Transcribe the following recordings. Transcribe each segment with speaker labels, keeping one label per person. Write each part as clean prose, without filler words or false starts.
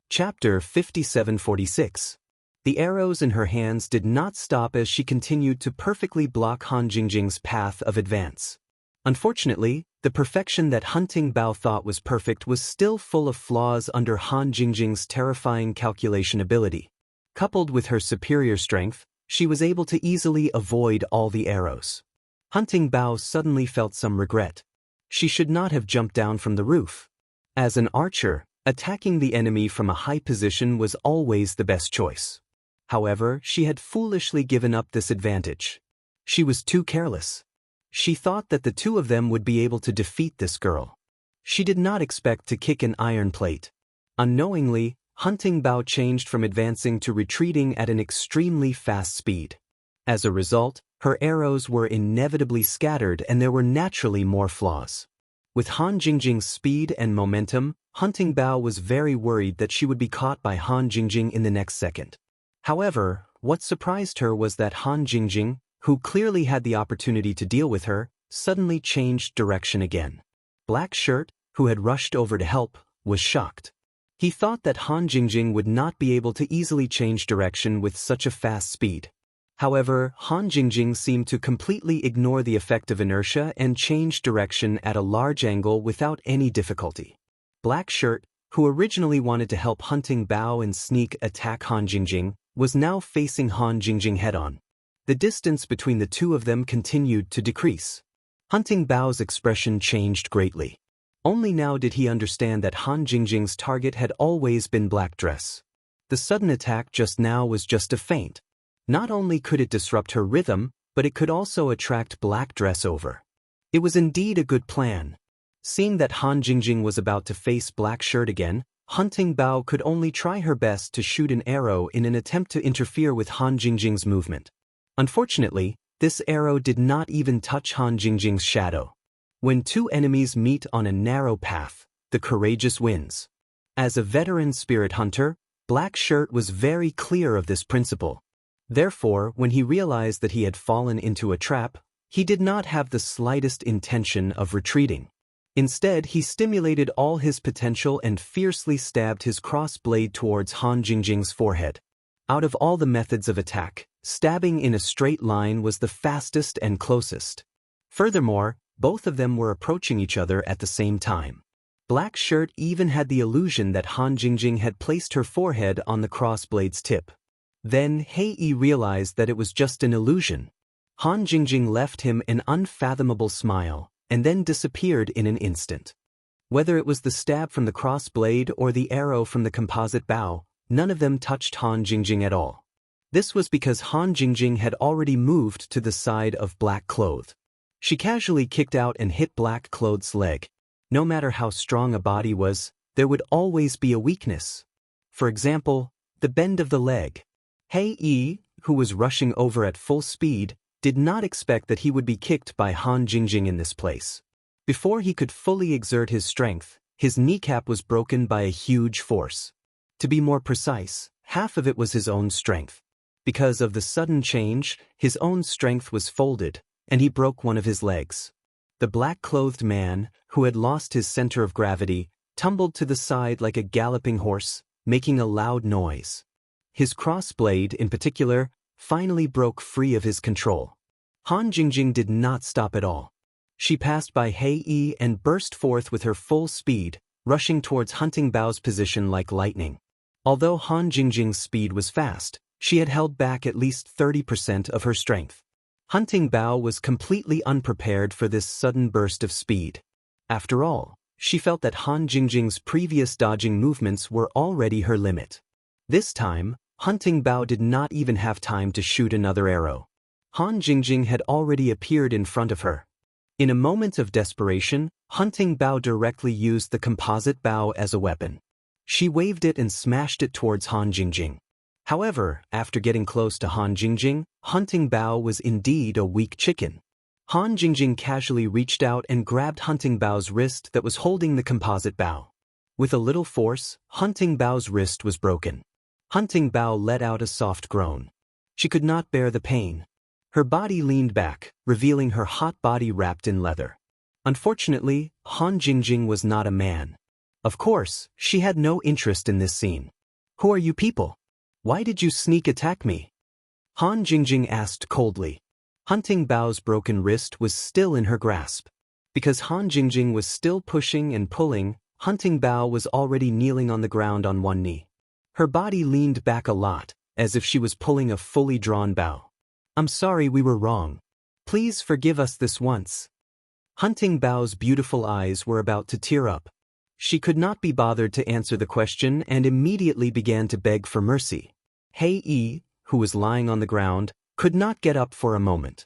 Speaker 1: Chapter 5746. The arrows in her hands did not stop as she continued to perfectly block Han Jingjing's path of advance. Unfortunately, the perfection that Hunting Bao thought was perfect was still full of flaws under Han Jingjing's terrifying calculation ability. Coupled with her superior strength, she was able to easily avoid all the arrows. Hunting Bao suddenly felt some regret. She should not have jumped down from the roof. As an archer, attacking the enemy from a high position was always the best choice. However, she had foolishly given up this advantage. She was too careless. She thought that the two of them would be able to defeat this girl. She did not expect to kick an iron plate. Unknowingly, Hunting Bao changed from advancing to retreating at an extremely fast speed. As a result, her arrows were inevitably scattered and there were naturally more flaws. With Han Jingjing's speed and momentum, Hunting Bao was very worried that she would be caught by Han Jingjing in the next second. However, what surprised her was that Han Jingjing, who clearly had the opportunity to deal with her, suddenly changed direction again. Black Shirt, who had rushed over to help, was shocked. He thought that Han Jingjing would not be able to easily change direction with such a fast speed. However, Han Jingjing seemed to completely ignore the effect of inertia and change direction at a large angle without any difficulty. Black Shirt, who originally wanted to help Hunting Bao and sneak attack Han Jingjing, was now facing Han Jingjing head-on. The distance between the two of them continued to decrease. Hunting Bao's expression changed greatly. Only now did he understand that Han Jingjing's target had always been Black Dress. The sudden attack just now was just a feint. Not only could it disrupt her rhythm, but it could also attract Black Dress over. It was indeed a good plan. Seeing that Han Jingjing was about to face Black Shirt again, Hunting Bao could only try her best to shoot an arrow in an attempt to interfere with Han Jingjing's movement. Unfortunately, this arrow did not even touch Han Jingjing's shadow. When two enemies meet on a narrow path, the courageous wins. As a veteran spirit hunter, Black Shirt was very clear of this principle. Therefore, when he realized that he had fallen into a trap, he did not have the slightest intention of retreating. Instead, he stimulated all his potential and fiercely stabbed his cross blade towards Han Jingjing's forehead. Out of all the methods of attack, stabbing in a straight line was the fastest and closest. Furthermore, both of them were approaching each other at the same time. Black Shirt even had the illusion that Han Jingjing had placed her forehead on the cross blade's tip. Then Hei realized that it was just an illusion. Han Jingjing left him an unfathomable smile, and then disappeared in an instant. Whether it was the stab from the cross blade or the arrow from the composite bow, none of them touched Han Jingjing at all. This was because Han Jingjing had already moved to the side of Black Cloth. She casually kicked out and hit Black Cloth's leg. No matter how strong a body was, there would always be a weakness. For example, the bend of the leg. Hei, who was rushing over at full speed, did not expect that he would be kicked by Han Jingjing in this place. Before he could fully exert his strength, his kneecap was broken by a huge force. To be more precise, half of it was his own strength. Because of the sudden change, his own strength was folded, and he broke one of his legs. The black-clothed man, who had lost his center of gravity, tumbled to the side like a galloping horse, making a loud noise. His crossblade, in particular, finally broke free of his control. Han Jingjing did not stop at all. She passed by Hei and burst forth with her full speed, rushing towards Hunting Bao's position like lightning. Although Han Jingjing's speed was fast, she had held back at least 30% of her strength. Hunting Bao was completely unprepared for this sudden burst of speed. After all, she felt that Han Jingjing's previous dodging movements were already her limit. This time, Hunting Bao did not even have time to shoot another arrow. Han Jingjing had already appeared in front of her. In a moment of desperation, Hunting Bao directly used the composite bow as a weapon. She waved it and smashed it towards Han Jingjing. However, after getting close to Han Jingjing, Hunting Bao was indeed a weak chicken. Han Jingjing casually reached out and grabbed Hunting Bao's wrist that was holding the composite bow. With a little force, Hunting Bao's wrist was broken. Hunting Bao let out a soft groan. She could not bear the pain. Her body leaned back, revealing her hot body wrapped in leather. Unfortunately, Han Jingjing was not a man. Of course, she had no interest in this scene. Who are you people? Why did you sneak attack me? Han Jingjing asked coldly. Hunting Bao's broken wrist was still in her grasp. Because Han Jingjing was still pushing and pulling, Hunting Bao was already kneeling on the ground on one knee. Her body leaned back a lot, as if she was pulling a fully drawn bow. I'm sorry we were wrong. Please forgive us this once. Hunting Bao's beautiful eyes were about to tear up. She could not be bothered to answer the question and immediately began to beg for mercy. Hei Yi, who was lying on the ground, could not get up for a moment.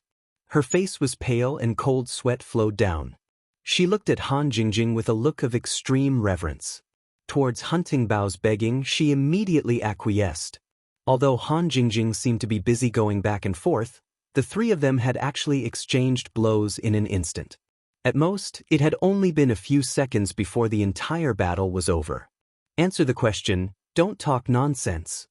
Speaker 1: Her face was pale and cold sweat flowed down. She looked at Han Jingjing with a look of extreme reverence. Towards Hunting Bao's begging, she immediately acquiesced. Although Han Jingjing seemed to be busy going back and forth, the three of them had actually exchanged blows in an instant. At most, it had only been a few seconds before the entire battle was over. Answer the question, don't talk nonsense.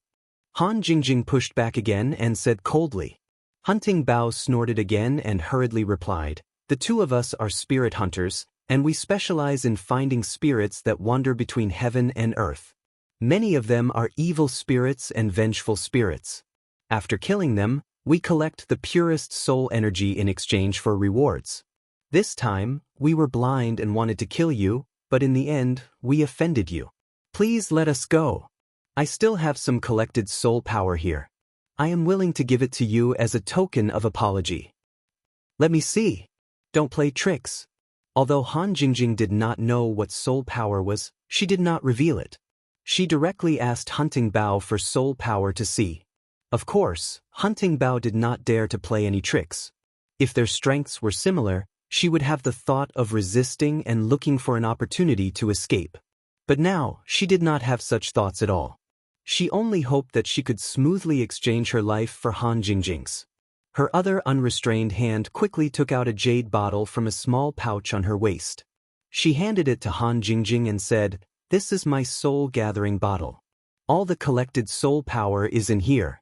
Speaker 1: Han Jingjing pushed back again and said coldly. Hunting Bao snorted again and hurriedly replied, the two of us are spirit hunters, and we specialize in finding spirits that wander between heaven and earth. Many of them are evil spirits and vengeful spirits. After killing them, we collect the purest soul energy in exchange for rewards. This time, we were blind and wanted to kill you, but in the end, we offended you. Please let us go. I still have some collected soul power here. I am willing to give it to you as a token of apology. Let me see. Don't play tricks. Although Han Jingjing did not know what soul power was, she did not reveal it. She directly asked Hunting Bao for soul power to see. Of course, Hunting Bao did not dare to play any tricks. If their strengths were similar, she would have the thought of resisting and looking for an opportunity to escape. But now, she did not have such thoughts at all. She only hoped that she could smoothly exchange her life for Han Jingjing's. Her other unrestrained hand quickly took out a jade bottle from a small pouch on her waist. She handed it to Han Jingjing and said, "This is my soul-gathering bottle. All the collected soul power is in here."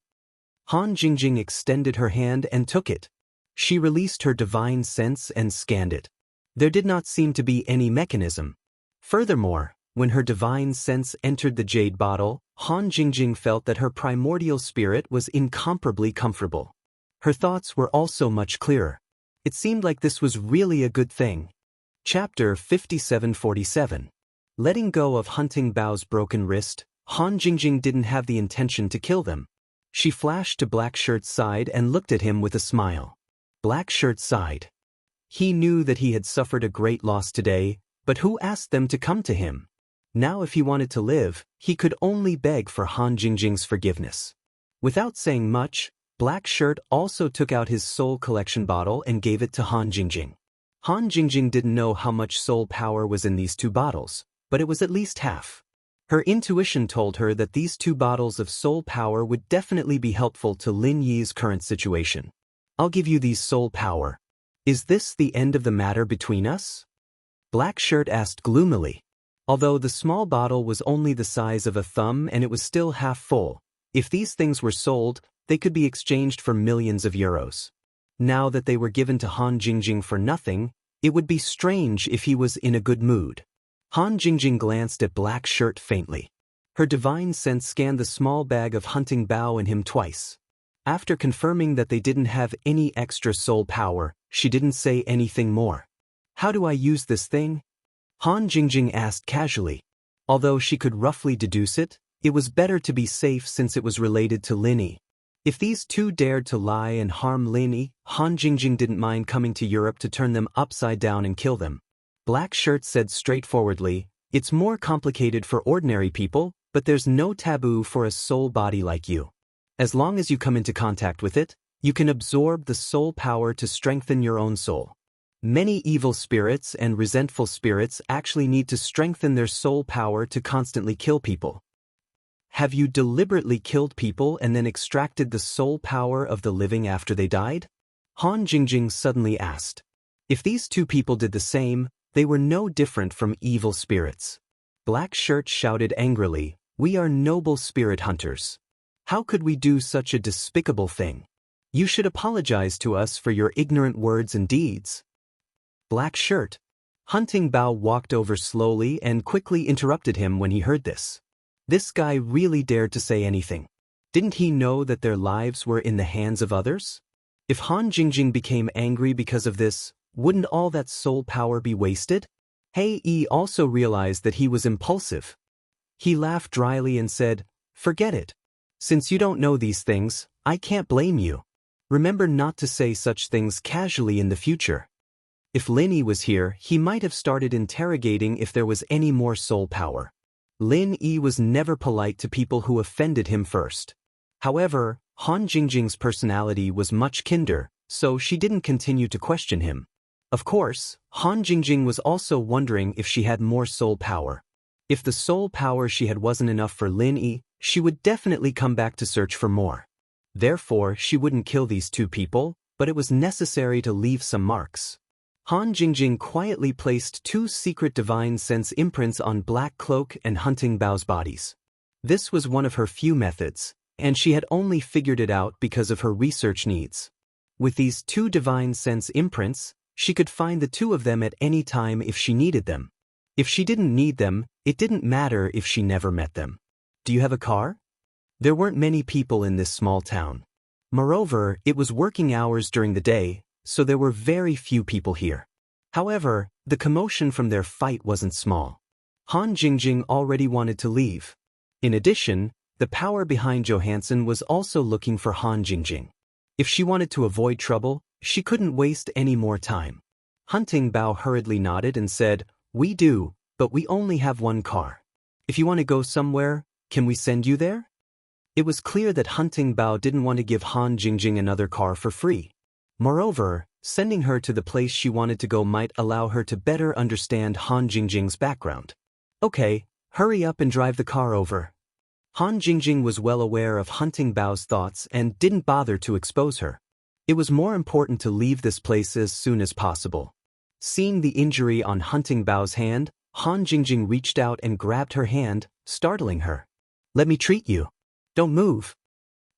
Speaker 1: Han Jingjing extended her hand and took it. She released her divine sense and scanned it. There did not seem to be any mechanism. Furthermore, when her divine sense entered the jade bottle, Han Jingjing felt that her primordial spirit was incomparably comfortable. Her thoughts were also much clearer. It seemed like this was really a good thing. Chapter 5747. Letting go of Hunting Bao's broken wrist, Han Jingjing didn't have the intention to kill them. She flashed to Black Shirt's side and looked at him with a smile. Black Shirt sighed. He knew that he had suffered a great loss today, but who asked them to come to him? Now if he wanted to live, he could only beg for Han Jingjing's forgiveness. Without saying much, Black Shirt also took out his soul collection bottle and gave it to Han Jingjing. Han Jingjing didn't know how much soul power was in these two bottles, but it was at least half. Her intuition told her that these two bottles of soul power would definitely be helpful to Lin Yi's current situation. I'll give you these soul power. Is this the end of the matter between us? Black Shirt asked gloomily. Although the small bottle was only the size of a thumb and it was still half full, if these things were sold, they could be exchanged for millions of euros. Now that they were given to Han Jingjing for nothing, it would be strange if he was in a good mood. Han Jingjing glanced at Black Shirt faintly. Her divine sense scanned the small bag of Hunting Bao and him twice. After confirming that they didn't have any extra soul power, she didn't say anything more. How do I use this thing? Han Jingjing asked casually. Although she could roughly deduce it, it was better to be safe since it was related to Lin Yi. If these two dared to lie and harm Lin Yi, Han Jingjing didn't mind coming to Europe to turn them upside down and kill them. Black Shirt said straightforwardly, "It's more complicated for ordinary people, but there's no taboo for a soul body like you. As long as you come into contact with it, you can absorb the soul power to strengthen your own soul. Many evil spirits and resentful spirits actually need to strengthen their soul power to constantly kill people." Have you deliberately killed people and then extracted the soul power of the living after they died? Han Jingjing suddenly asked. If these two people did the same, they were no different from evil spirits. Black Shirt shouted angrily, "We are noble spirit hunters. How could we do such a despicable thing? You should apologize to us for your ignorant words and deeds." Black Shirt. Hunting Bao walked over slowly and quickly interrupted him when he heard this. This guy really dared to say anything. Didn't he know that their lives were in the hands of others? If Han Jingjing became angry because of this, wouldn't all that soul power be wasted? He Yi also realized that he was impulsive. He laughed dryly and said, "Forget it. Since you don't know these things, I can't blame you. Remember not to say such things casually in the future." If Lin Yi was here, he might have started interrogating if there was any more soul power. Lin Yi was never polite to people who offended him first. However, Han Jingjing's personality was much kinder, so she didn't continue to question him. Of course, Han Jingjing was also wondering if she had more soul power. If the soul power she had wasn't enough for Lin Yi, she would definitely come back to search for more. Therefore, she wouldn't kill these two people, but it was necessary to leave some marks. Han Jingjing quietly placed 2 secret divine sense imprints on Black Cloak and Hunting Bao's bodies. This was one of her few methods, and she had only figured it out because of her research needs. With these 2 divine sense imprints, she could find the 2 of them at any time if she needed them. If she didn't need them, it didn't matter if she never met them. Do you have a car? There weren't many people in this small town. Moreover, it was working hours during the day, so there were very few people here. However, the commotion from their fight wasn't small. Han Jingjing already wanted to leave. In addition, the power behind Johansson was also looking for Han Jingjing. If she wanted to avoid trouble, she couldn't waste any more time. Hunting Bao hurriedly nodded and said, "We do, but we only have 1 car. If you want to go somewhere, can we send you there?" It was clear that Hunting Bao didn't want to give Han Jingjing another car for free. Moreover, sending her to the place she wanted to go might allow her to better understand Han Jingjing's background. "Okay, hurry up and drive the car over." Han Jingjing was well aware of Hunting Bao's thoughts and didn't bother to expose her. It was more important to leave this place as soon as possible. Seeing the injury on Hunting Bao's hand, Han Jingjing reached out and grabbed her hand, startling her. "Let me treat you. Don't move,"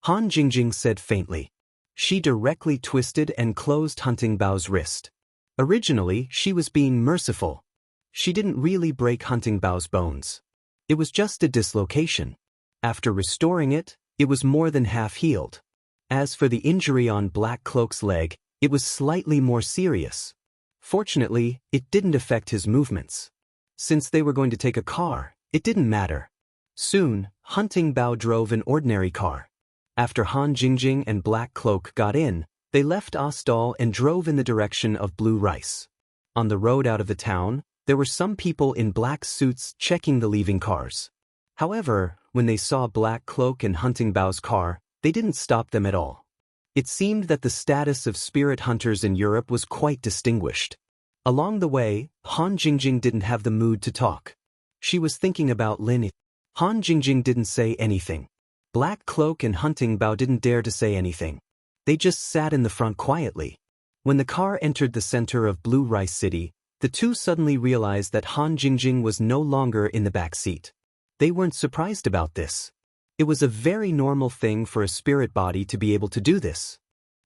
Speaker 1: Han Jingjing said faintly. She directly twisted and closed Hunting Bao's wrist. Originally, she was being merciful. She didn't really break Hunting Bao's bones. It was just a dislocation. After restoring it, it was more than half healed. As for the injury on Black Cloak's leg, it was slightly more serious. Fortunately, it didn't affect his movements. Since they were going to take a car, it didn't matter. Soon, Hunting Bao drove an ordinary car. After Han Jingjing and Black Cloak got in, they left Ostal and drove in the direction of Blue Rice. On the road out of the town, there were some people in black suits checking the leaving cars. However, when they saw Black Cloak and Hunting Bao's car, they didn't stop them at all. It seemed that the status of spirit hunters in Europe was quite distinguished. Along the way, Han Jingjing didn't have the mood to talk. She was thinking about Lin Yi. Han Jingjing didn't say anything. Black Cloak and Hunting Bao didn't dare to say anything. They just sat in the front quietly. When the car entered the center of Blue Rice City, the two suddenly realized that Han Jingjing was no longer in the back seat. They weren't surprised about this. It was a very normal thing for a spirit body to be able to do this.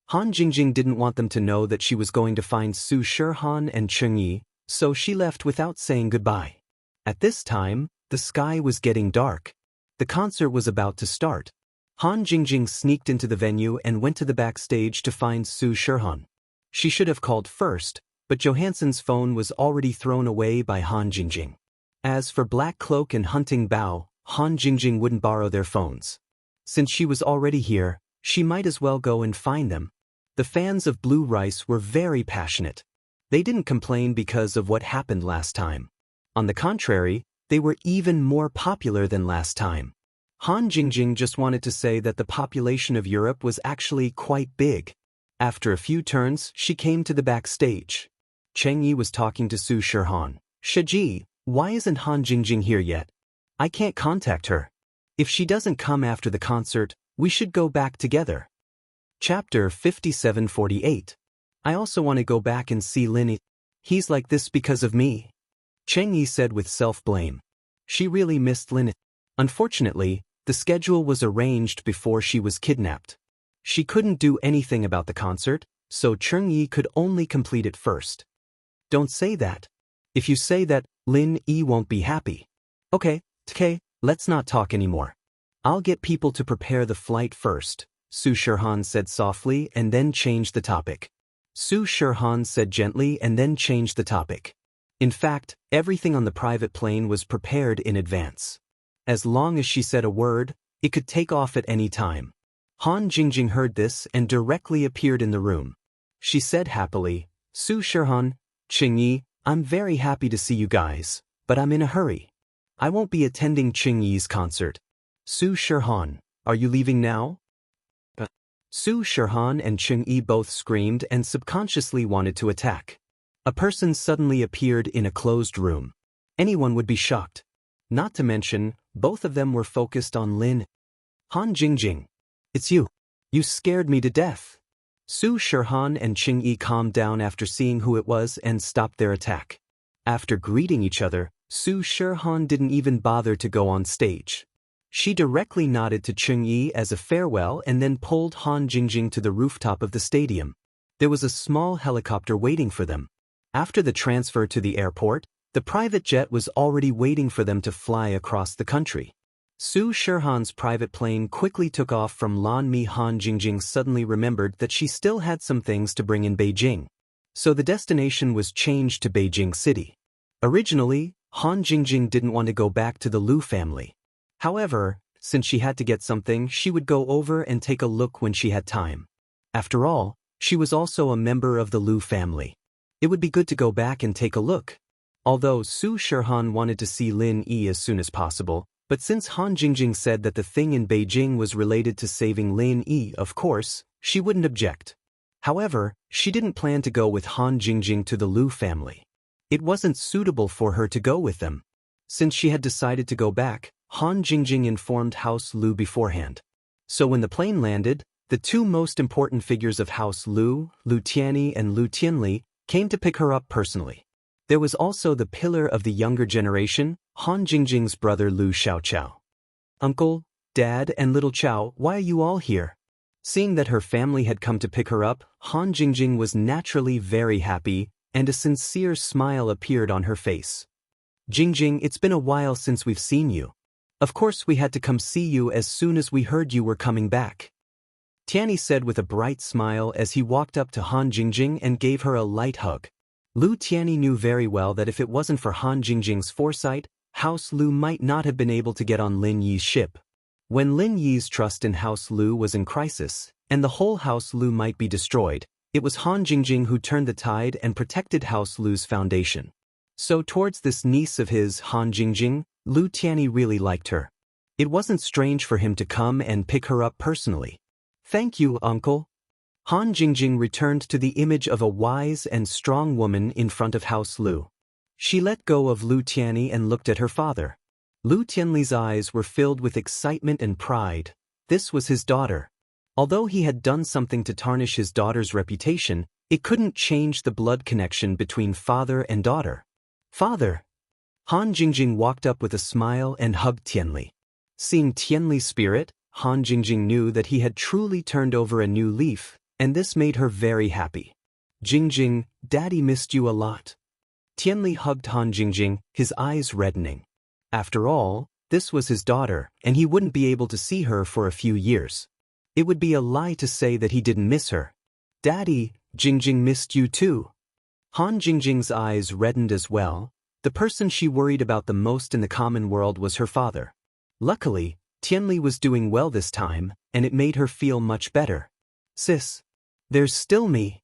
Speaker 1: Han Jingjing didn't want them to know that she was going to find Su Shihan and Cheng Yi, so she left without saying goodbye. At this time, the sky was getting dark. The concert was about to start. Han Jingjing sneaked into the venue and went to the backstage to find Su Shihan. She should have called first, but Johansson's phone was already thrown away by Han Jingjing. As for Black Cloak and Hunting Bao, Han Jingjing wouldn't borrow their phones. Since she was already here, she might as well go and find them. The fans of Blue Rice were very passionate. They didn't complain because of what happened last time. On the contrary, they were even more popular than last time. Han Jingjing just wanted to say that the population of Europe was actually quite big. After a few turns, she came to the backstage. Cheng Yi was talking to Su Shihan. "Shiji, why isn't Han Jingjing here yet? I can't contact her. If she doesn't come after the concert, we should go back together." Chapter 5748. I also want to go back and see Lin Yi. He's like this because of me, Cheng Yi said with self-blame. She really missed Lin Yi. Unfortunately, the schedule was arranged before she was kidnapped. She couldn't do anything about the concert, so Cheng Yi could only complete it first. "Don't say that. If you say that, Lin Yi won't be happy." Okay, Let's not talk anymore. I'll get people to prepare the flight first, Su Shirhan said softly and then changed the topic. Su Shirhan said gently and then changed the topic. In fact, everything on the private plane was prepared in advance. As long as she said a word, it could take off at any time. Han Jingjing heard this and directly appeared in the room. She said happily, Su Shirhan, Qingyi, I'm very happy to see you guys, but I'm in a hurry. I won't be attending Qingyi's concert. Su Shirhan, are you leaving now? Su Shirhan and Qingyi both screamed and subconsciously wanted to attack. A person suddenly appeared in a closed room. Anyone would be shocked. Not to mention, both of them were focused on Lin. Han Jingjing. It's you. You scared me to death. Su Shirhan and Qingyi calmed down after seeing who it was and stopped their attack. After greeting each other, Su Shirhan didn't even bother to go on stage. She directly nodded to Qingyi as a farewell and then pulled Han Jingjing to the rooftop of the stadium. There was a small helicopter waiting for them. After the transfer to the airport, the private jet was already waiting for them to fly across the country. Su Shirhan's private plane quickly took off from Lanmi. Han Jingjing suddenly remembered that she still had some things to bring in Beijing. So the destination was changed to Beijing City. Originally, Han Jingjing didn't want to go back to the Lu family. However, since she had to get something, she would go over and take a look when she had time. After all, she was also a member of the Lu family. It would be good to go back and take a look. Although Su Shirhan wanted to see Lin Yi as soon as possible, but since Han Jingjing said that the thing in Beijing was related to saving Lin Yi, of course, she wouldn't object. However, she didn't plan to go with Han Jingjing to the Lu family. It wasn't suitable for her to go with them. Since she had decided to go back, Han Jingjing informed House Lu beforehand. So when the plane landed, the two most important figures of House Lu, Lu Tianyi and Lu Tianli, came to pick her up personally. There was also the pillar of the younger generation, Han Jingjing's brother Lu Xiaoqiao. Uncle, Dad and little Qiao, why are you all here? Seeing that her family had come to pick her up, Han Jingjing was naturally very happy, and a sincere smile appeared on her face. Jingjing, it's been a while since we've seen you. Of course we had to come see you as soon as we heard you were coming back. Tianyi said with a bright smile as he walked up to Han Jingjing and gave her a light hug. Lu Tianyi knew very well that if it wasn't for Han Jingjing's foresight, House Lu might not have been able to get on Lin Yi's ship. When Lin Yi's trust in House Lu was in crisis, and the whole House Lu might be destroyed, it was Han Jingjing who turned the tide and protected House Lu's foundation. So towards this niece of his, Han Jingjing, Lu Tianyi really liked her. It wasn't strange for him to come and pick her up personally. Thank you, uncle. Han Jingjing returned to the image of a wise and strong woman in front of House Lu. She let go of Lu Tianyi and looked at her father. Lu Tianli's eyes were filled with excitement and pride. This was his daughter. Although he had done something to tarnish his daughter's reputation, it couldn't change the blood connection between father and daughter. Father! Han Jingjing walked up with a smile and hugged Tianli. Seeing Tianli's spirit, Han Jingjing knew that he had truly turned over a new leaf, and this made her very happy. Jingjing, Daddy missed you a lot. Tianli hugged Han Jingjing, his eyes reddening. After all, this was his daughter, and he wouldn't be able to see her for a few years. It would be a lie to say that he didn't miss her. Daddy, Jingjing missed you too. Han Jingjing's eyes reddened as well. The person she worried about the most in the common world was her father. Luckily, Tianli was doing well this time, and it made her feel much better. Sis, there's still me.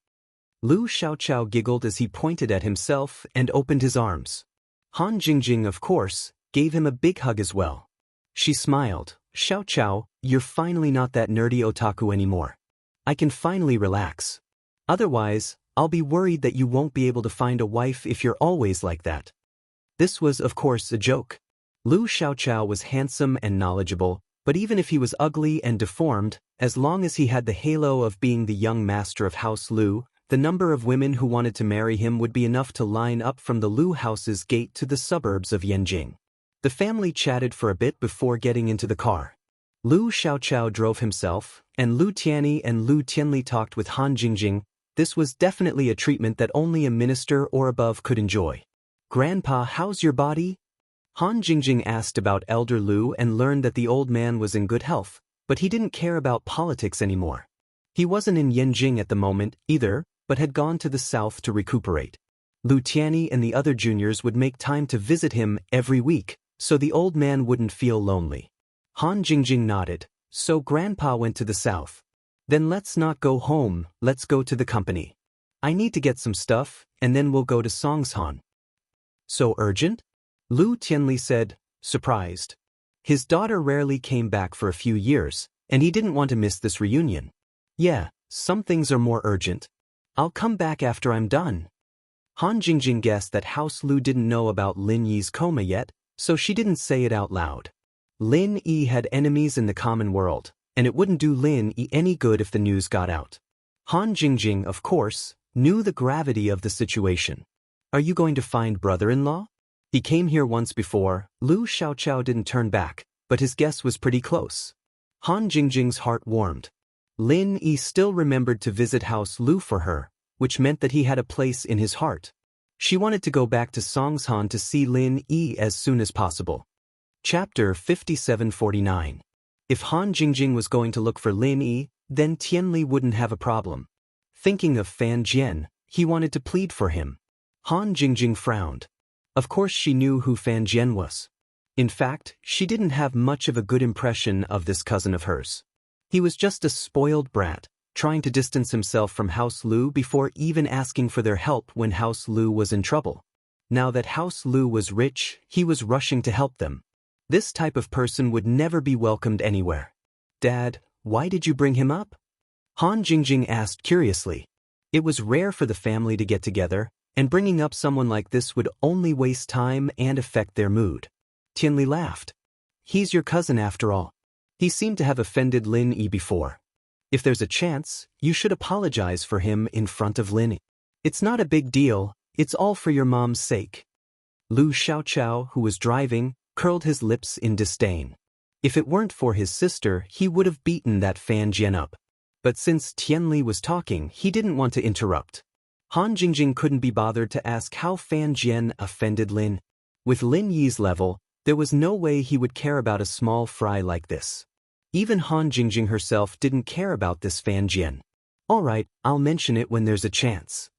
Speaker 1: Lu Xiaoqiao giggled as he pointed at himself and opened his arms. Han Jingjing, of course, gave him a big hug as well. She smiled. Xiaoqiao, you're finally not that nerdy otaku anymore. I can finally relax. Otherwise, I'll be worried that you won't be able to find a wife if you're always like that. This was, of course, a joke. Lu Xiaoqiao was handsome and knowledgeable, but even if he was ugly and deformed, as long as he had the halo of being the young master of House Lu, the number of women who wanted to marry him would be enough to line up from the Lu house's gate to the suburbs of Yanjing. The family chatted for a bit before getting into the car. Lu Xiaoqiao drove himself, and Lu Tianyi and Lu Tianli talked with Han Jingjing. This was definitely a treatment that only a minister or above could enjoy. Grandpa, how's your body? Han Jingjing asked about Elder Lu and learned that the old man was in good health, but he didn't care about politics anymore. He wasn't in Yanjing at the moment, either, but had gone to the south to recuperate. Lu Tianyi and the other juniors would make time to visit him every week, so the old man wouldn't feel lonely. Han Jingjing nodded. So Grandpa went to the south. Then let's not go home, let's go to the company. I need to get some stuff, and then we'll go to Songshan. So urgent? Lu Tianli said, surprised. His daughter rarely came back for a few years, and he didn't want to miss this reunion. Yeah, some things are more urgent. I'll come back after I'm done. Han Jingjing guessed that House Lu didn't know about Lin Yi's coma yet, so she didn't say it out loud. Lin Yi had enemies in the common world, and it wouldn't do Lin Yi any good if the news got out. Han Jingjing, of course, knew the gravity of the situation. Are you going to find brother-in-law? He came here once before. Lu Xiaoqiao didn't turn back, but his guess was pretty close. Han Jingjing's heart warmed. Lin Yi still remembered to visit House Lu for her, which meant that he had a place in his heart. She wanted to go back to Songshan to see Lin Yi as soon as possible. Chapter 5749. If Han Jingjing was going to look for Lin Yi, then Tianli wouldn't have a problem. Thinking of Fan Jian, he wanted to plead for him. Han Jingjing frowned. Of course she knew who Fan Jian was. In fact, she didn't have much of a good impression of this cousin of hers. He was just a spoiled brat, trying to distance himself from House Lu before even asking for their help when House Lu was in trouble. Now that House Lu was rich, he was rushing to help them. This type of person would never be welcomed anywhere. Dad, why did you bring him up? Han Jingjing asked curiously. It was rare for the family to get together, and bringing up someone like this would only waste time and affect their mood. Tianli laughed. He's your cousin after all. He seemed to have offended Lin Yi before. If there's a chance, you should apologize for him in front of Lin Yi. It's not a big deal, it's all for your mom's sake. Lu Xiaoqiao, who was driving, curled his lips in disdain. If it weren't for his sister, he would have beaten that Fan Jian up. But since Tianli was talking, he didn't want to interrupt. Han Jingjing couldn't be bothered to ask how Fan Jian offended Lin. With Lin Yi's level, there was no way he would care about a small fry like this. Even Han Jingjing herself didn't care about this Fan Jian. All right, I'll mention it when there's a chance.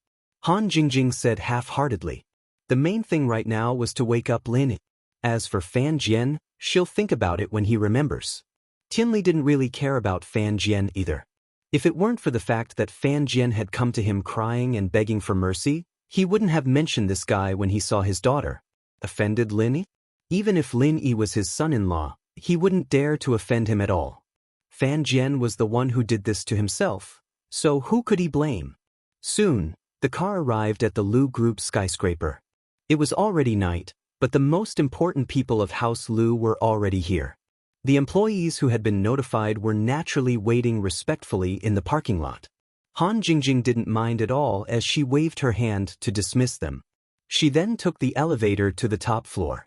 Speaker 1: Han Jingjing said half-heartedly. The main thing right now was to wake up Lin Yi. As for Fan Jian, she'll think about it when he remembers. Tianli didn't really care about Fan Jian either. If it weren't for the fact that Fan Jian had come to him crying and begging for mercy, he wouldn't have mentioned this guy when he saw his daughter. Offended Lin Yi? Even if Lin Yi was his son-in-law, he wouldn't dare to offend him at all. Fan Jian was the one who did this to himself, so who could he blame? Soon, the car arrived at the Lu Group skyscraper. It was already night, but the most important people of House Lu were already here. The employees who had been notified were naturally waiting respectfully in the parking lot. Han Jingjing didn't mind at all as she waved her hand to dismiss them. She then took the elevator to the top floor.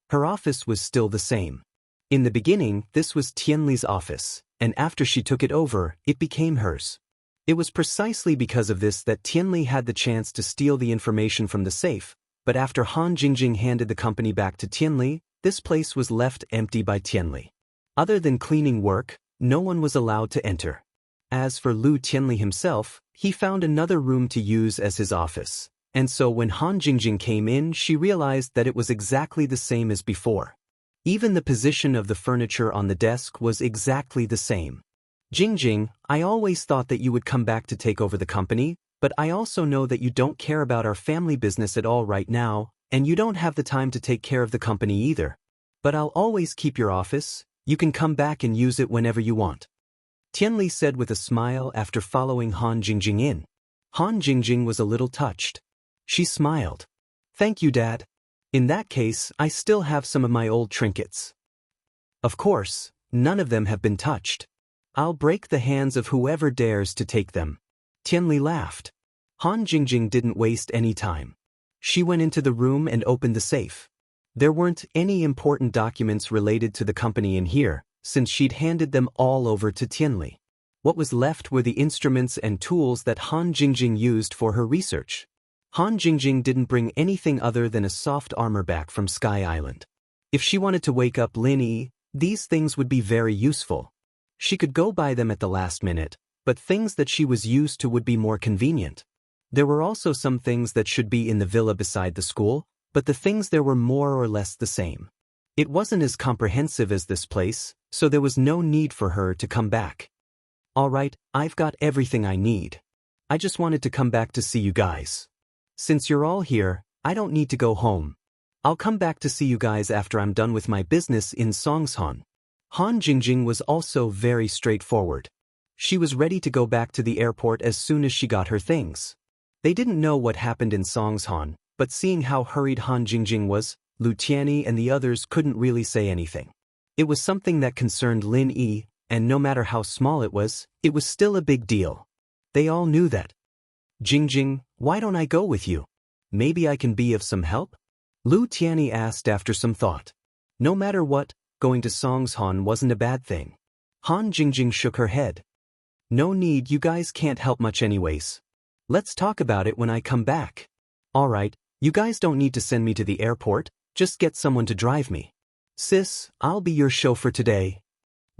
Speaker 1: Her office was still the same. In the beginning, this was Tianli's office, and after she took it over, it became hers. It was precisely because of this that Tianli had the chance to steal the information from the safe, but after Han Jingjing handed the company back to Tianli, this place was left empty by Tianli. Other than cleaning work, no one was allowed to enter. As for Lu Tianli himself, he found another room to use as his office, and so when Han Jingjing came in, she realized that it was exactly the same as before. Even the position of the furniture on the desk was exactly the same. Jingjing, I always thought that you would come back to take over the company, but I also know that you don't care about our family business at all right now, and you don't have the time to take care of the company either. But I'll always keep your office. You can come back and use it whenever you want. Tianli said with a smile after following Han Jingjing in. Han Jingjing was a little touched. She smiled. Thank you, Dad. In that case, I still have some of my old trinkets. Of course, none of them have been touched. I'll break the hands of whoever dares to take them. Tianli laughed. Han Jingjing didn't waste any time. She went into the room and opened the safe. There weren't any important documents related to the company in here, since she'd handed them all over to Tianli. What was left were the instruments and tools that Han Jingjing used for her research. Han Jingjing didn't bring anything other than a soft armor back from Sky Island. If she wanted to wake up Lin Yi, these things would be very useful. She could go buy them at the last minute, but things that she was used to would be more convenient. There were also some things that should be in the villa beside the school, but the things there were more or less the same. It wasn't as comprehensive as this place, so there was no need for her to come back. All right, I've got everything I need. I just wanted to come back to see you guys. Since you're all here, I don't need to go home. I'll come back to see you guys after I'm done with my business in Songshan. Han Jingjing was also very straightforward. She was ready to go back to the airport as soon as she got her things. They didn't know what happened in Songshan, but seeing how hurried Han Jingjing was, Lu Tianyi and the others couldn't really say anything. It was something that concerned Lin Yi, and no matter how small it was still a big deal. They all knew that. Jingjing, why don't I go with you? Maybe I can be of some help? Lu Tianyi asked after some thought. No matter what, going to Songshan wasn't a bad thing. Han Jingjing shook her head. No need, you guys can't help much anyways. Let's talk about it when I come back. Alright, you guys don't need to send me to the airport, just get someone to drive me. Sis, I'll be your chauffeur today.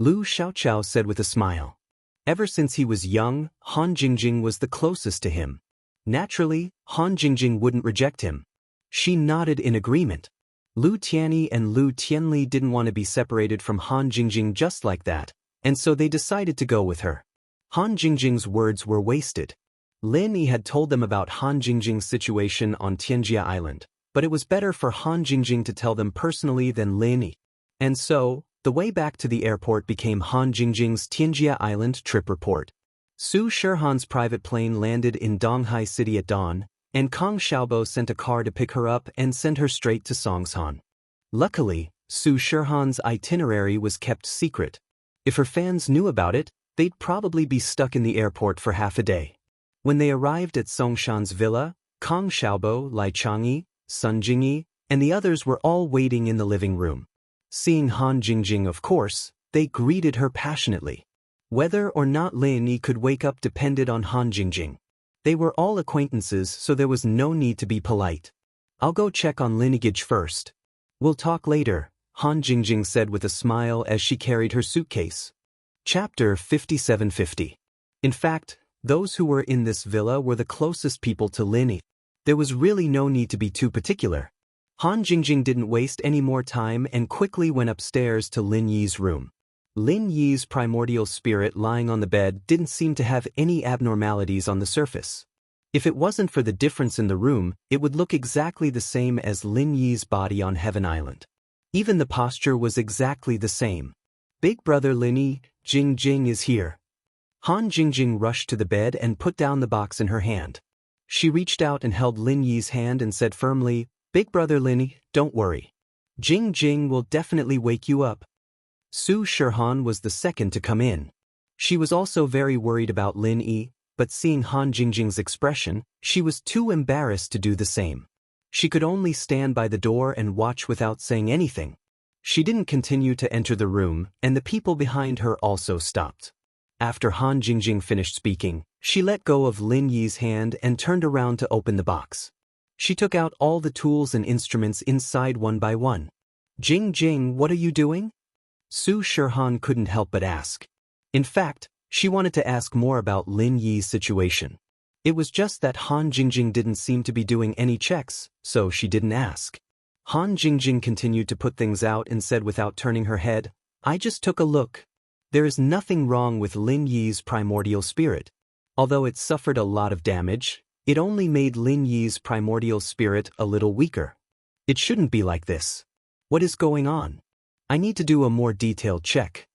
Speaker 1: Lu Xiaoqiao said with a smile. Ever since he was young, Han Jingjing was the closest to him. Naturally, Han Jingjing wouldn't reject him. She nodded in agreement. Lu Tianyi and Lu Tianli didn't want to be separated from Han Jingjing just like that, and so they decided to go with her. Han Jingjing's words were wasted. Lin Yi had told them about Han Jingjing's situation on Xianxia Island, but it was better for Han Jingjing to tell them personally than Lin Yi. And so, the way back to the airport became Han Jingjing's Xianxia Island trip report. Su Shihan's private plane landed in Donghai City at dawn, and Kang Xiaobo sent a car to pick her up and send her straight to Songshan. Luckily, Su Shihan's itinerary was kept secret. If her fans knew about it, they'd probably be stuck in the airport for half a day. When they arrived at Songshan's villa, Kang Xiaobo, Lai Changyi, Sun Jingyi, and the others were all waiting in the living room. Seeing Han Jingjing, of course, they greeted her passionately. Whether or not Lin Yi could wake up depended on Han Jingjing. They were all acquaintances, so there was no need to be polite. I'll go check on lineage first. We'll talk later, Han Jingjing said with a smile as she carried her suitcase. Chapter 5750. In fact, those who were in this villa were the closest people to Lin Yi. There was really no need to be too particular. Han Jingjing didn't waste any more time and quickly went upstairs to Lin Yi's room. Lin Yi's primordial spirit lying on the bed didn't seem to have any abnormalities on the surface. If it wasn't for the difference in the room, it would look exactly the same as Lin Yi's body on Heaven Island. Even the posture was exactly the same. Big brother Lin Yi, Jingjing is here. Han Jingjing rushed to the bed and put down the box in her hand. She reached out and held Lin Yi's hand and said firmly, Big brother Lin Yi, don't worry. Jingjing will definitely wake you up. Su Shihan was the second to come in. She was also very worried about Lin Yi, but seeing Han Jingjing's expression, she was too embarrassed to do the same. She could only stand by the door and watch without saying anything. She didn't continue to enter the room, and the people behind her also stopped. After Han Jingjing finished speaking, she let go of Lin Yi's hand and turned around to open the box. She took out all the tools and instruments inside one by one. Jingjing, what are you doing? Su Shihan couldn't help but ask. In fact, she wanted to ask more about Lin Yi's situation. It was just that Han Jingjing didn't seem to be doing any checks, so she didn't ask. Han Jingjing continued to put things out and said without turning her head, I just took a look. There is nothing wrong with Lin Yi's primordial spirit. Although it suffered a lot of damage, it only made Lin Yi's primordial spirit a little weaker. It shouldn't be like this. What is going on? I need to do a more detailed check.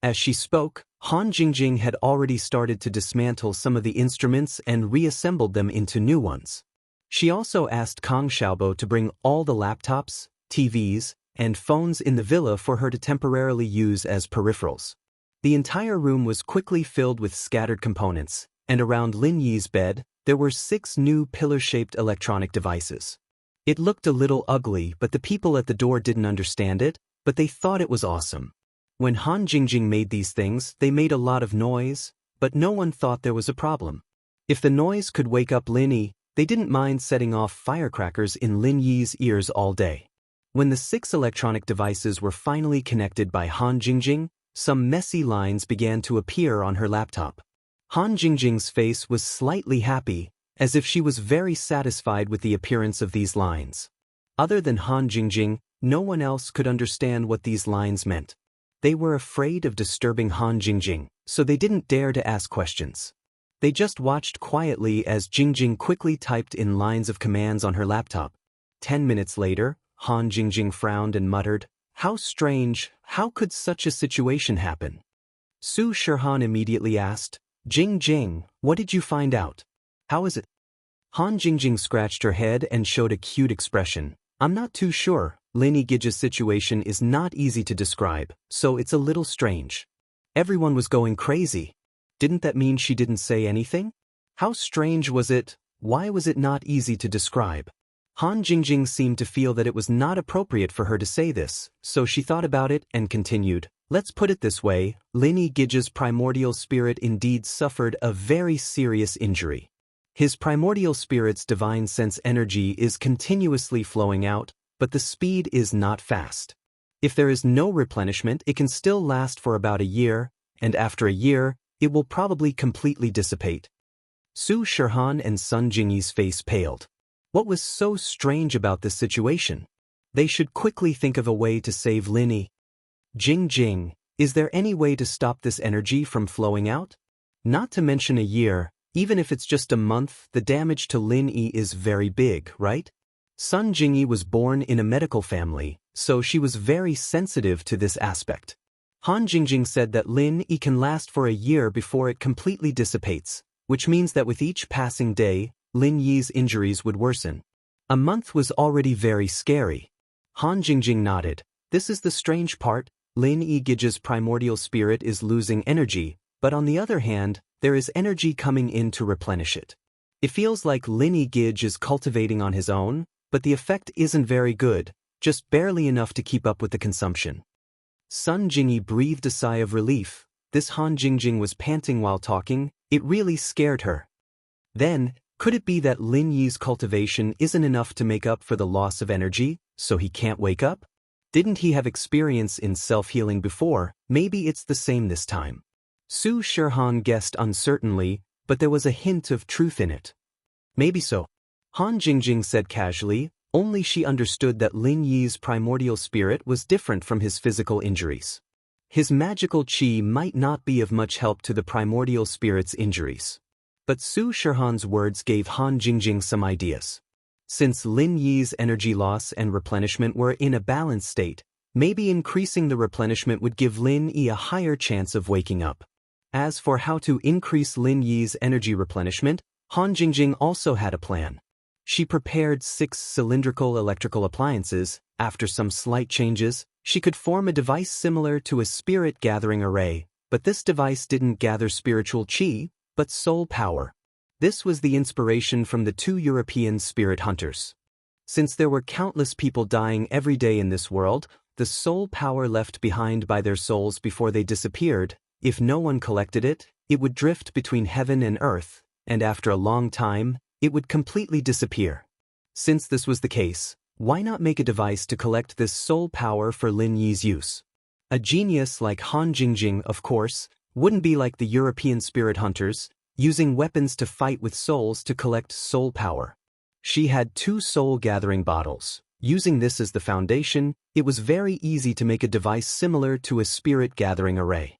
Speaker 1: As she spoke, Han Jingjing had already started to dismantle some of the instruments and reassembled them into new ones. She also asked Kang Xiaobo to bring all the laptops, TVs, and phones in the villa for her to temporarily use as peripherals. The entire room was quickly filled with scattered components, and around Lin Yi's bed, there were 6 new pillar-shaped electronic devices. It looked a little ugly, but the people at the door didn't understand it, but they thought it was awesome. When Han Jingjing made these things, they made a lot of noise, but no one thought there was a problem. If the noise could wake up Lin Yi, they didn't mind setting off firecrackers in Lin Yi's ears all day. When the 6 electronic devices were finally connected by Han Jingjing, some messy lines began to appear on her laptop. Han Jingjing's face was slightly happy, as if she was very satisfied with the appearance of these lines. Other than Han Jingjing, no one else could understand what these lines meant. They were afraid of disturbing Han Jingjing, so they didn't dare to ask questions. They just watched quietly as Jingjing quickly typed in lines of commands on her laptop. 10 minutes later, Han Jingjing frowned and muttered, "How strange, how could such a situation happen?" Su Shihan immediately asked, "Jingjing, what did you find out? How is it?" Han Jingjing scratched her head and showed a cute expression. "I'm not too sure. Lin Yige's situation is not easy to describe, so it's a little strange. Everyone was going crazy. Didn't that mean she didn't say anything? How strange was it? Why was it not easy to describe?" Han Jingjing seemed to feel that it was not appropriate for her to say this, so she thought about it and continued, "Let's put it this way, Lin Yige's primordial spirit indeed suffered a very serious injury. His primordial spirit's divine sense energy is continuously flowing out, but the speed is not fast. If there is no replenishment, it can still last for about a year, and after a year, it will probably completely dissipate." Su Shihan and Sun Jingyi's face paled. What was so strange about this situation? They should quickly think of a way to save Lin Yi. "Jingjing, is there any way to stop this energy from flowing out? Not to mention a year, even if it's just a month, the damage to Lin Yi is very big, right?" Sun Jingyi was born in a medical family, so she was very sensitive to this aspect. Han Jingjing said that Lin Yi can last for a year before it completely dissipates, which means that with each passing day, Lin Yi's injuries would worsen. A month was already very scary. Han Jingjing nodded. "This is the strange part. Lin Yige's primordial spirit is losing energy, but on the other hand, there is energy coming in to replenish it. It feels like Lin Yige is cultivating on his own, but the effect isn't very good, just barely enough to keep up with the consumption." Sun Jingyi breathed a sigh of relief. This Han Jingjing was panting while talking. It really scared her. Then, could it be that Lin Yi's cultivation isn't enough to make up for the loss of energy, so he can't wake up? Didn't he have experience in self-healing before? Maybe it's the same this time. Su Shihan guessed uncertainly, but there was a hint of truth in it. "Maybe so." Han Jingjing said casually, only she understood that Lin Yi's primordial spirit was different from his physical injuries. His magical qi might not be of much help to the primordial spirit's injuries. But Su Shihan's words gave Han Jingjing some ideas. Since Lin Yi's energy loss and replenishment were in a balanced state, maybe increasing the replenishment would give Lin Yi a higher chance of waking up. As for how to increase Lin Yi's energy replenishment, Han Jingjing also had a plan. She prepared 6 cylindrical electrical appliances. After some slight changes, she could form a device similar to a spirit-gathering array, but this device didn't gather spiritual qi, but soul power. This was the inspiration from the 2 European spirit hunters. Since there were countless people dying every day in this world, the soul power left behind by their souls before they disappeared, if no one collected it, it would drift between heaven and earth, and after a long time, it would completely disappear. Since this was the case, why not make a device to collect this soul power for Lin Yi's use? A genius like Han Jingjing, of course, wouldn't be like the European spirit hunters, using weapons to fight with souls to collect soul power. She had 2 soul-gathering bottles. Using this as the foundation, it was very easy to make a device similar to a spirit-gathering array.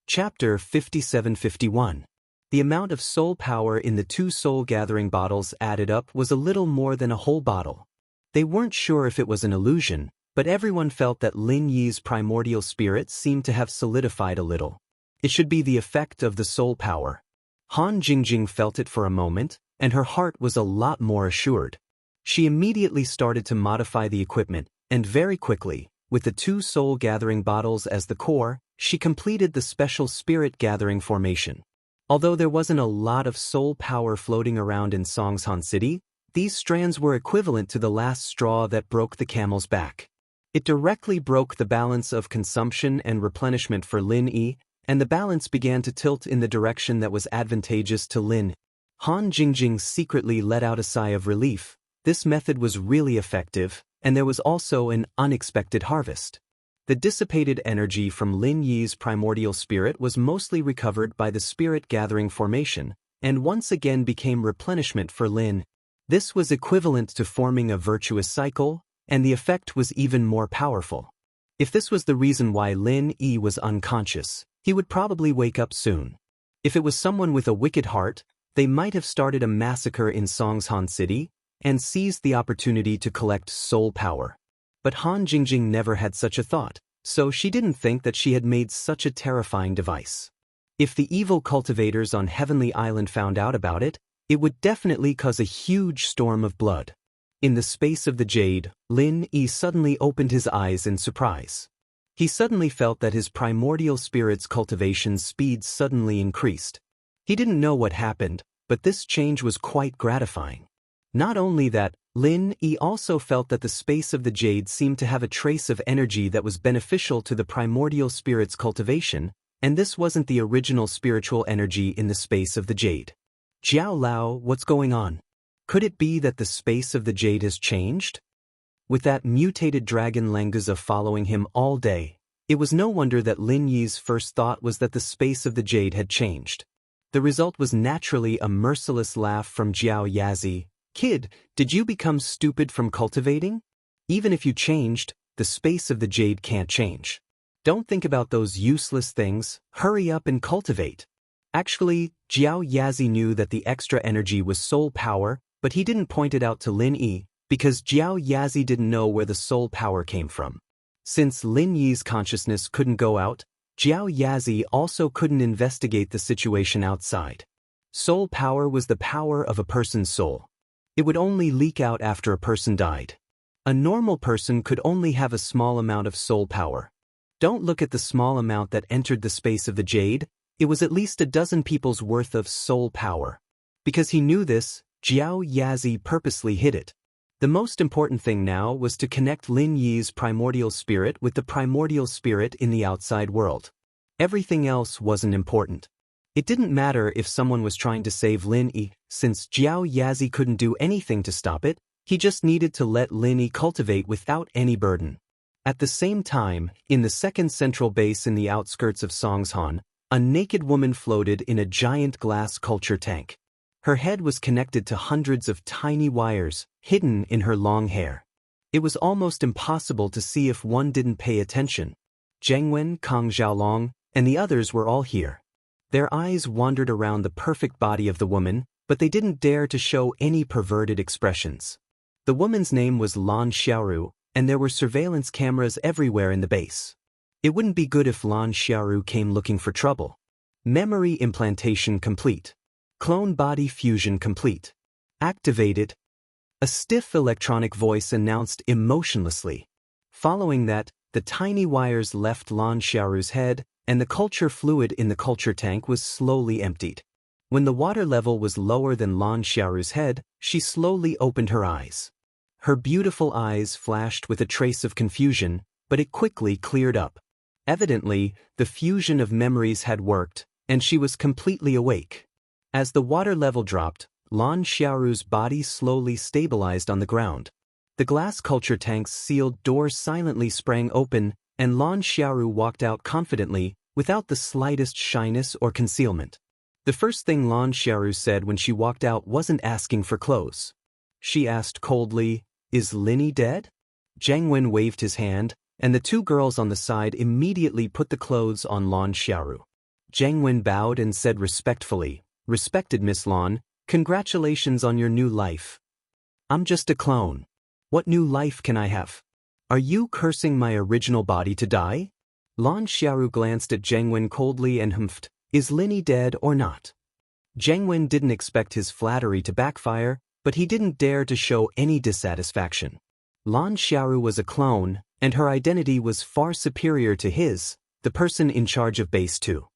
Speaker 1: Chapter 57-51. The amount of soul power in the 2 soul-gathering bottles added up was a little more than a whole bottle. They weren't sure if it was an illusion, but everyone felt that Lin Yi's primordial spirit seemed to have solidified a little. It should be the effect of the soul power. Han Jingjing felt it for a moment, and her heart was a lot more assured. She immediately started to modify the equipment, and very quickly, with the 2 soul-gathering bottles as the core, she completed the special spirit-gathering formation. Although there wasn't a lot of soul power floating around in Songshan City, these strands were equivalent to the last straw that broke the camel's back. It directly broke the balance of consumption and replenishment for Lin Yi, and the balance began to tilt in the direction that was advantageous to Lin. Han Jingjing secretly let out a sigh of relief. This method was really effective, and there was also an unexpected harvest. The dissipated energy from Lin Yi's primordial spirit was mostly recovered by the spirit-gathering formation, and once again became replenishment for Lin. This was equivalent to forming a virtuous cycle, and the effect was even more powerful. If this was the reason why Lin Yi was unconscious, he would probably wake up soon. If it was someone with a wicked heart, they might have started a massacre in Songshan City and seized the opportunity to collect soul power. But Han Jingjing never had such a thought, so she didn't think that she had made such a terrifying device. If the evil cultivators on Heavenly Island found out about it, it would definitely cause a huge storm of blood. In the space of the jade, Lin Yi suddenly opened his eyes in surprise. He suddenly felt that his primordial spirit's cultivation speed suddenly increased. He didn't know what happened, but this change was quite gratifying. Not only that, Lin Yi also felt that the space of the jade seemed to have a trace of energy that was beneficial to the primordial spirit's cultivation, and this wasn't the original spiritual energy in the space of the jade. Jiao Lao, what's going on? Could it be that the space of the jade has changed? With that mutated dragon Languza following him all day, it was no wonder that Lin Yi's first thought was that the space of the jade had changed. The result was naturally a merciless laugh from Jiao Yazi. Kid, did you become stupid from cultivating? Even if you changed, the space of the jade can't change. Don't think about those useless things, hurry up and cultivate. Actually, Jiao Yazi knew that the extra energy was soul power, but he didn't point it out to Lin Yi, because Jiao Yazi didn't know where the soul power came from. Since Lin Yi's consciousness couldn't go out, Jiao Yazi also couldn't investigate the situation outside. Soul power was the power of a person's soul. It would only leak out after a person died. A normal person could only have a small amount of soul power. Don't look at the small amount that entered the space of the jade, it was at least a dozen people's worth of soul power. Because he knew this, Jiao Yazi purposely hid it. The most important thing now was to connect Lin Yi's primordial spirit with the primordial spirit in the outside world. Everything else wasn't important. It didn't matter if someone was trying to save Lin Yi, since Jiao Yazi couldn't do anything to stop it, he just needed to let Lin Yi cultivate without any burden. At the same time, in the second central base in the outskirts of Songshan, a naked woman floated in a giant glass culture tank. Her head was connected to hundreds of tiny wires, hidden in her long hair. It was almost impossible to see if one didn't pay attention. Zheng Wen, Kang Xiaolong, and the others were all here. Their eyes wandered around the perfect body of the woman, but they didn't dare to show any perverted expressions. The woman's name was Lan Xiaoru, and there were surveillance cameras everywhere in the base. It wouldn't be good if Lan Xiaoru came looking for trouble. Memory implantation complete. Clone body fusion complete. Activated. A stiff electronic voice announced emotionlessly. Following that, the tiny wires left Lan Xiaoru's head, and the culture fluid in the culture tank was slowly emptied. When the water level was lower than Lan Xiaoru's head, she slowly opened her eyes. Her beautiful eyes flashed with a trace of confusion, but it quickly cleared up. Evidently, the fusion of memories had worked, and she was completely awake. As the water level dropped, Lan Xiaoru's body slowly stabilized on the ground. The glass culture tank's sealed doors silently sprang open, and Lan Xiaoru walked out confidently, without the slightest shyness or concealment. The first thing Lan Xiaoru said when she walked out wasn't asking for clothes. She asked coldly, "Is Linny dead?" Zheng Wen waved his hand, and the two girls on the side immediately put the clothes on Lan Xiaoru. Zheng Wen bowed and said respectfully, "Respected Miss Lan, congratulations on your new life." "I'm just a clone. What new life can I have? Are you cursing my original body to die?" Lan Xiaoru glanced at Zheng Wen coldly and humphed, "Is Linny dead or not?" Zheng Wen didn't expect his flattery to backfire, but he didn't dare to show any dissatisfaction. Lan Xiaoru was a clone, and her identity was far superior to his, the person in charge of Base 2.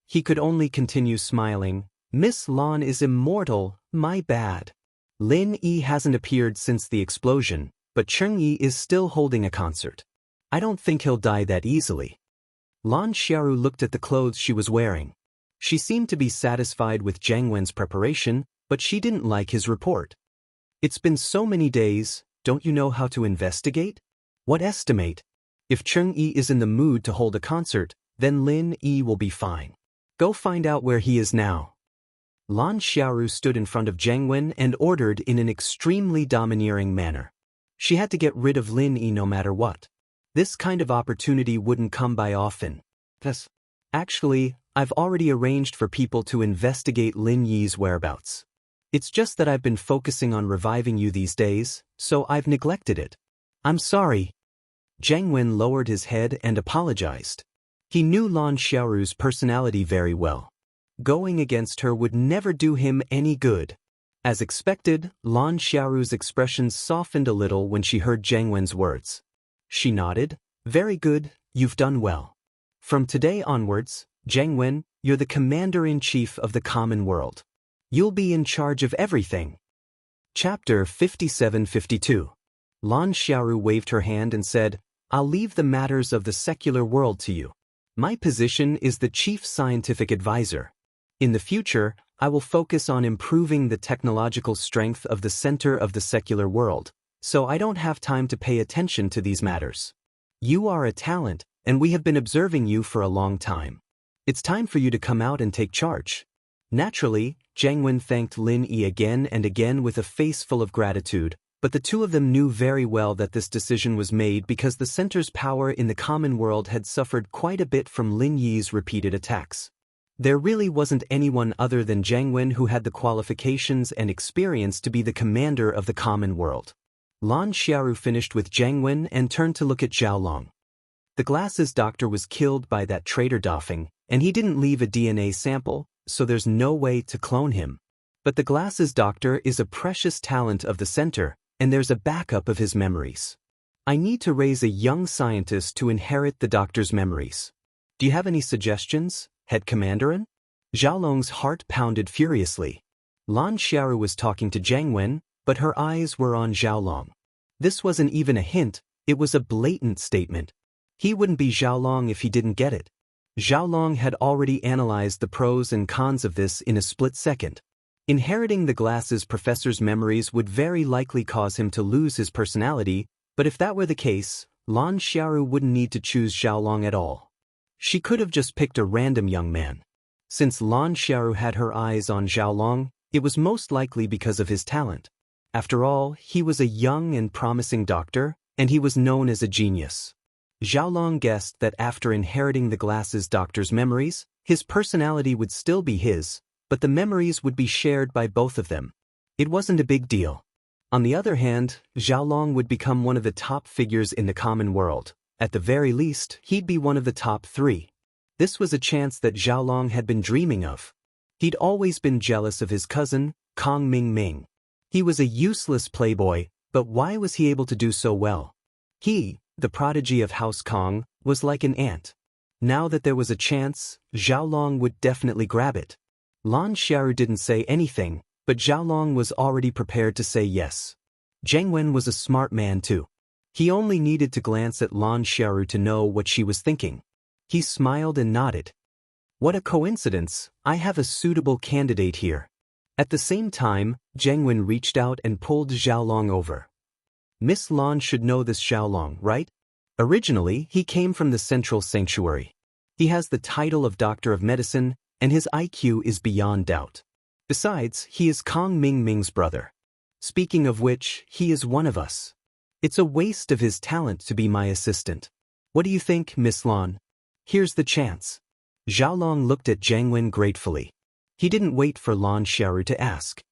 Speaker 1: He could only continue smiling. "Miss Lan is immortal, my bad. Lin Yi hasn't appeared since the explosion, but Cheng Yi is still holding a concert. I don't think he'll die that easily." Lan Xiaoru looked at the clothes she was wearing. She seemed to be satisfied with Zheng Wen's preparation, but she didn't like his report. "It's been so many days, Don't you know how to investigate? What estimate? If Cheng Yi is in the mood to hold a concert, then Lin Yi will be fine. Go find out where he is now. Lan Xiaoru stood in front of Zhang Wen and ordered in an extremely domineering manner. She had to get rid of Lin Yi no matter what. This kind of opportunity wouldn't come by often. Thus, actually, I've already arranged for people to investigate Lin Yi's whereabouts. It's just that I've been focusing on reviving you these days, so I've neglected it. I'm sorry. Zhang Wen lowered his head and apologized. He knew Lan Xiaoru's personality very well. Going against her would never do him any good. As expected, Lan Xiaoru's expression softened a little when she heard Zhang Wen's words. She nodded. Very good, you've done well. From today onwards, Zhang Wen, you're the commander-in-chief of the common world. You'll be in charge of everything. Chapter 57-52. Lan Xiaoru waved her hand and said, I'll leave the matters of the secular world to you. My position is the chief scientific advisor. In the future, I will focus on improving the technological strength of the center of the secular world, so I don't have time to pay attention to these matters. You are a talent, and we have been observing you for a long time. It's time for you to come out and take charge. Naturally, Zhang Wen thanked Lin Yi again and again with a face full of gratitude, but the two of them knew very well that this decision was made because the center's power in the common world had suffered quite a bit from Lin Yi's repeated attacks. There really wasn't anyone other than Zhang Wen who had the qualifications and experience to be the commander of the common world. Lan Xiaoru finished with Zhang Wen and turned to look at Xiaolong. The glasses doctor was killed by that traitor Dafeng, and he didn't leave a DNA sample, so there's no way to clone him. But the glasses doctor is a precious talent of the center, and there's a backup of his memories. I need to raise a young scientist to inherit the doctor's memories. Do you have any suggestions, head commanderin? Xiaolong's heart pounded furiously. Lan Xiaoru was talking to Zhang Wen, but her eyes were on Xiaolong. This wasn't even a hint, it was a blatant statement. He wouldn't be Xiaolong if he didn't get it. Xiaolong had already analyzed the pros and cons of this in a split second. Inheriting the glasses professor's memories would very likely cause him to lose his personality, but if that were the case, Lan Xiaoru wouldn't need to choose Xiaolong at all. She could have just picked a random young man. Since Lan Xiaoru had her eyes on Xiaolong, it was most likely because of his talent. After all, he was a young and promising doctor, and he was known as a genius. Xiaolong guessed that after inheriting the glasses doctor's memories, his personality would still be his, but the memories would be shared by both of them. It wasn't a big deal. On the other hand, Xiaolong would become one of the top figures in the common world. At the very least, he'd be one of the top 3. This was a chance that Xiaolong had been dreaming of. He'd always been jealous of his cousin, Kong Ming. He was a useless playboy, but why was he able to do so well? He, the prodigy of House Kong, was like an ant. Now that there was a chance, Xiaolong would definitely grab it. Lan Xiaoru didn't say anything, but Xiaolong was already prepared to say yes. Zhang Wen was a smart man too. He only needed to glance at Lan Xiaoru to know what she was thinking. He smiled and nodded. What a coincidence, I have a suitable candidate here. At the same time, Zhang Wen reached out and pulled Xiaolong over. Miss Lan should know this Xiaolong, right? Originally, he came from the Central Sanctuary. He has the title of Doctor of Medicine, and his IQ is beyond doubt. Besides, he is Kong Ming's brother. Speaking of which, he is one of us. It's a waste of his talent to be my assistant. What do you think, Miss Lan? Here's the chance. Xiaolong looked at Zhang Wen gratefully. He didn't wait for Lan Xiaoru to ask.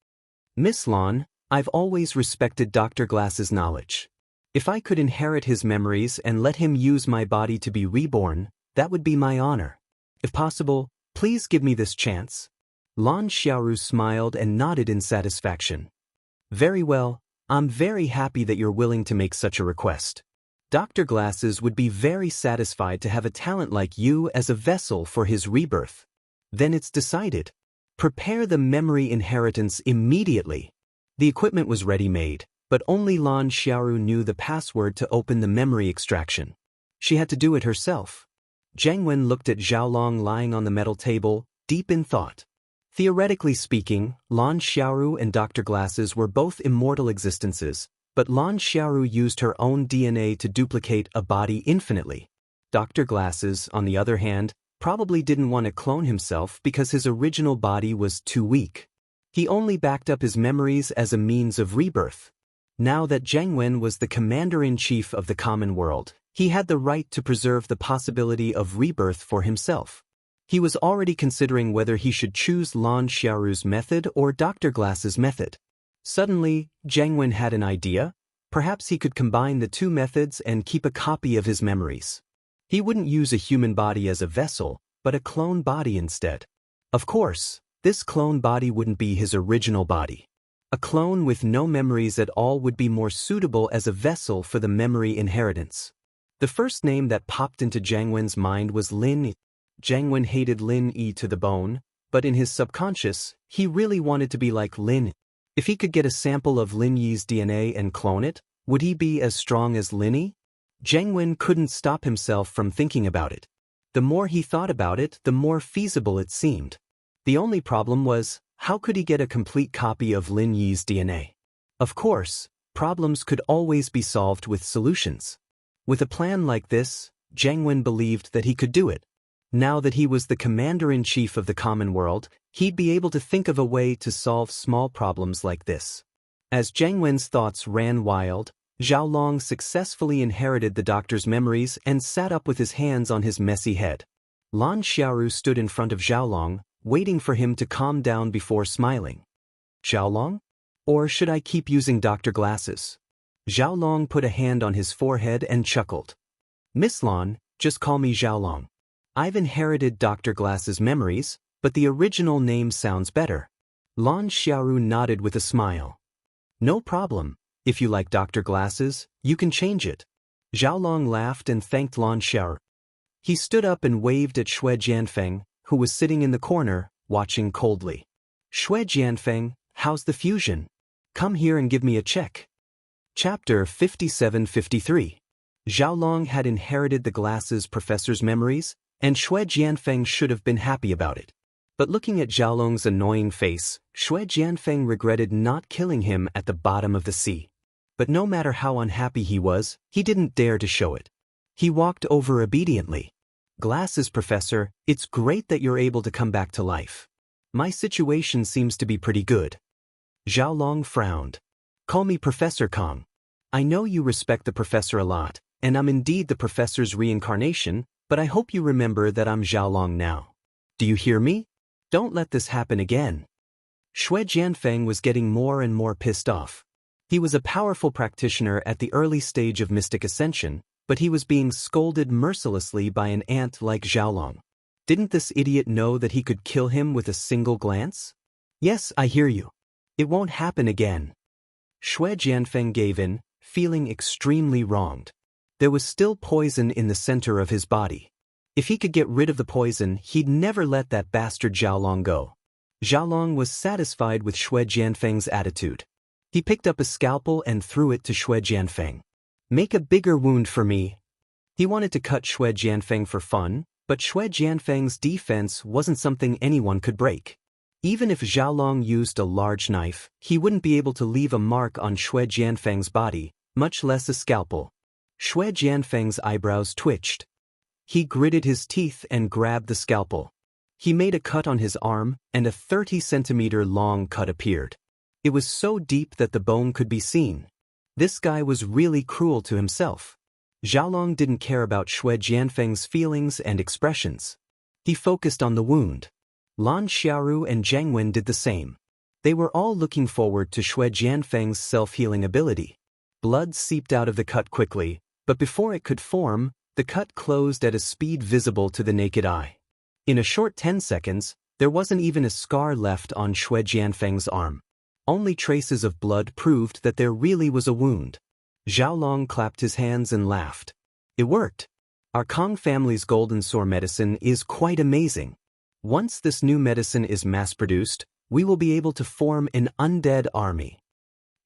Speaker 1: Miss Lan, I've always respected Dr. Glass's knowledge. If I could inherit his memories and let him use my body to be reborn, that would be my honor. If possible, please give me this chance. Lan Xiaoru smiled and nodded in satisfaction. Very well, I'm very happy that you're willing to make such a request. Dr. Glasses would be very satisfied to have a talent like you as a vessel for his rebirth. Then it's decided. Prepare the memory inheritance immediately. The equipment was ready-made, but only Lan Xiaoru knew the password to open the memory extraction. She had to do it herself. Zhang Wen looked at Xiaolong lying on the metal table, deep in thought. Theoretically speaking, Lan Xiaoru and Dr. Glasses were both immortal existences, But Lan Xiaoru used her own DNA to duplicate a body infinitely. Dr. Glasses, on the other hand, probably didn't want to clone himself because his original body was too weak. He only backed up his memories as a means of rebirth. Now that Zhang Wen was the commander-in-chief of the common world, he had the right to preserve the possibility of rebirth for himself. He was already considering whether he should choose Lan Xiaoru's method or Dr. Glass's method. Suddenly, Zhang Wen had an idea. Perhaps he could combine the two methods and keep a copy of his memories. He wouldn't use a human body as a vessel, but a clone body instead. Of course, this clone body wouldn't be his original body. A clone with no memories at all would be more suitable as a vessel for the memory inheritance. The first name that popped into Zhang Wen's mind was Lin. Zhang Wen hated Lin Yi to the bone, but in his subconscious, he really wanted to be like Lin. If he could get a sample of Lin Yi's DNA and clone it, would he be as strong as Lin Yi? Zhang Wen couldn't stop himself from thinking about it. The more he thought about it, the more feasible it seemed. The only problem was, how could he get a complete copy of Lin Yi's DNA? Of course, problems could always be solved with solutions. With a plan like this, Zhang Wen believed that he could do it. Now that he was the commander-in-chief of the common world, he'd be able to think of a way to solve small problems like this. As Zhang Wen's thoughts ran wild, Zhao Long successfully inherited the doctor's memories and sat up with his hands on his messy head. Lan Xiaoru stood in front of Zhao Long, waiting for him to calm down before smiling. Zhao Long? Or should I keep using Dr. Glasses? Zhao Long put a hand on his forehead and chuckled. Miss Lan, just call me Zhao Long. I've inherited Dr. Glass's memories, but the original name sounds better. Lan Xiaoru nodded with a smile. No problem. If you like Dr. Glasses, you can change it. Zhao Long laughed and thanked Lan Xiaoru. He stood up and waved at Xue Jianfeng, who was sitting in the corner, watching coldly. Xue Jianfeng, how's the fusion? Come here and give me a check. Chapter 57-53. Zhao Long had inherited the Glasses professor's memories, and Xue Jianfeng should have been happy about it. But looking at Zhao Long's annoying face, Xue Jianfeng regretted not killing him at the bottom of the sea. But no matter how unhappy he was, he didn't dare to show it. He walked over obediently. Glasses professor, it's great that you're able to come back to life. My situation seems to be pretty good. Zhao Long frowned. Call me Professor Kong. I know you respect the professor a lot, and I'm indeed the professor's reincarnation, but I hope you remember that I'm Zhao Long now. Do you hear me? Don't let this happen again. Xue Jianfeng was getting more and more pissed off. He was a powerful practitioner at the early stage of mystic ascension, but he was being scolded mercilessly by an ant like Zhao Long. Didn't this idiot know that he could kill him with a single glance? Yes, I hear you. It won't happen again. Xue Jianfeng gave in, feeling extremely wronged. There was still poison in the center of his body. If he could get rid of the poison, he'd never let that bastard Zhao Long go. Zhao Long was satisfied with Xue Jianfeng's attitude. He picked up a scalpel and threw it to Xue Jianfeng. Make a bigger wound for me. He wanted to cut Xue Jianfeng for fun, but Xue Jianfeng's defense wasn't something anyone could break. Even if Zhao Long used a large knife, he wouldn't be able to leave a mark on Xue Jianfeng's body, much less a scalpel. Xue Jianfeng's eyebrows twitched. He gritted his teeth and grabbed the scalpel. He made a cut on his arm, and a 30-centimeter long cut appeared. It was so deep that the bone could be seen. This guy was really cruel to himself. Zhao Long didn't care about Xue Jianfeng's feelings and expressions. He focused on the wound. Lan Xiaoru and Zhang Wen did the same. They were all looking forward to Xue Jianfeng's self-healing ability. Blood seeped out of the cut quickly, but before it could form, the cut closed at a speed visible to the naked eye. In a short 10 seconds, there wasn't even a scar left on Xue Jianfeng's arm. Only traces of blood proved that there really was a wound. Zhao Long clapped his hands and laughed. It worked. Our Kong family's golden sword medicine is quite amazing. Once this new medicine is mass-produced, we will be able to form an undead army.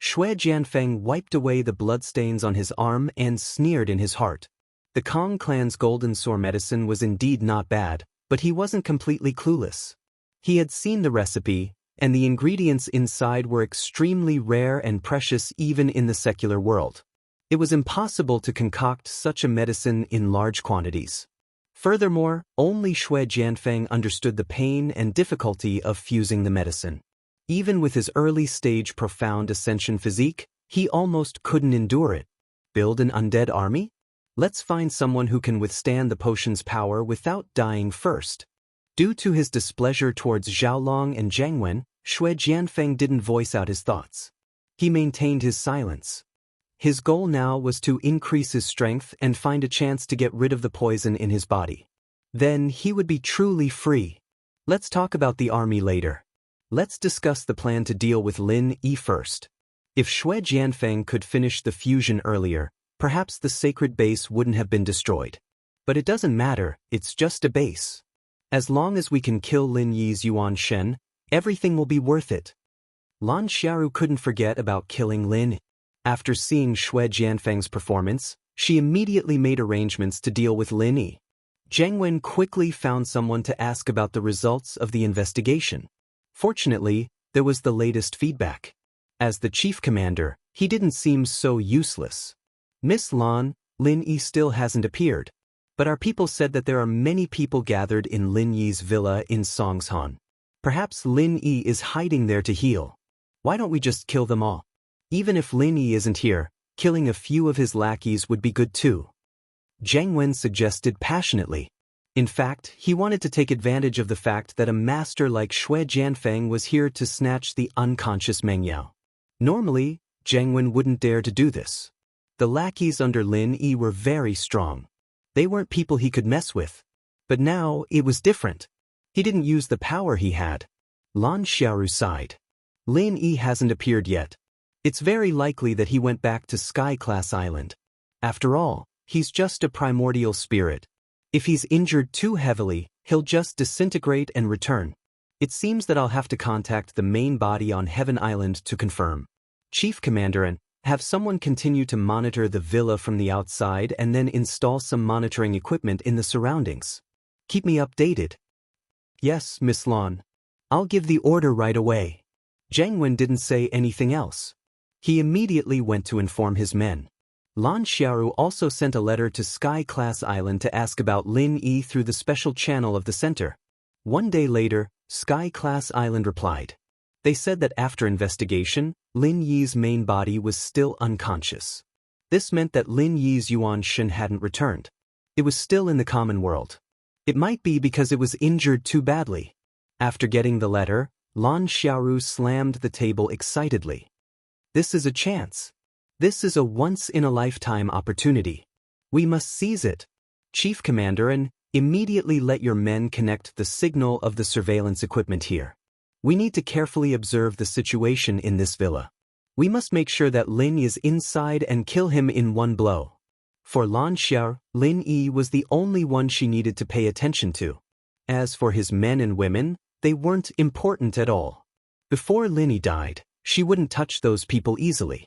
Speaker 1: Xue Jianfeng wiped away the bloodstains on his arm and sneered in his heart. The Kong clan's golden sword medicine was indeed not bad, but he wasn't completely clueless. He had seen the recipe, and the ingredients inside were extremely rare and precious even in the secular world. It was impossible to concoct such a medicine in large quantities. Furthermore, only Shui Jianfeng understood the pain and difficulty of fusing the medicine. Even with his early-stage profound ascension physique, he almost couldn't endure it. Build an undead army? Let's find someone who can withstand the potion's power without dying first. Due to his displeasure towards Zhaolong and Zhangwen, Shui Jianfeng didn't voice out his thoughts. He maintained his silence. His goal now was to increase his strength and find a chance to get rid of the poison in his body. Then he would be truly free. Let's talk about the army later. Let's discuss the plan to deal with Lin Yi first. If Shui Jianfeng could finish the fusion earlier, perhaps the sacred base wouldn't have been destroyed. But it doesn't matter, it's just a base. As long as we can kill Lin Yi's Yuan Shen, everything will be worth it. Lan Xiaoru couldn't forget about killing Lin. After seeing Shui Jianfeng's performance, she immediately made arrangements to deal with Lin Yi. Zhangwen quickly found someone to ask about the results of the investigation. Fortunately, there was the latest feedback. As the chief commander, he didn't seem so useless. Miss Lan, Lin Yi still hasn't appeared. But our people said that there are many people gathered in Lin Yi's villa in Songshan. Perhaps Lin Yi is hiding there to heal. Why don't we just kill them all? Even if Lin Yi isn't here, killing a few of his lackeys would be good too. Zhang Wen suggested passionately. In fact, he wanted to take advantage of the fact that a master like Shui Jianfeng was here to snatch the unconscious Meng Yao. Normally, Zhang Wen wouldn't dare to do this. The lackeys under Lin Yi were very strong. They weren't people he could mess with. But now, it was different. He didn't use the power he had. Lan Xiaoru sighed. Lin Yi hasn't appeared yet. It's very likely that he went back to Sky-class Island. After all, he's just a primordial spirit. If he's injured too heavily, he'll just disintegrate and return. It seems that I'll have to contact the main body on Heaven Island to confirm. Chief Commander, and have someone continue to monitor the villa from the outside and then install some monitoring equipment in the surroundings. Keep me updated. Yes, Miss Lan. I'll give the order right away. Zhang Wen didn't say anything else. He immediately went to inform his men. Lan Xiaoru also sent a letter to Sky-class Island to ask about Lin Yi through the special channel of the center. One day later, Sky-class Island replied. They said that after investigation, Lin Yi's main body was still unconscious. This meant that Lin Yi's Yuan Shen hadn't returned. It was still in the common world. It might be because it was injured too badly. After getting the letter, Lan Xiaoru slammed the table excitedly. This is a chance. This is a once-in-a-lifetime opportunity. We must seize it. Chief Commander, and immediately let your men connect the signal of the surveillance equipment here. We need to carefully observe the situation in this villa. We must make sure that Lin is inside and kill him in one blow. For Lan Xiao, Lin Yi was the only one she needed to pay attention to. As for his men and women, they weren't important at all. Before Lin Yi died, she wouldn't touch those people easily.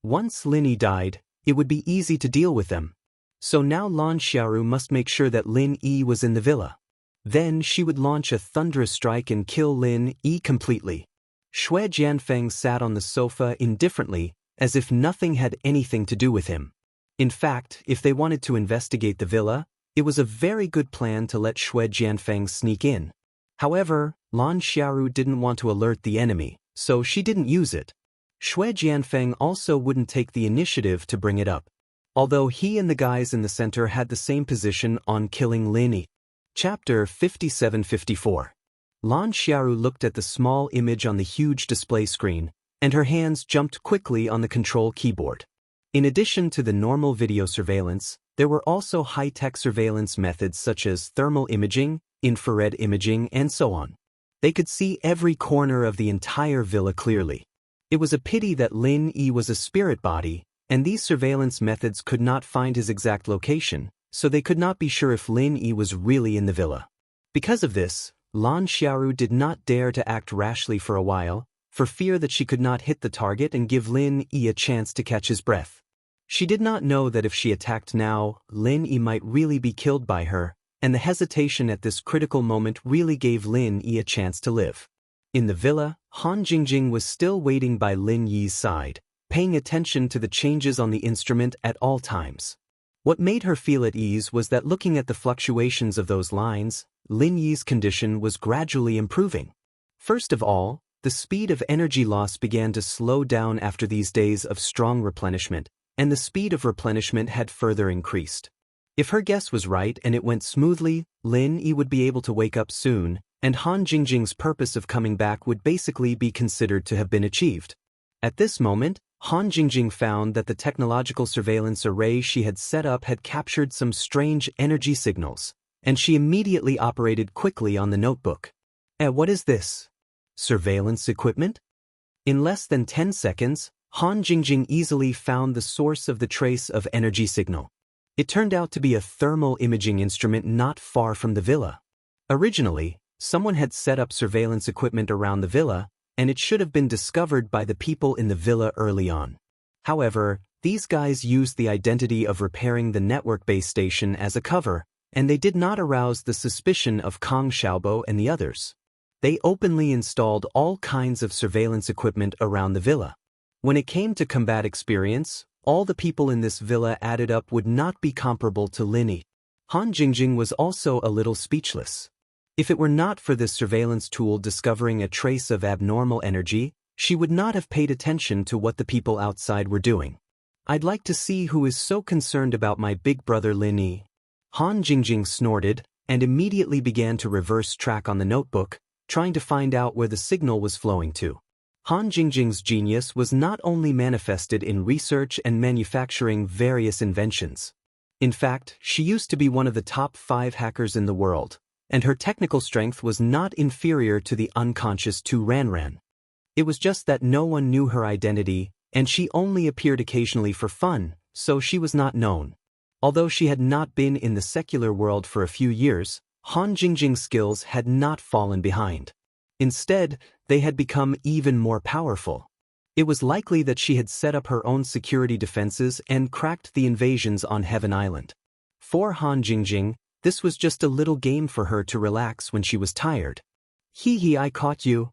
Speaker 1: Once Lin Yi died, it would be easy to deal with them. So now Lan Xiaoru must make sure that Lin Yi was in the villa. Then she would launch a thunderous strike and kill Lin Yi completely. Shui Jianfeng sat on the sofa indifferently, as if nothing had anything to do with him. In fact, if they wanted to investigate the villa, it was a very good plan to let Shui Jianfeng sneak in. However, Lan Xiaoru didn't want to alert the enemy, so she didn't use it. Shui Jianfeng also wouldn't take the initiative to bring it up, although he and the guys in the center had the same position on killing Lin Yi. Chapter 57-54. Lan Xiaoru looked at the small image on the huge display screen, and her hands jumped quickly on the control keyboard. In addition to the normal video surveillance, there were also high-tech surveillance methods such as thermal imaging, infrared imaging, and so on. They could see every corner of the entire villa clearly. It was a pity that Lin Yi was a spirit body, and these surveillance methods could not find his exact location, so they could not be sure if Lin Yi was really in the villa. Because of this, Lan Xiaoru did not dare to act rashly for a while, for fear that she could not hit the target and give Lin Yi a chance to catch his breath. She did not know that if she attacked now, Lin Yi might really be killed by her, and the hesitation at this critical moment really gave Lin Yi a chance to live. In the villa, Han Jingjing was still waiting by Lin Yi's side, paying attention to the changes on the instrument at all times. What made her feel at ease was that looking at the fluctuations of those lines, Lin Yi's condition was gradually improving. First of all, the speed of energy loss began to slow down after these days of strong replenishment, and the speed of replenishment had further increased. If her guess was right and it went smoothly, Lin Yi would be able to wake up soon, and Han Jingjing's purpose of coming back would basically be considered to have been achieved. At this moment, Han Jingjing found that the technological surveillance array she had set up had captured some strange energy signals, and she immediately operated quickly on the notebook. What is this? Surveillance equipment? In less than 10 seconds, Han Jingjing easily found the source of the trace of energy signal. It turned out to be a thermal imaging instrument not far from the villa. Originally, someone had set up surveillance equipment around the villa, and it should have been discovered by the people in the villa early on. However, these guys used the identity of repairing the network base station as a cover, and they did not arouse the suspicion of Kang Xiaobo and the others. They openly installed all kinds of surveillance equipment around the villa. When it came to combat experience, all the people in this villa added up would not be comparable to Lin Yi. Han Jingjing was also a little speechless. If it were not for this surveillance tool discovering a trace of abnormal energy, she would not have paid attention to what the people outside were doing. I'd like to see who is so concerned about my big brother Lin Yi. Han Jingjing snorted, and immediately began to reverse track on the notebook, trying to find out where the signal was flowing to. Han Jingjing's genius was not only manifested in research and manufacturing various inventions. In fact, she used to be one of the top 5 hackers in the world, and her technical strength was not inferior to the unconscious Tu Ranran. It was just that no one knew her identity, and she only appeared occasionally for fun, so she was not known. Although she had not been in the secular world for a few years, Han Jingjing's skills had not fallen behind. Instead, they had become even more powerful. It was likely that she had set up her own security defenses and cracked the invasions on Heaven Island. For Han Jingjing, this was just a little game for her to relax when she was tired. Hee hee, I caught you.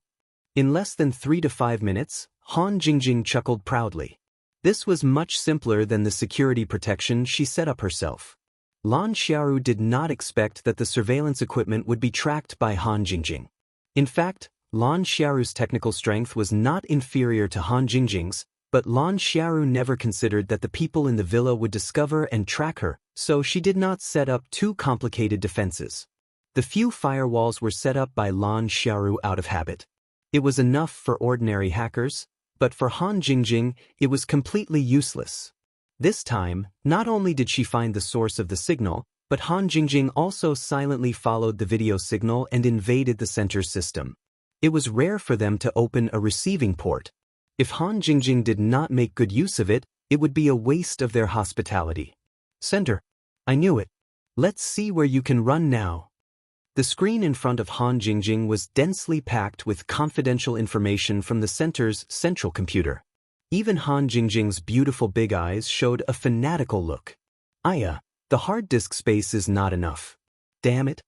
Speaker 1: In less than 3 to 5 minutes, Han Jingjing chuckled proudly. This was much simpler than the security protection she set up herself. Lan Xiaoru did not expect that the surveillance equipment would be tracked by Han Jingjing. In fact, Lan Xiaoru's technical strength was not inferior to Han Jingjing's, but Lan Xiaoru never considered that the people in the villa would discover and track her, so she did not set up too complicated defenses. The few firewalls were set up by Lan Xiaoru out of habit. It was enough for ordinary hackers, but for Han Jingjing, it was completely useless. This time, not only did she find the source of the signal, but Han Jingjing also silently followed the video signal and invaded the center's system. It was rare for them to open a receiving port. If Han Jingjing did not make good use of it, it would be a waste of their hospitality. Center. I knew it. Let's see where you can run now. The screen in front of Han Jingjing was densely packed with confidential information from the center's central computer. Even Han Jingjing's beautiful big eyes showed a fanatical look. The hard disk space is not enough. Damn it.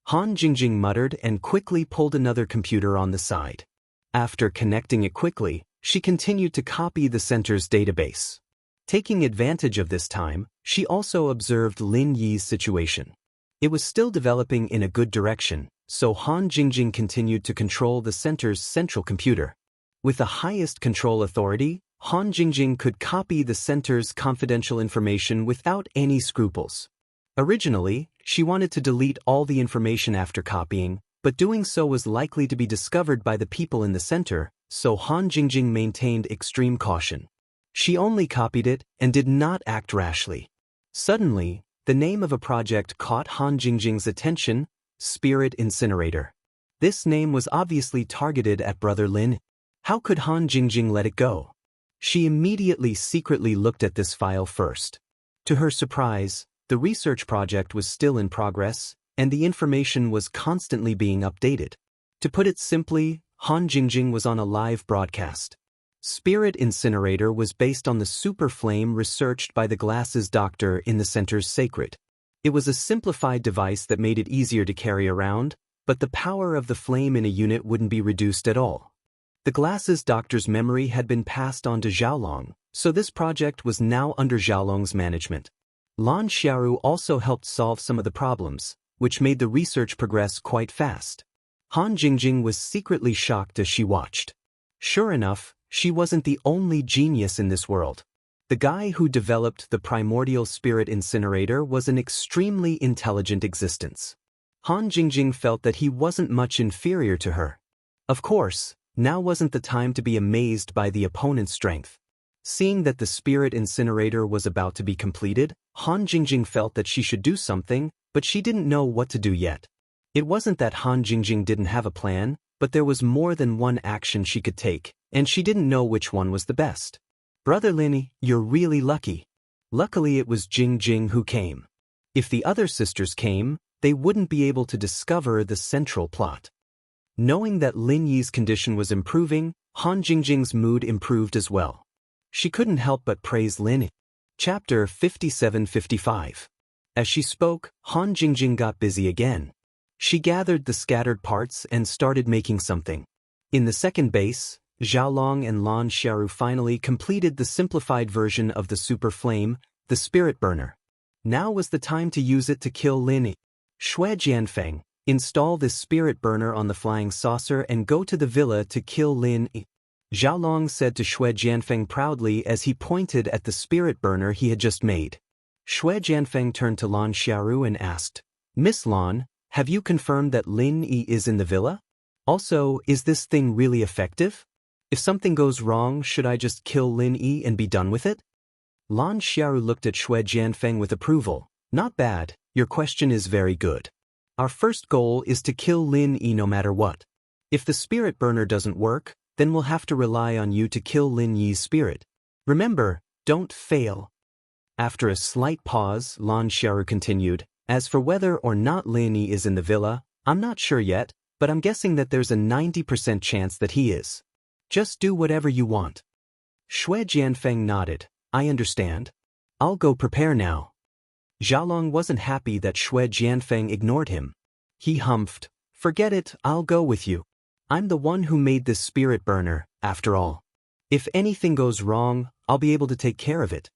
Speaker 1: Han Jingjing muttered and quickly pulled another computer on the side. After connecting it quickly, she continued to copy the center's database. Taking advantage of this time, she also observed Lin Yi's situation. It was still developing in a good direction, so Han Jingjing continued to control the center's central computer. With the highest control authority, Han Jingjing could copy the center's confidential information without any scruples. Originally, she wanted to delete all the information after copying, but doing so was likely to be discovered by the people in the center, so Han Jingjing maintained extreme caution. She only copied it and did not act rashly. Suddenly, the name of a project caught Han Jingjing's attention: Spirit Incinerator. This name was obviously targeted at Brother Lin. How could Han Jingjing let it go? She immediately secretly looked at this file first. To her surprise, the research project was still in progress, and the information was constantly being updated. To put it simply, Han Jingjing was on a live broadcast. Spirit Incinerator was based on the super flame researched by the glasses doctor in the center's sacred. It was a simplified device that made it easier to carry around, but the power of the flame in a unit wouldn't be reduced at all. The glasses doctor's memory had been passed on to Xiaolong, so this project was now under Xiaolong's management. Lan Xiaoru also helped solve some of the problems, which made the research progress quite fast. Han Jingjing was secretly shocked as she watched. Sure enough, she wasn't the only genius in this world. The guy who developed the primordial spirit incinerator was an extremely intelligent existence. Han Jingjing felt that he wasn't much inferior to her. Of course, now wasn't the time to be amazed by the opponent's strength. Seeing that the spirit incinerator was about to be completed, Han Jingjing felt that she should do something, but she didn't know what to do yet. It wasn't that Han Jingjing didn't have a plan, but there was more than one action she could take, and she didn't know which one was the best. Brother Lin, you're really lucky. Luckily it was Jingjing who came. If the other sisters came, they wouldn't be able to discover the central plot. Knowing that Lin Yi's condition was improving, Han Jingjing's mood improved as well. She couldn't help but praise Lin. Chapter 57-55. As she spoke, Han Jingjing got busy again. She gathered the scattered parts and started making something. In the second base, Xiaolong and Lan Xiaoru finally completed the simplified version of the super flame, the spirit burner. Now was the time to use it to kill Lin. Shui Jianfeng, install this spirit burner on the flying saucer and go to the villa to kill Lin. Xiaolong said to Shui Jianfeng proudly as he pointed at the spirit burner he had just made. Shui Jianfeng turned to Lan Xiaoru and asked, Miss Lan, have you confirmed that Lin Yi is in the villa? Also, is this thing really effective? If something goes wrong, should I just kill Lin Yi and be done with it? Lan Xiaoru looked at Shui Jianfeng with approval. Not bad, your question is very good. Our first goal is to kill Lin Yi no matter what. If the spirit burner doesn't work, then we'll have to rely on you to kill Lin Yi's spirit. Remember, don't fail. After a slight pause, Lan Xiaoru continued, as for whether or not Lin Yi is in the villa, I'm not sure yet, but I'm guessing that there's a 90% chance that he is. Just do whatever you want. Shui Jianfeng nodded. I understand. I'll go prepare now. Xiaolong wasn't happy that Shui Jianfeng ignored him. He humphed, forget it, I'll go with you. I'm the one who made this spirit burner, after all. If anything goes wrong, I'll be able to take care of it.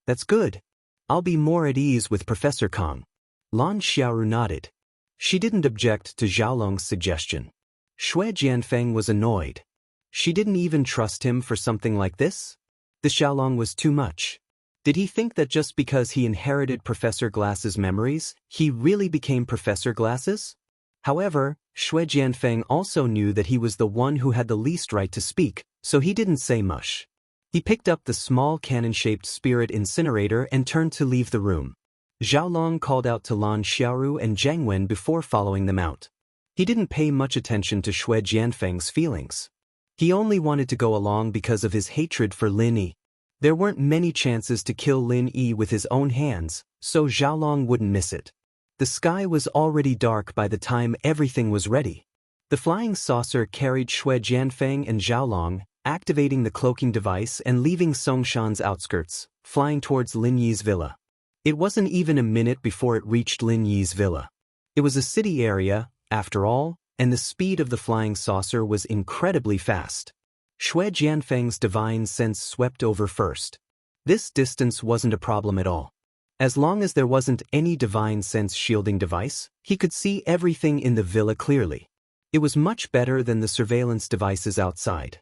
Speaker 1: That's good. I'll be more at ease with Professor Kong. Lan Xiaoru nodded. She didn't object to Xiaolong's suggestion. Shui Jianfeng was annoyed. She didn't even trust him for something like this? The Xiaolong was too much. Did he think that just because he inherited Professor Glass's memories, he really became Professor Glasses? However, Shui Jianfeng also knew that he was the one who had the least right to speak, so he didn't say much. He picked up the small cannon-shaped spirit incinerator and turned to leave the room. Xiaolong called out to Lan Xiaoru and Zhang Wen before following them out. He didn't pay much attention to Shui Jianfeng's feelings. He only wanted to go along because of his hatred for Lin Yi. There weren't many chances to kill Lin Yi with his own hands, so Xiaolong wouldn't miss it. The sky was already dark by the time everything was ready. The flying saucer carried Shui Jianfeng and Xiaolong, activating the cloaking device and leaving Songshan's outskirts, flying towards Lin Yi's villa. It wasn't even a minute before it reached Lin Yi's villa. It was a city area, after all, and the speed of the flying saucer was incredibly fast. Shui Jianfeng's divine sense swept over first. This distance wasn't a problem at all. As long as there wasn't any divine sense shielding device, he could see everything in the villa clearly. It was much better than the surveillance devices outside.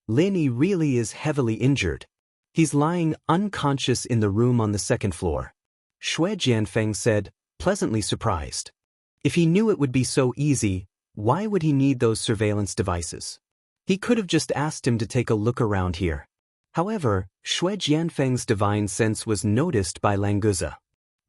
Speaker 1: Lin Yi really is heavily injured. He's lying unconscious in the room on the second floor. Shui Jianfeng said, pleasantly surprised. If he knew it would be so easy, why would he need those surveillance devices? He could have just asked him to take a look around here. However, Shui Jianfeng's divine sense was noticed by Languza.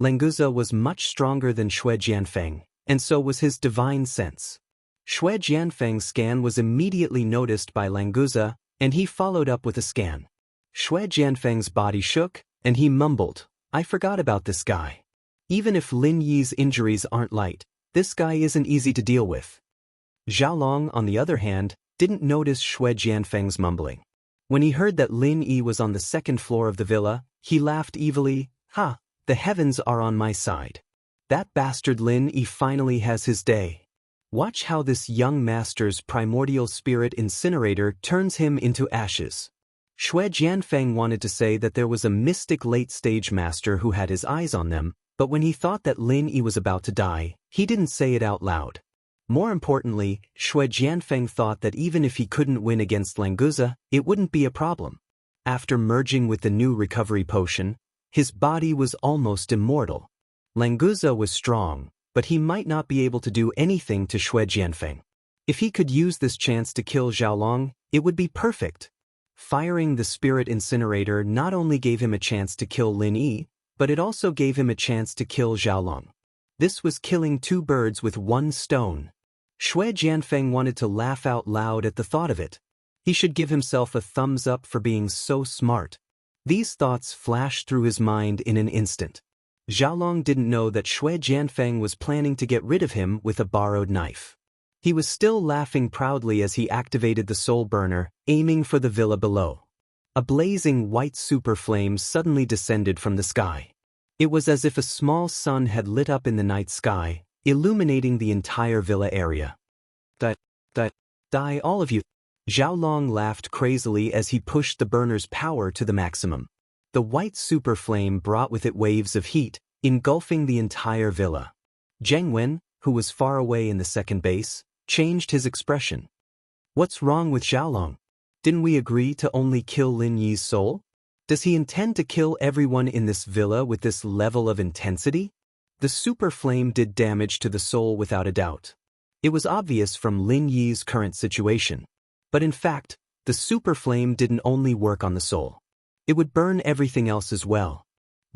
Speaker 1: Languza was much stronger than Shui Jianfeng, and so was his divine sense. Shui Jianfeng's scan was immediately noticed by Languza, and he followed up with a scan. Shui Jianfeng's body shook, and he mumbled, I forgot about this guy. Even if Lin Yi's injuries aren't light, this guy isn't easy to deal with. Xiaolong, on the other hand, didn't notice Shui Jianfeng's mumbling. When he heard that Lin Yi was on the second floor of the villa, he laughed evilly, Ha, the heavens are on my side. That bastard Lin Yi finally has his day. Watch how this young master's primordial spirit incinerator turns him into ashes. Shui Jianfeng wanted to say that there was a mystic late-stage master who had his eyes on them, but when he thought that Lin Yi was about to die, he didn't say it out loud. More importantly, Shui Jianfeng thought that even if he couldn't win against Languza, it wouldn't be a problem. After merging with the new recovery potion, his body was almost immortal. Languza was strong, but he might not be able to do anything to Shui Jianfeng. If he could use this chance to kill Xiaolong, it would be perfect. Firing the spirit incinerator not only gave him a chance to kill Lin Yi, but it also gave him a chance to kill Xiaolong. This was killing two birds with one stone. Shui Jianfeng wanted to laugh out loud at the thought of it. He should give himself a thumbs up for being so smart. These thoughts flashed through his mind in an instant. Xiaolong didn't know that Shui Jianfeng was planning to get rid of him with a borrowed knife. He was still laughing proudly as he activated the soul burner, aiming for the villa below. A blazing white super flame suddenly descended from the sky. It was as if a small sun had lit up in the night sky, illuminating the entire villa area. Die all of you. Xiaolong laughed crazily as he pushed the burner's power to the maximum. The white super flame brought with it waves of heat, engulfing the entire villa. Zheng Wen, who was far away in the second base, changed his expression. What's wrong with Xiaolong? Didn't we agree to only kill Lin Yi's soul? Does he intend to kill everyone in this villa with this level of intensity? The super flame did damage to the soul without a doubt. It was obvious from Lin Yi's current situation. But in fact, the super flame didn't only work on the soul. It would burn everything else as well.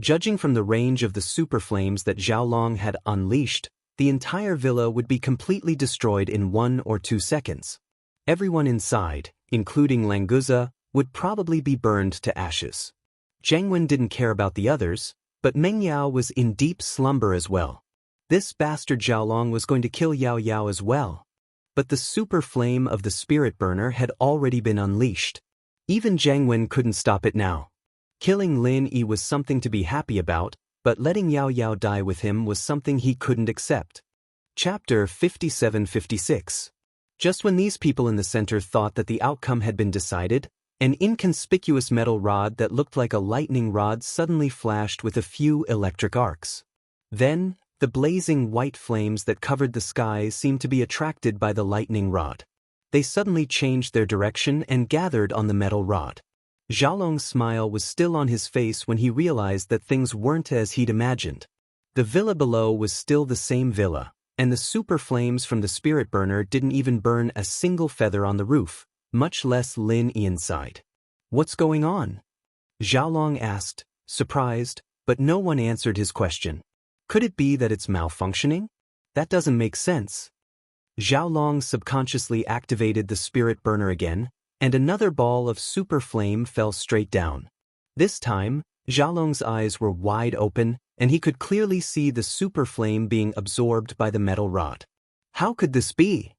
Speaker 1: Judging from the range of the super flames that Xiaolong had unleashed, the entire villa would be completely destroyed in 1 or 2 seconds. Everyone inside, including Languza, would probably be burned to ashes. Zheng Wen didn't care about the others, but Meng Yao was in deep slumber as well. This bastard Xiaolong was going to kill Yao Yao as well. But the super flame of the spirit burner had already been unleashed. Even Zheng Wen couldn't stop it now. Killing Lin Yi was something to be happy about, but letting Yao Yao die with him was something he couldn't accept. Chapter 57-56. Just when these people in the center thought that the outcome had been decided, an inconspicuous metal rod that looked like a lightning rod suddenly flashed with a few electric arcs. Then, the blazing white flames that covered the sky seemed to be attracted by the lightning rod. They suddenly changed their direction and gathered on the metal rod. Xiaolong's smile was still on his face when he realized that things weren't as he'd imagined. The villa below was still the same villa, and the super flames from the spirit burner didn't even burn a single feather on the roof, much less Lin Yi inside. What's going on? Xiaolong asked, surprised, but no one answered his question. Could it be that it's malfunctioning? That doesn't make sense. Xiaolong subconsciously activated the spirit burner again, and another ball of super flame fell straight down. This time, Xiaolong's eyes were wide open, and he could clearly see the super flame being absorbed by the metal rod. How could this be?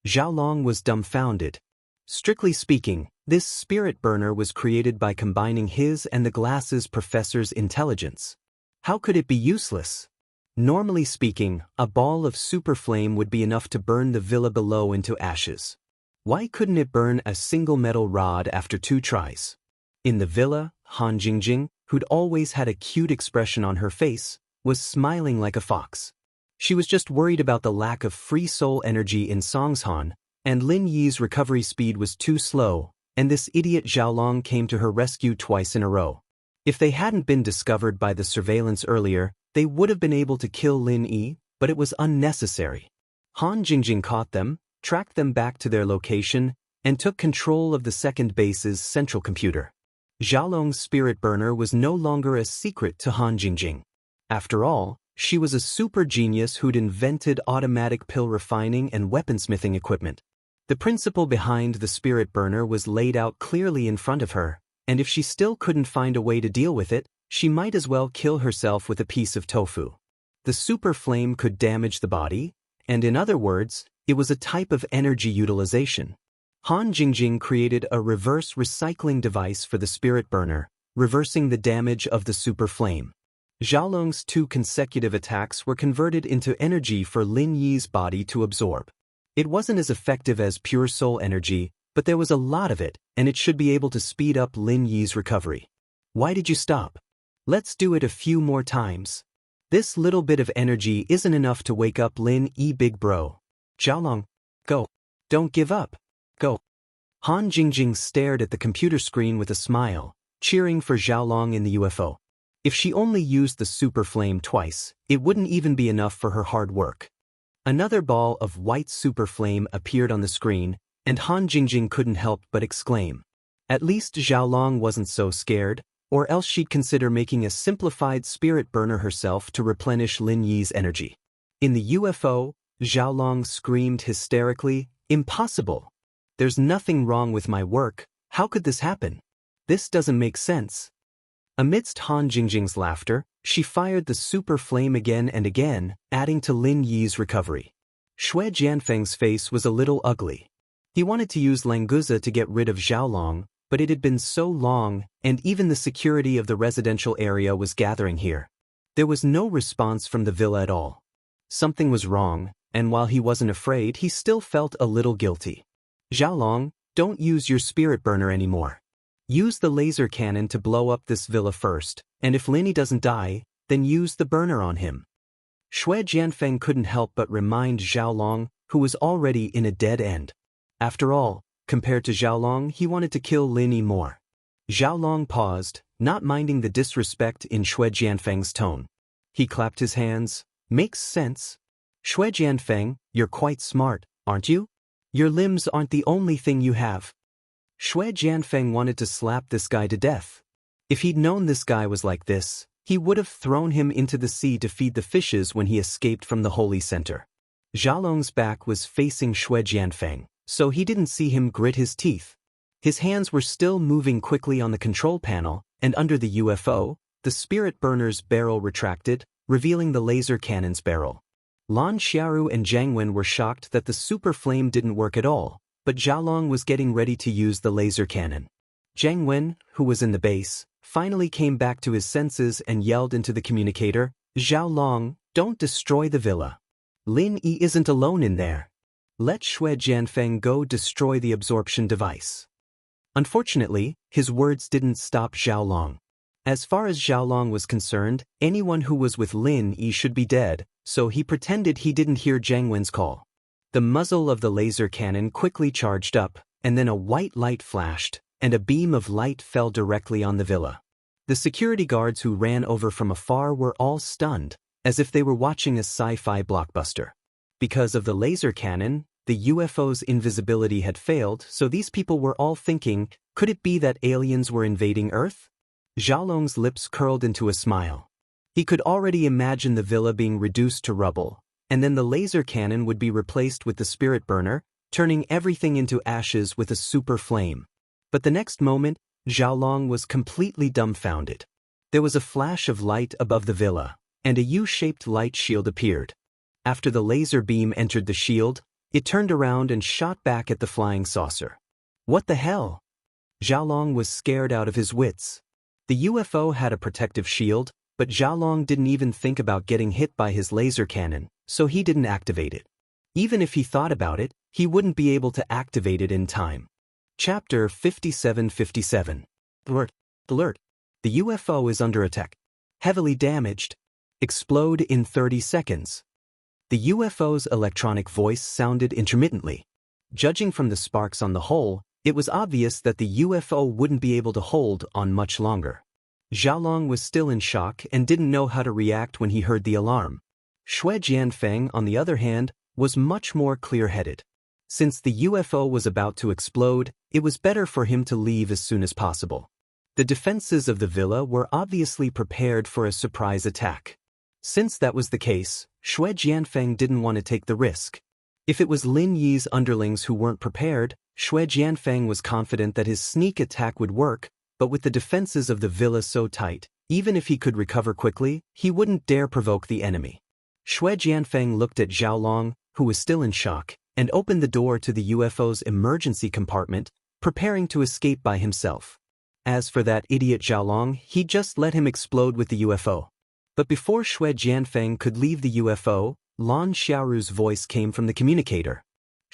Speaker 1: Xiaolong was dumbfounded. Strictly speaking, this spirit burner was created by combining his and the glass's professor's intelligence. How could it be useless? Normally speaking, a ball of super flame would be enough to burn the villa below into ashes. Why couldn't it burn a single metal rod after 2 tries? In the villa, Han Jingjing, who'd always had a cute expression on her face, was smiling like a fox. She was just worried about the lack of free soul energy in Songshan, and Lin Yi's recovery speed was too slow, and this idiot Xiaolong came to her rescue twice in a row. If they hadn't been discovered by the surveillance earlier, they would have been able to kill Lin Yi, but it was unnecessary. Han Jingjing caught them, tracked them back to their location, and took control of the second base's central computer. Xiaolong's spirit burner was no longer a secret to Han Jingjing. After all, she was a super genius who'd invented automatic pill refining and weaponsmithing equipment. The principle behind the spirit burner was laid out clearly in front of her, and if she still couldn't find a way to deal with it, she might as well kill herself with a piece of tofu. The super flame could damage the body, and in other words, it was a type of energy utilization. Han Jingjing created a reverse recycling device for the spirit burner, reversing the damage of the super flame. Xiaolong's 2 consecutive attacks were converted into energy for Lin Yi's body to absorb. It wasn't as effective as pure soul energy, but there was a lot of it, and it should be able to speed up Lin Yi's recovery. Why did you stop? Let's do it a few more times. This little bit of energy isn't enough to wake up Lin Yi, big bro. Xiaolong, go. Don't give up. Go. Han Jingjing stared at the computer screen with a smile, cheering for Xiaolong in the UFO. If she only used the super flame twice, it wouldn't even be enough for her hard work. Another ball of white super flame appeared on the screen, and Han Jingjing couldn't help but exclaim. At least Xiaolong wasn't so scared, or else she'd consider making a simplified spirit burner herself to replenish Lin Yi's energy. In the UFO, Xiaolong screamed hysterically, "Impossible! There's nothing wrong with my work, how could this happen? This doesn't make sense." Amidst Han Jingjing's laughter, she fired the super flame again and again, adding to Lin Yi's recovery. Xue Jianfeng's face was a little ugly. He wanted to use Languza to get rid of Xiaolong, but it had been so long, and even the security of the residential area was gathering here. There was no response from the villa at all. Something was wrong, and while he wasn't afraid, he still felt a little guilty. Xiaolong, don't use your spirit burner anymore. Use the laser cannon to blow up this villa first, and if Lin Yi doesn't die, then use the burner on him. Xue Jianfeng couldn't help but remind Xiaolong, who was already in a dead end. After all, compared to Xiaolong, he wanted to kill Lin Yi more. Xiaolong paused, not minding the disrespect in Xue Jianfeng's tone. He clapped his hands. Makes sense. Xue Jianfeng, you're quite smart, aren't you? Your limbs aren't the only thing you have. Xue Jianfeng wanted to slap this guy to death. If he'd known this guy was like this, he would have thrown him into the sea to feed the fishes when he escaped from the holy center. Xiaolong's back was facing Xue Jianfeng, so he didn't see him grit his teeth. His hands were still moving quickly on the control panel, and under the UFO, the spirit burner's barrel retracted, revealing the laser cannon's barrel. Lan Xiaoru and Zhang Wen were shocked that the super flame didn't work at all, but Xiaolong was getting ready to use the laser cannon. Zhang Wen, who was in the base, finally came back to his senses and yelled into the communicator, "Xiaolong, don't destroy the villa. Lin Yi isn't alone in there. Let Xue Jianfeng go destroy the absorption device." Unfortunately, his words didn't stop Xiaolong. As far as Xiaolong was concerned, anyone who was with Lin Yi should be dead, so he pretended he didn't hear Zhang Wen's call. The muzzle of the laser cannon quickly charged up, and then a white light flashed, and a beam of light fell directly on the villa. The security guards who ran over from afar were all stunned, as if they were watching a sci-fi blockbuster. Because of the laser cannon, the UFO's invisibility had failed, so these people were all thinking, could it be that aliens were invading Earth? Xiaolong's lips curled into a smile. He could already imagine the villa being reduced to rubble, and then the laser cannon would be replaced with the spirit burner, turning everything into ashes with a super flame. But the next moment, Xiaolong was completely dumbfounded. There was a flash of light above the villa, and a U-shaped light shield appeared. After the laser beam entered the shield, it turned around and shot back at the flying saucer. What the hell? Xiaolong was scared out of his wits. The UFO had a protective shield, but Xiaolong didn't even think about getting hit by his laser cannon, so he didn't activate it. Even if he thought about it, he wouldn't be able to activate it in time. Chapter 5757. Alert! Alert! The UFO is under attack. Heavily damaged. Explode in 30 seconds. The UFO's electronic voice sounded intermittently. Judging from the sparks on the hole, it was obvious that the UFO wouldn't be able to hold on much longer. Xiaolong was still in shock and didn't know how to react when he heard the alarm. Xue Jianfeng, on the other hand, was much more clear-headed. Since the UFO was about to explode, it was better for him to leave as soon as possible. The defenses of the villa were obviously prepared for a surprise attack. Since that was the case, Xue Jianfeng didn't want to take the risk. If it was Lin Yi's underlings who weren't prepared, Xue Jianfeng was confident that his sneak attack would work, but with the defenses of the villa so tight, even if he could recover quickly, he wouldn't dare provoke the enemy. Xue Jianfeng looked at Xiaolong, who was still in shock, and opened the door to the UFO's emergency compartment, preparing to escape by himself. As for that idiot Xiaolong, he'd just let him explode with the UFO. But before Xue Jianfeng could leave the UFO, Lan Xiaoru's voice came from the communicator.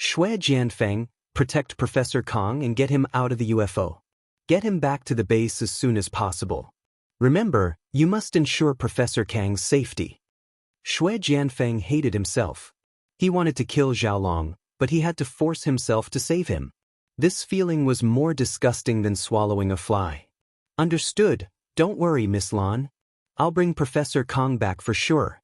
Speaker 1: Shui Jianfeng, protect Professor Kong and get him out of the UFO. Get him back to the base as soon as possible. Remember, you must ensure Professor Kang's safety. Shui Jianfeng hated himself. He wanted to kill Xiaolong, but he had to force himself to save him. This feeling was more disgusting than swallowing a fly. Understood. Don't worry, Miss Lan. I'll bring Professor Kong back for sure.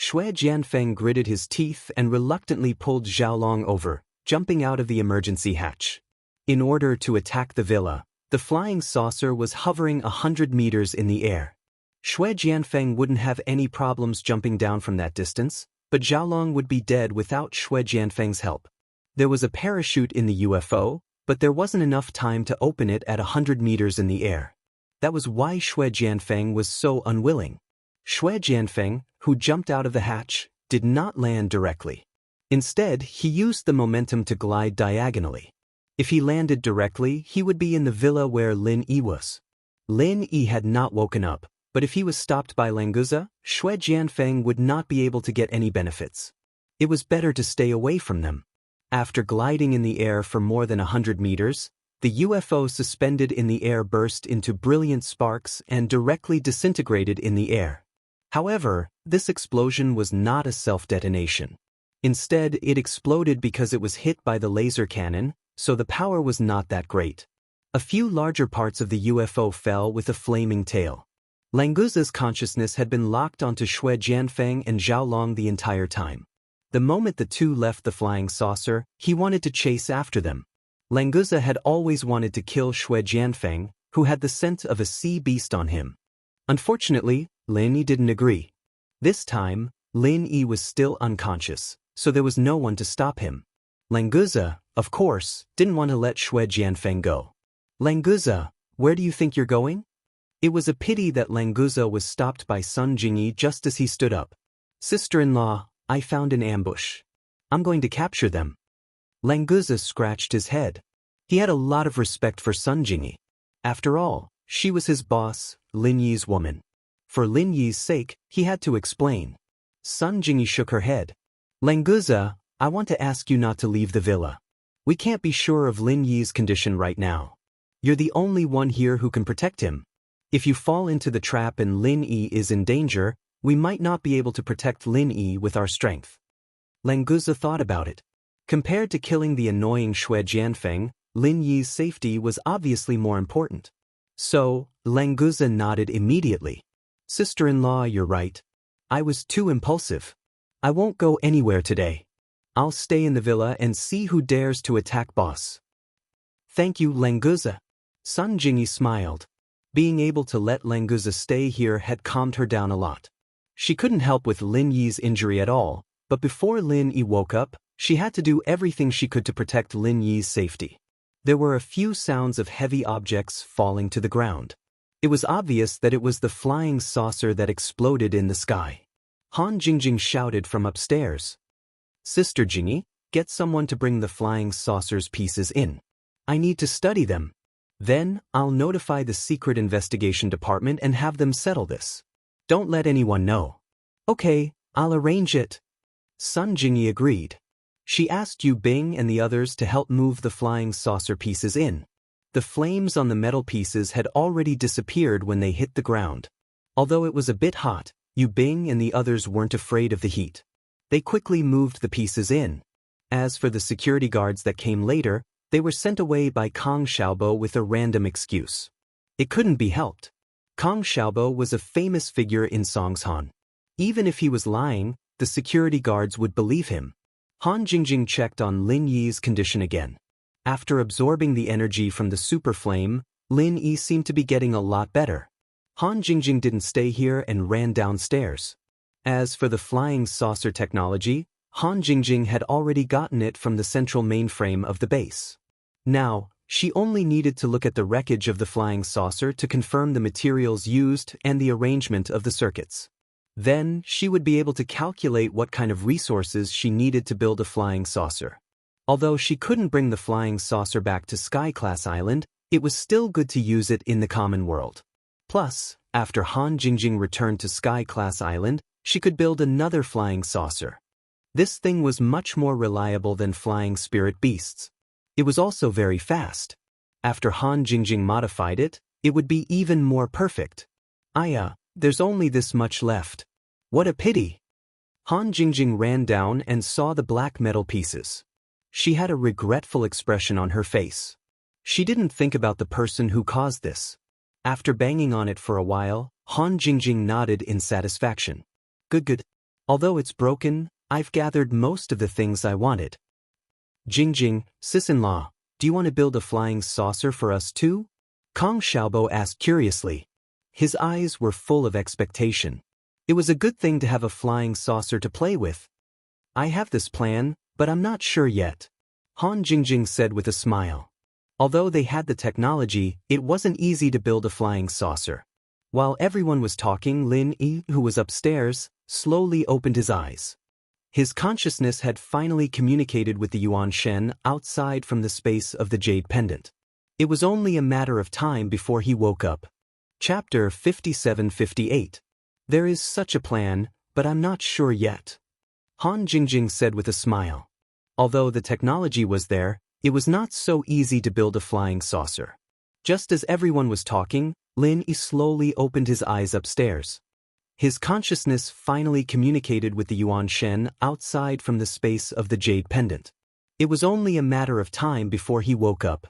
Speaker 1: Shui Jianfeng gritted his teeth and reluctantly pulled Xiaolong over, jumping out of the emergency hatch. In order to attack the villa, the flying saucer was hovering 100 meters in the air. Shui Jianfeng wouldn't have any problems jumping down from that distance, but Xiaolong would be dead without Shui Jianfeng's help. There was a parachute in the UFO, but there wasn't enough time to open it at 100 meters in the air. That was why Shui Jianfeng was so unwilling. Shui Jianfeng, who jumped out of the hatch, did not land directly. Instead, he used the momentum to glide diagonally. If he landed directly, he would be in the villa where Lin Yi was. Lin Yi had not woken up, but if he was stopped by Languza, Shui Jianfeng would not be able to get any benefits. It was better to stay away from them. After gliding in the air for more than 100 meters, the UFO suspended in the air burst into brilliant sparks and directly disintegrated in the air. However, this explosion was not a self-detonation. Instead, it exploded because it was hit by the laser cannon, so the power was not that great. A few larger parts of the UFO fell with a flaming tail. Languza's consciousness had been locked onto Shui Jianfeng and Xiaolong the entire time. The moment the two left the flying saucer, he wanted to chase after them. Languza had always wanted to kill Shui Jianfeng, who had the scent of a sea beast on him. Unfortunately, Lin Yi didn't agree. This time, Lin Yi was still unconscious, so there was no one to stop him. Languza, of course, didn't want to let Shui Jianfeng go. Languza, where do you think you're going? It was a pity that Languza was stopped by Sun Jingyi just as he stood up. Sister-in-law, I found an ambush. I'm going to capture them. Languza scratched his head. He had a lot of respect for Sun Jingyi. After all, she was his boss, Lin Yi's woman. For Lin Yi's sake, he had to explain. Sun Jingyi shook her head. Languza, I want to ask you not to leave the villa. We can't be sure of Lin Yi's condition right now. You're the only one here who can protect him. If you fall into the trap and Lin Yi is in danger, we might not be able to protect Lin Yi with our strength. Languza thought about it. Compared to killing the annoying Shui Jianfeng, Lin Yi's safety was obviously more important. So, Languza nodded immediately. Sister-in-law, you're right. I was too impulsive. I won't go anywhere today. I'll stay in the villa and see who dares to attack boss. Thank you, Languza. Sun Jingyi smiled. Being able to let Languza stay here had calmed her down a lot. She couldn't help with Lin Yi's injury at all, but before Lin Yi woke up, she had to do everything she could to protect Lin Yi's safety. There were a few sounds of heavy objects falling to the ground. It was obvious that it was the flying saucer that exploded in the sky. Han Jingjing shouted from upstairs. Sister Jingyi, get someone to bring the flying saucer's pieces in. I need to study them. Then, I'll notify the secret investigation department and have them settle this. Don't let anyone know. Okay, I'll arrange it. Sun Jingyi agreed. She asked Yu Bing and the others to help move the flying saucer pieces in. The flames on the metal pieces had already disappeared when they hit the ground. Although it was a bit hot, Yu Bing and the others weren't afraid of the heat. They quickly moved the pieces in. As for the security guards that came later, they were sent away by Kong Xiaobo with a random excuse. It couldn't be helped. Kong Xiaobo was a famous figure in Songshan. Even if he was lying, the security guards would believe him. Han Jingjing checked on Lin Yi's condition again. After absorbing the energy from the super flame, Lin Yi seemed to be getting a lot better. Han Jingjing didn't stay here and ran downstairs. As for the flying saucer technology, Han Jingjing had already gotten it from the central mainframe of the base. Now, she only needed to look at the wreckage of the flying saucer to confirm the materials used and the arrangement of the circuits. Then, she would be able to calculate what kind of resources she needed to build a flying saucer. Although she couldn't bring the flying saucer back to Sky-class Island, it was still good to use it in the common world. Plus, after Han Jingjing returned to Sky-class Island, she could build another flying saucer. This thing was much more reliable than flying spirit beasts. It was also very fast. After Han Jingjing modified it, it would be even more perfect. There's only this much left. What a pity. Han Jingjing ran down and saw the black metal pieces. She had a regretful expression on her face. She didn't think about the person who caused this. After banging on it for a while, Han Jingjing nodded in satisfaction. Good. Although it's broken, I've gathered most of the things I wanted. Jingjing, sis-in-law, do you want to build a flying saucer for us too? Kong Xiaobo asked curiously. His eyes were full of expectation. It was a good thing to have a flying saucer to play with. I have this plan, but I'm not sure yet, Han Jingjing said with a smile. Although they had the technology, it wasn't easy to build a flying saucer. While everyone was talking, Lin Yi, who was upstairs, slowly opened his eyes. His consciousness had finally communicated with the Yuan Shen outside from the space of the jade pendant. It was only a matter of time before he woke up. Chapter 57-58. There is such a plan, but I'm not sure yet, Han Jingjing said with a smile. Although the technology was there, it was not so easy to build a flying saucer. Just as everyone was talking, Lin Yi slowly opened his eyes upstairs. His consciousness finally communicated with the Yuan Shen outside from the space of the jade pendant. It was only a matter of time before he woke up.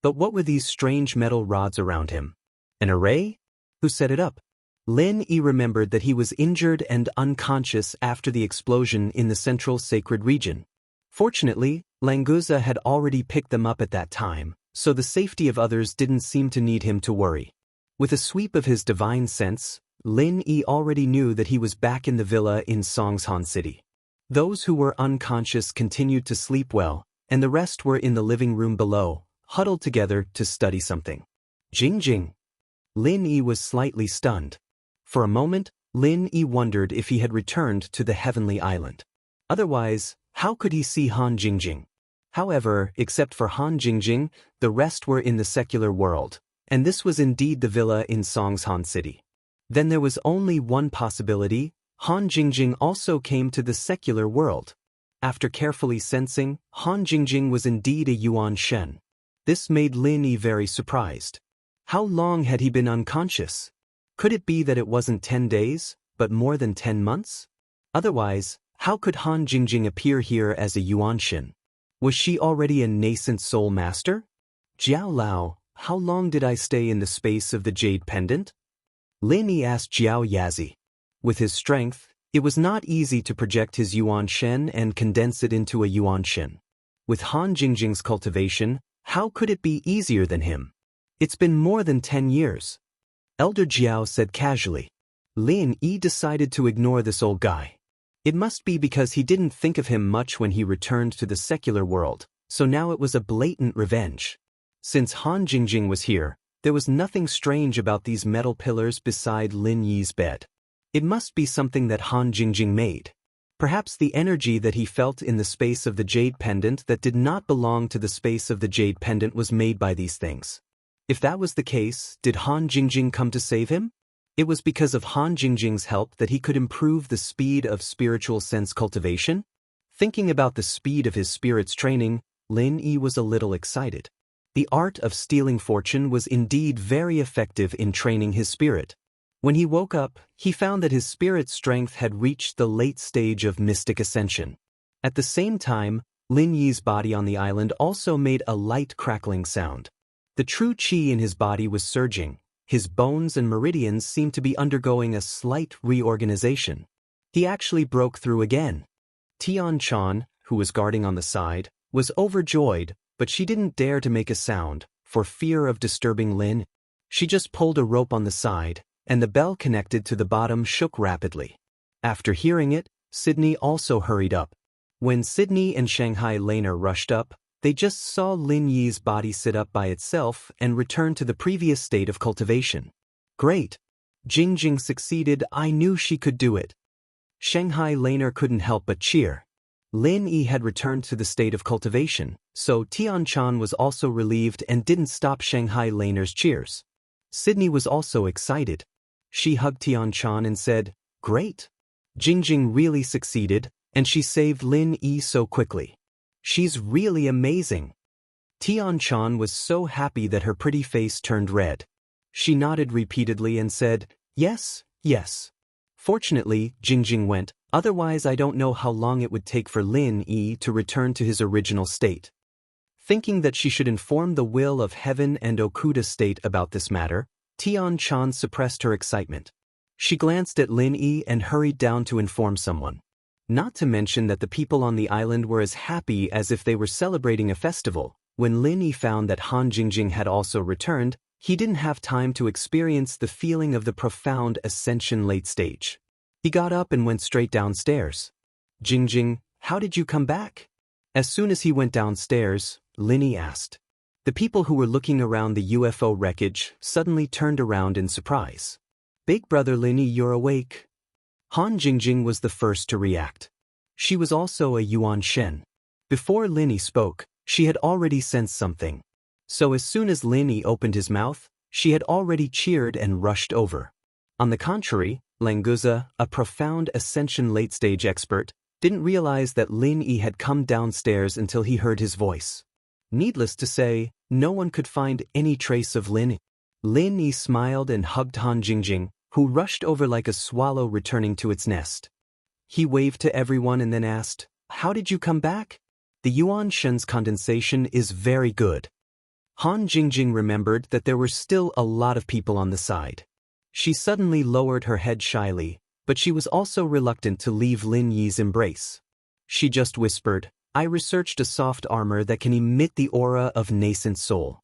Speaker 1: But what were these strange metal rods around him? An array? Who set it up? Lin Yi remembered that he was injured and unconscious after the explosion in the central sacred region. Fortunately, Languza had already picked them up at that time, so the safety of others didn't seem to need him to worry. With a sweep of his divine sense, Lin Yi already knew that he was back in the villa in Songshan City. Those who were unconscious continued to sleep well, and the rest were in the living room below, huddled together to study something. Jingjing. Lin Yi was slightly stunned. For a moment, Lin Yi wondered if he had returned to the heavenly island. Otherwise, how could he see Han Jingjing? However, except for Han Jingjing, the rest were in the secular world, and this was indeed the villa in Songshan City. Then there was only one possibility: Han Jingjing also came to the secular world. After carefully sensing, Han Jingjing was indeed a Yuan Shen. This made Lin Yi very surprised. How long had he been unconscious? Could it be that it wasn't 10 days, but more than 10 months? Otherwise, how could Han Jingjing appear here as a Yuan Shen? Was she already a nascent soul master? Jiao Lao, how long did I stay in the space of the jade pendant? Lin Yi asked Jiao Yazi. With his strength, it was not easy to project his Yuan Shen and condense it into a Yuan Shen. With Han Jingjing's cultivation, how could it be easier than him? It's been more than 10 years. Elder Jiao said casually. Lin Yi decided to ignore this old guy. It must be because he didn't think of him much when he returned to the secular world, so now it was a blatant revenge. Since Han Jingjing was here, there was nothing strange about these metal pillars beside Lin Yi's bed. It must be something that Han Jingjing made. Perhaps the energy that he felt in the space of the jade pendant that did not belong to the space of the jade pendant was made by these things. If that was the case, did Han Jingjing come to save him? It was because of Han Jingjing's help that he could improve the speed of spiritual sense cultivation. Thinking about the speed of his spirit's training, Lin Yi was a little excited. The art of stealing fortune was indeed very effective in training his spirit. When he woke up, he found that his spirit's strength had reached the late stage of mystic ascension. At the same time, Lin Yi's body on the island also made a light crackling sound. The true qi in his body was surging. His bones and meridians seemed to be undergoing a slight reorganization. He actually broke through again. Tian Chan, who was guarding on the side, was overjoyed, but she didn't dare to make a sound, for fear of disturbing Lin. She just pulled a rope on the side, and the bell connected to the bottom shook rapidly. After hearing it, Sydney also hurried up. When Sydney and Shanghai Laner rushed up, they just saw Lin Yi's body sit up by itself and return to the previous state of cultivation. Great! Jingjing succeeded. I knew she could do it. Shanghai Laner couldn't help but cheer. Lin Yi had returned to the state of cultivation, so Tian Chan was also relieved and didn't stop Shanghai Laner's cheers. Sydney was also excited. She hugged Tian Chan and said, "Great! Jingjing really succeeded. And she saved Lin Yi so quickly. She's really amazing. Tian Chan was so happy that her pretty face turned red. She nodded repeatedly and said, "Yes, yes." Fortunately, Jingjing went, otherwise I don't know how long it would take for Lin Yi to return to his original state. Thinking that she should inform the will of heaven and Okuda state about this matter, Tian Chan suppressed her excitement. She glanced at Lin Yi and hurried down to inform someone. Not to mention that the people on the island were as happy as if they were celebrating a festival. When Lin Yi found that Han Jingjing had also returned, he didn't have time to experience the feeling of the profound ascension late stage. He got up and went straight downstairs. "Jingjing, how did you come back?" As soon as he went downstairs, Lin Yi asked. The people who were looking around the UFO wreckage suddenly turned around in surprise. "Big brother Lin Yi, you're awake." Han Jingjing was the first to react. She was also a Yuan Shen. Before Lin Yi spoke, she had already sensed something. So as soon as Lin Yi opened his mouth, she had already cheered and rushed over. On the contrary, Languza, a profound ascension late-stage expert, didn't realize that Lin Yi had come downstairs until he heard his voice. Needless to say, no one could find any trace of Lin Yi. Lin Yi smiled and hugged Han Jingjing, who rushed over like a swallow returning to its nest. He waved to everyone and then asked, "How did you come back?" "The Yuan Shen's condensation is very good." Han Jingjing remembered that there were still a lot of people on the side. She suddenly lowered her head shyly, but she was also reluctant to leave Lin Yi's embrace. She just whispered, "I researched a soft armor that can emit the aura of nascent soul.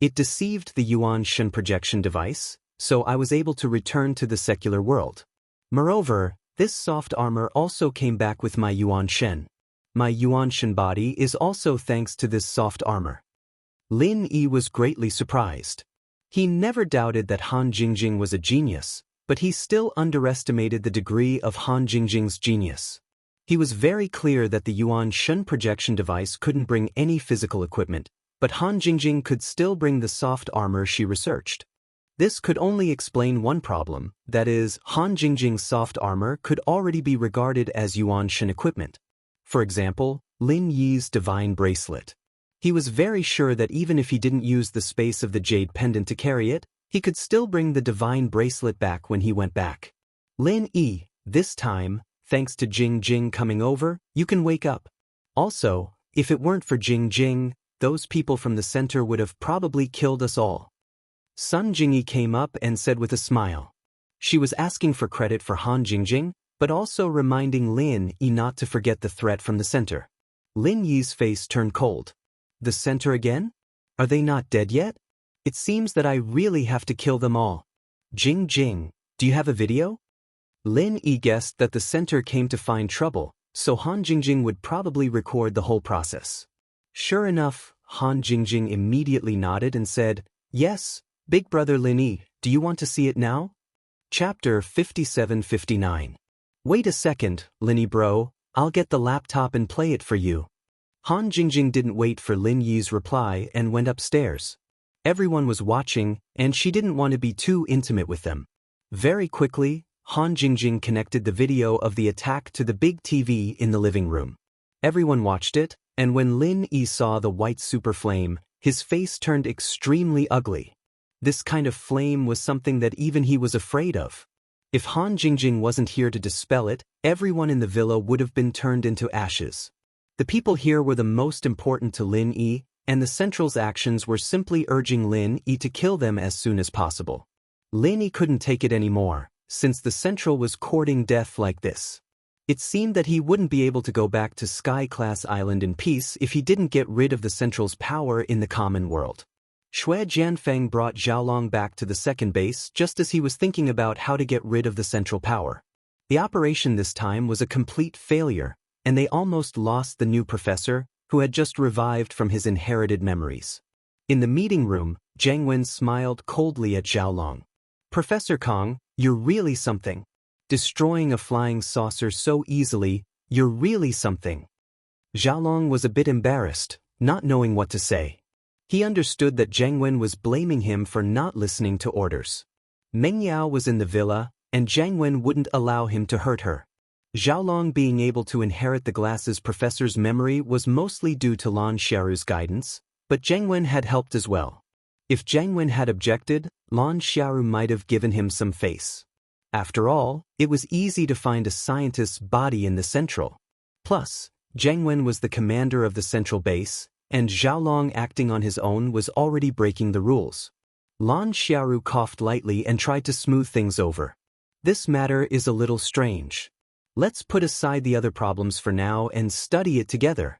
Speaker 1: It deceived the Yuan Shen projection device, so I was able to return to the secular world. Moreover, this soft armor also came back with my Yuan Shen. My Yuan Shen body is also thanks to this soft armor." Lin Yi was greatly surprised. He never doubted that Han Jingjing was a genius, but he still underestimated the degree of Han Jingjing's genius. He was very clear that the Yuan Shen projection device couldn't bring any physical equipment, but Han Jingjing could still bring the soft armor she researched. This could only explain one problem, that is, Han Jingjing's soft armor could already be regarded as Yuan Shen equipment. For example, Lin Yi's divine bracelet. He was very sure that even if he didn't use the space of the jade pendant to carry it, he could still bring the divine bracelet back when he went back. "Lin Yi, this time, thanks to Jing Jing coming over, you can wake up. Also, if it weren't for Jing Jing, those people from the center would have probably killed us all." Sun Jingyi came up and said with a smile. She was asking for credit for Han Jingjing, but also reminding Lin Yi not to forget the threat from the center. Lin Yi's face turned cold. "The center again? Are they not dead yet? It seems that I really have to kill them all. Jing Jing, do you have a video?" Lin Yi guessed that the center came to find trouble, so Han Jingjing would probably record the whole process. Sure enough, Han Jingjing immediately nodded and said, "Yes, big brother Lin Yi, do you want to see it now?" Chapter 57-59. "Wait a second, Lin Yi bro, I'll get the laptop and play it for you." Han Jingjing didn't wait for Lin Yi's reply and went upstairs. Everyone was watching, and she didn't want to be too intimate with them. Very quickly, Han Jingjing connected the video of the attack to the big TV in the living room. Everyone watched it, and when Lin Yi saw the white super flame, his face turned extremely ugly. This kind of flame was something that even he was afraid of. If Han Jingjing wasn't here to dispel it, everyone in the villa would have been turned into ashes. The people here were the most important to Lin Yi, and the Central's actions were simply urging Lin Yi to kill them as soon as possible. Lin Yi couldn't take it anymore, since the Central was courting death like this. It seemed that he wouldn't be able to go back to Sky-class Island in peace if he didn't get rid of the Central's power in the common world. Xue Jianfeng brought Xiaolong back to the second base just as he was thinking about how to get rid of the Central power. The operation this time was a complete failure, and they almost lost the new professor, who had just revived from his inherited memories. In the meeting room, Zhang Wen smiled coldly at Xiaolong. "Professor Kong, you're really something. Destroying a flying saucer so easily, you're really something." Xiaolong was a bit embarrassed, not knowing what to say. He understood that Zhang Wen was blaming him for not listening to orders. Meng Yao was in the villa, and Zhang Wen wouldn't allow him to hurt her. Xiaolong being able to inherit the glasses professor's memory was mostly due to Lan Xiaoru's guidance, but Zheng Wen had helped as well. If Zheng Wen had objected, Lan Xiaoru might have given him some face. After all, it was easy to find a scientist's body in the central. Plus, Zheng Wen was the commander of the central base, and Xiaolong acting on his own was already breaking the rules. Lan Xiaoru coughed lightly and tried to smooth things over. This matter is a little strange. Let's put aside the other problems for now and study it together.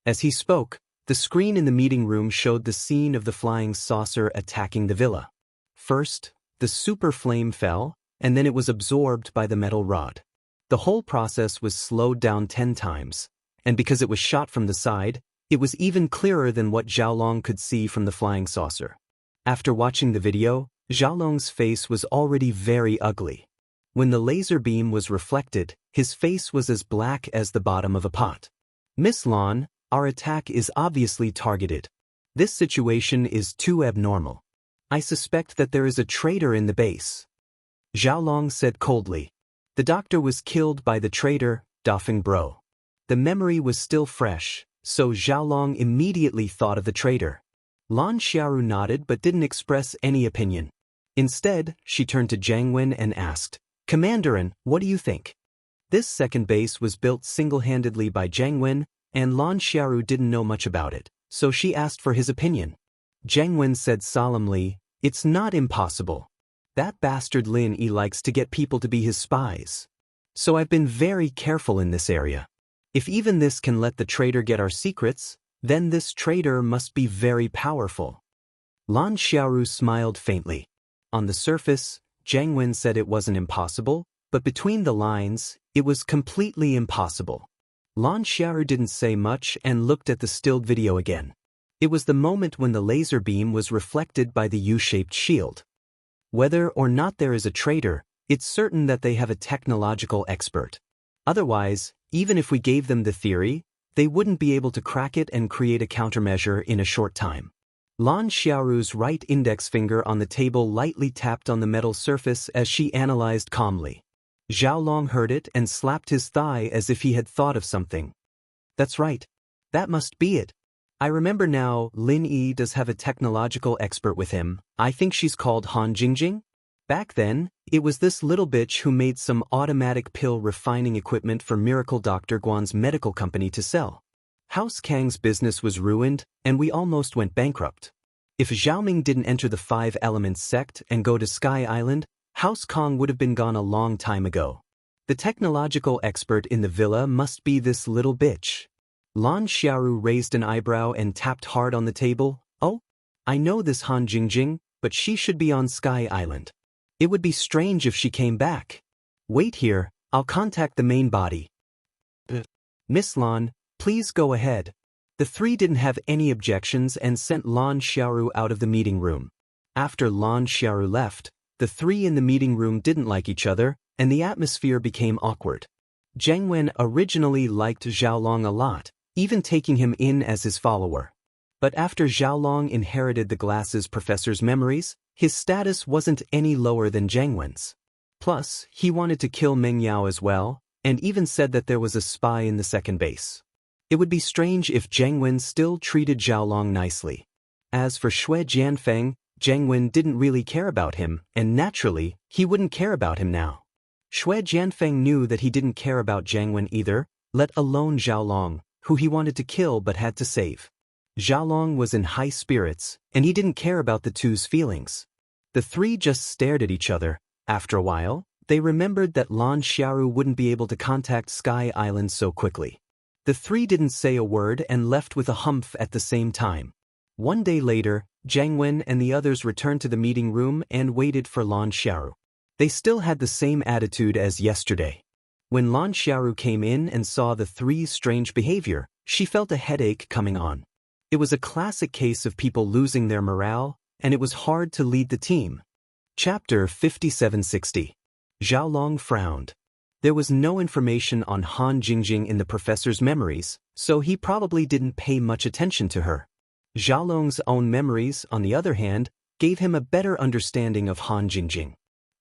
Speaker 1: As he spoke, the screen in the meeting room showed the scene of the flying saucer attacking the villa. First, the super flame fell, and then it was absorbed by the metal rod. The whole process was slowed down 10 times, and because it was shot from the side, it was even clearer than what Xiaolong could see from the flying saucer. After watching the video, Xiaolong's face was already very ugly. When the laser beam was reflected, his face was as black as the bottom of a pot. Miss Lan, our attack is obviously targeted. This situation is too abnormal. I suspect that there is a traitor in the base. Xiaolong said coldly. The doctor was killed by the traitor, Dafeng Bro. The memory was still fresh, so Xiaolong immediately thought of the traitor. Lan Xiaoru nodded but didn't express any opinion. Instead, she turned to Zheng Wen and asked, Commanderin, what do you think? This second base was built single-handedly by Zheng Wen, and Lan Xiaoru didn't know much about it, so she asked for his opinion. Zheng Wen said solemnly, It's not impossible. That bastard Lin Yi likes to get people to be his spies. So I've been very careful in this area. If even this can let the traitor get our secrets, then this traitor must be very powerful. Lan Xiaoru smiled faintly. On the surface, Zheng Wen said it wasn't impossible, but between the lines, it was completely impossible. Lan Xiaoru didn't say much and looked at the stilled video again. It was the moment when the laser beam was reflected by the U-shaped shield. Whether or not there is a traitor, it's certain that they have a technological expert. Otherwise, even if we gave them the theory, they wouldn't be able to crack it and create a countermeasure in a short time. Lan Xiaoru's right index finger on the table lightly tapped on the metal surface as she analyzed calmly. Xiaolong heard it and slapped his thigh as if he had thought of something. That's right. That must be it. I remember now, Lin Yi does have a technological expert with him. I think she's called Han Jingjing. Back then, it was this little bitch who made some automatic pill refining equipment for Miracle Dr. Guan's medical company to sell. House Kang's business was ruined, and we almost went bankrupt. If Xiaoming didn't enter the Five Elements sect and go to Sky Island, House Kang would have been gone a long time ago. The technological expert in the villa must be this little bitch. Lan Xiaoru raised an eyebrow and tapped hard on the table. Oh, I know this Han Jingjing, but she should be on Sky Island. It would be strange if she came back. Wait here, I'll contact the main body. Miss Lan, please go ahead. The three didn't have any objections and sent Lan Xiaoru out of the meeting room. After Lan Xiaoru left, the three in the meeting room didn't like each other, and the atmosphere became awkward. Zheng Wen originally liked Xiaolong a lot, even taking him in as his follower. But after Xiaolong inherited the glasses professor's memories, his status wasn't any lower than Zheng Wen's. Plus, he wanted to kill Meng Yao as well, and even said that there was a spy in the second base. It would be strange if Zheng Wen still treated Xiaolong nicely. As for Xue Jianfeng, Zheng Wen didn't really care about him, and naturally, he wouldn't care about him now. Xue Jianfeng knew that he didn't care about Zheng Wen either, let alone Xiaolong, who he wanted to kill but had to save. Xiaolong was in high spirits, and he didn't care about the two's feelings. The three just stared at each other. After a while, they remembered that Lan Xiaoru wouldn't be able to contact Sky Island so quickly. The three didn't say a word and left with a humph at the same time. One day later, Zheng Wen and the others returned to the meeting room and waited for Lan Xiaoru. They still had the same attitude as yesterday. When Lan Xiaoru came in and saw the three's strange behavior, she felt a headache coming on. It was a classic case of people losing their morale, and it was hard to lead the team. Chapter 5760. Xiaolong frowned. There was no information on Han Jingjing in the professor's memories, so he probably didn't pay much attention to her. Xiaolong's own memories, on the other hand, gave him a better understanding of Han Jingjing.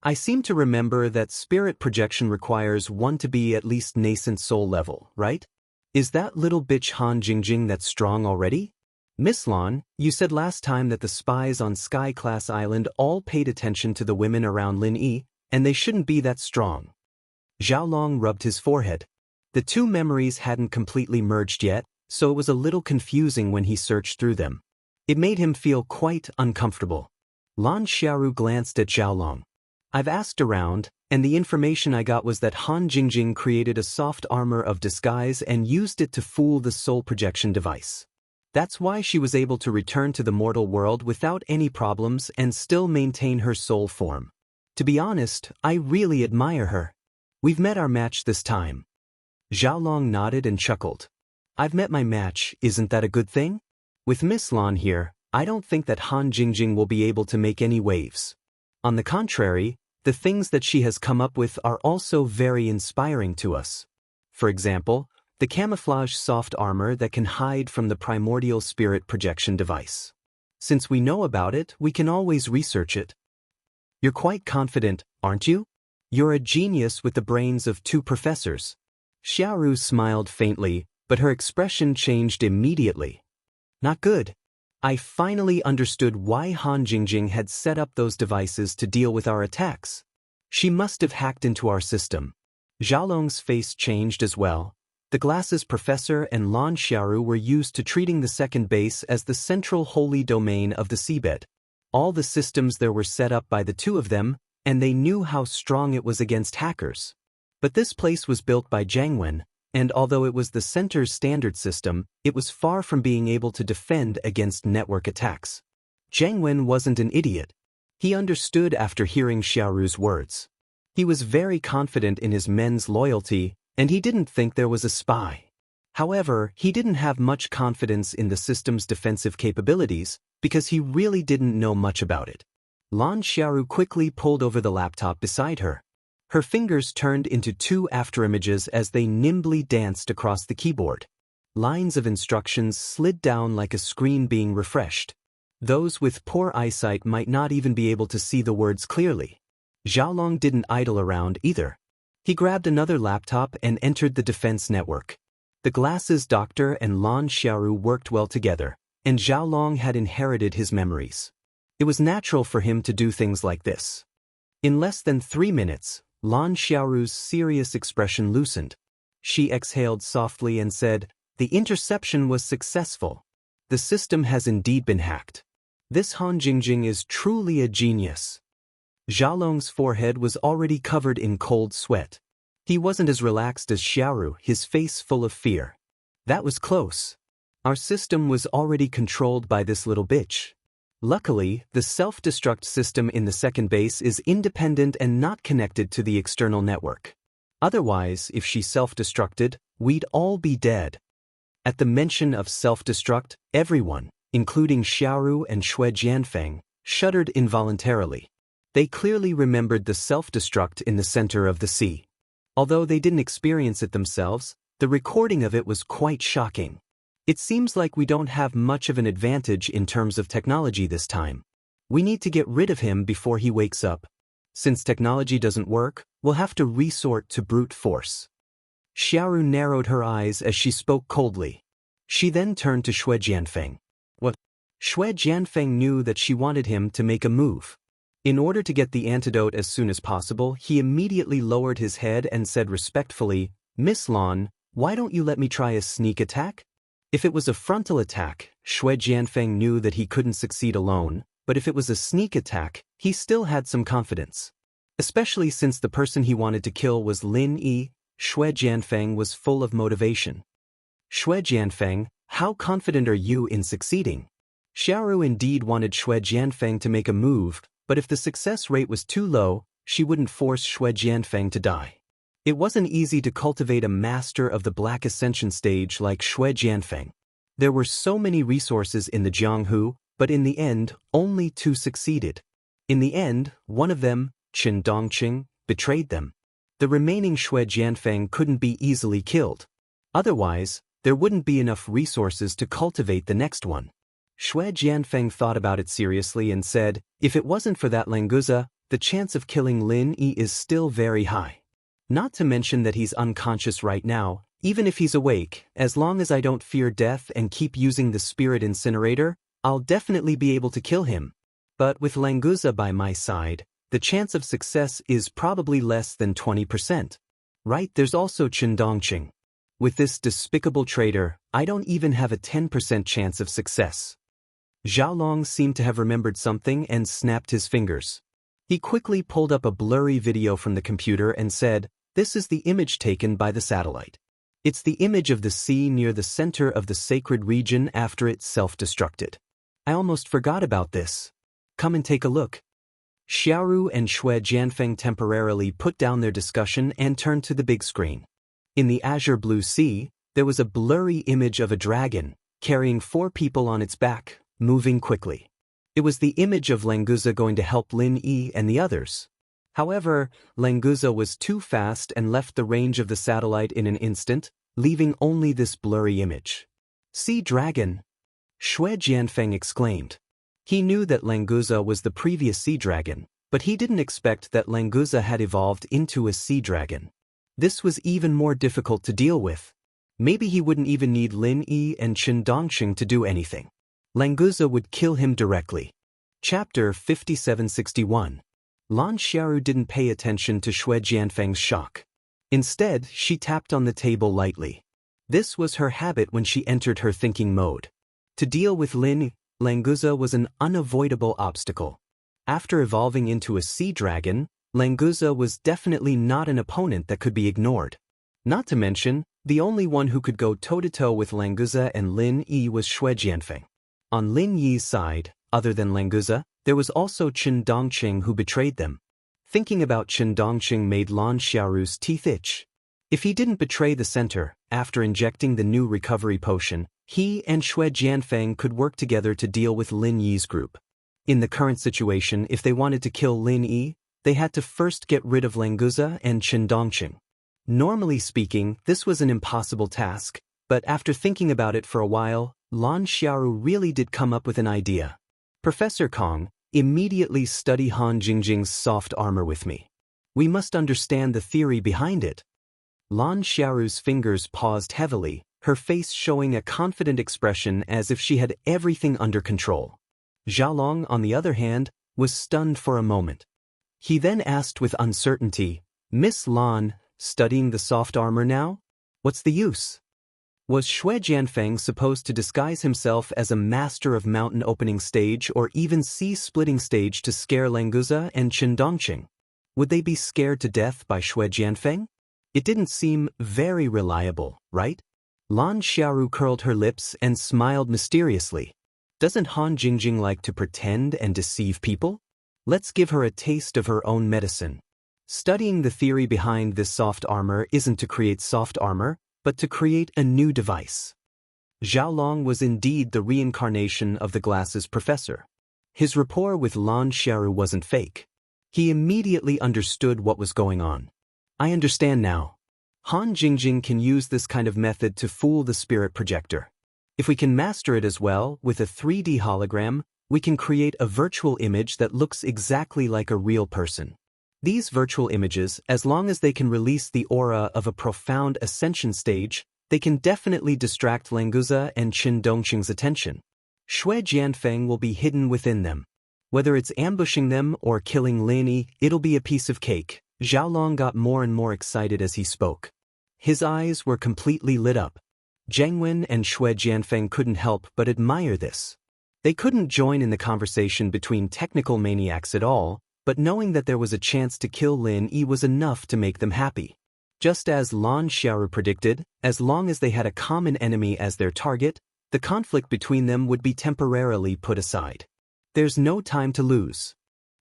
Speaker 1: I seem to remember that spirit projection requires one to be at least nascent soul level, right? Is that little bitch Han Jingjing that strong already? Miss Lon, you said last time that the spies on Sky Class Island all paid attention to the women around Lin Yi, and they shouldn't be that strong. Xiaolong rubbed his forehead. The two memories hadn't completely merged yet, so it was a little confusing when he searched through them. It made him feel quite uncomfortable. Lan Xiaoru glanced at Xiaolong. I've asked around, and the information I got was that Han Jingjing created a soft armor of disguise and used it to fool the soul projection device. That's why she was able to return to the mortal world without any problems and still maintain her soul form. To be honest, I really admire her. We've met our match this time. Xiaolong nodded and chuckled. I've met my match, isn't that a good thing? With Miss Lan here, I don't think that Han Jingjing will be able to make any waves. On the contrary, the things that she has come up with are also very inspiring to us. For example, the camouflage soft armor that can hide from the primordial spirit projection device. Since we know about it, we can always research it. You're quite confident, aren't you? You're a genius with the brains of two professors. Xiaoru smiled faintly, but her expression changed immediately. Not good. I finally understood why Han Jingjing had set up those devices to deal with our attacks. She must have hacked into our system. Xiaolong's face changed as well. The glasses professor and Lan Xiaoru were used to treating the second base as the central holy domain of the seabed. All the systems there were set up by the two of them, and they knew how strong it was against hackers. But this place was built by Jiangwen, and although it was the center's standard system, it was far from being able to defend against network attacks. Jiangwen wasn't an idiot. He understood after hearing Xiaoru's words. He was very confident in his men's loyalty, and he didn't think there was a spy. However, he didn't have much confidence in the system's defensive capabilities because he really didn't know much about it. Lan Xiaoru quickly pulled over the laptop beside her. Her fingers turned into two afterimages as they nimbly danced across the keyboard. Lines of instructions slid down like a screen being refreshed. Those with poor eyesight might not even be able to see the words clearly. Xiaolong didn't idle around either. He grabbed another laptop and entered the defense network. The glasses doctor and Lan Xiaoru worked well together, and Xiaolong had inherited his memories. It was natural for him to do things like this. In less than 3 minutes, Lan Xiaoru's serious expression loosened. She exhaled softly and said, "The interception was successful. The system has indeed been hacked. This Han Jingjing is truly a genius." Xiaolong's forehead was already covered in cold sweat. He wasn't as relaxed as Xiaoru, his face full of fear. That was close. Our system was already controlled by this little bitch. Luckily, the self-destruct system in the second base is independent and not connected to the external network. Otherwise, if she self-destructed, we'd all be dead. At the mention of self-destruct, everyone, including Xiaoru and Xue Jianfeng, shuddered involuntarily. They clearly remembered the self-destruct in the center of the sea. Although they didn't experience it themselves, the recording of it was quite shocking. It seems like we don't have much of an advantage in terms of technology this time. We need to get rid of him before he wakes up. Since technology doesn't work, we'll have to resort to brute force. Xiaoru narrowed her eyes as she spoke coldly. She then turned to Xue Jianfeng. What? Xue Jianfeng knew that she wanted him to make a move. In order to get the antidote as soon as possible, he immediately lowered his head and said respectfully, "Miss Lan, why don't you let me try a sneak attack?" If it was a frontal attack, Xue Jianfeng knew that he couldn't succeed alone, but if it was a sneak attack, he still had some confidence. Especially since the person he wanted to kill was Lin Yi, Xue Jianfeng was full of motivation. "Xue Jianfeng, how confident are you in succeeding?" Xiaoru indeed wanted Xue Jianfeng to make a move, but if the success rate was too low, she wouldn't force Xue Jianfeng to die. It wasn't easy to cultivate a master of the Black Ascension stage like Xue Jianfeng. There were so many resources in the Jianghu, but in the end, only 2 succeeded. In the end, one of them, Qin Dongqing, betrayed them. The remaining Xue Jianfeng couldn't be easily killed. Otherwise, there wouldn't be enough resources to cultivate the next one. Xue Jianfeng thought about it seriously and said, "If it wasn't for that Languza, the chance of killing Lin Yi is still very high. Not to mention that he's unconscious right now. Even if he's awake, as long as I don't fear death and keep using the spirit incinerator, I'll definitely be able to kill him. But with Languza by my side, the chance of success is probably less than 20%. Right, there's also Chen Dongqing. With this despicable traitor, I don't even have a 10% chance of success. Xiaolong seemed to have remembered something and snapped his fingers. He quickly pulled up a blurry video from the computer and said, "This is the image taken by the satellite. It's the image of the sea near the center of the sacred region after it self-destructed. I almost forgot about this. Come and take a look." Xiaoru and Xue Jianfeng temporarily put down their discussion and turned to the big screen. In the azure blue sea, there was a blurry image of a dragon, carrying 4 people on its back, moving quickly. It was the image of Languza going to help Lin Yi and the others. However, Languza was too fast and left the range of the satellite in an instant, leaving only this blurry image. "Sea dragon!" Xue Jianfeng exclaimed. He knew that Languza was the previous sea dragon, but he didn't expect that Languza had evolved into a sea dragon. This was even more difficult to deal with. Maybe he wouldn't even need Lin Yi and Chen Dongqing to do anything. Languza would kill him directly. Chapter 5761. Lan Xiaoru didn't pay attention to Xue Jianfeng's shock. Instead, she tapped on the table lightly. This was her habit when she entered her thinking mode. To deal with Languza was an unavoidable obstacle. After evolving into a sea dragon, Languza was definitely not an opponent that could be ignored. Not to mention, the only one who could go toe-to-toe with Languza and Lin Yi was Xue Jianfeng. On Lin Yi's side, other than Languza, there was also Chen Dongqing who betrayed them. Thinking about Chen Dongqing made Lan Xiaoru's teeth itch. If he didn't betray the center, after injecting the new recovery potion, he and Xue Jianfeng could work together to deal with Lin Yi's group. In the current situation, if they wanted to kill Lin Yi, they had to first get rid of Languza and Chen Dongqing. Normally speaking, this was an impossible task, but after thinking about it for a while, Lan Xiaoru really did come up with an idea. "Professor Kong, immediately study Han Jingjing's soft armor with me. We must understand the theory behind it." Lan Xiaoru's fingers paused heavily, her face showing a confident expression as if she had everything under control. Xiaolong, on the other hand, was stunned for a moment. He then asked with uncertainty, "Miss Lan, studying the soft armor now? What's the use?" Was Xue Jianfeng supposed to disguise himself as a master of mountain opening stage or even sea-splitting stage to scare Languza and Chen Dongqing? Would they be scared to death by Xue Jianfeng? It didn't seem very reliable, right? Lan Xiaoru curled her lips and smiled mysteriously. Doesn't Han Jingjing like to pretend and deceive people? Let's give her a taste of her own medicine. Studying the theory behind this soft armor isn't to create soft armor, but to create a new device. Xiaolong was indeed the reincarnation of the glasses professor. His rapport with Lan Xiaoru wasn't fake. He immediately understood what was going on. "I understand now. Han Jingjing can use this kind of method to fool the spirit projector. If we can master it as well, with a 3D hologram, we can create a virtual image that looks exactly like a real person. These virtual images, as long as they can release the aura of a profound ascension stage, they can definitely distract Languza and Chen Dongqing's attention. Xue Jianfeng will be hidden within them. Whether it's ambushing them or killing Lin Yi, it'll be a piece of cake." Xiaolong got more and more excited as he spoke. His eyes were completely lit up. Zheng Wen and Xue Jianfeng couldn't help but admire this. They couldn't join in the conversation between technical maniacs at all, but knowing that there was a chance to kill Lin Yi was enough to make them happy. Just as Lan Xiaoru predicted, as long as they had a common enemy as their target, the conflict between them would be temporarily put aside. There's no time to lose.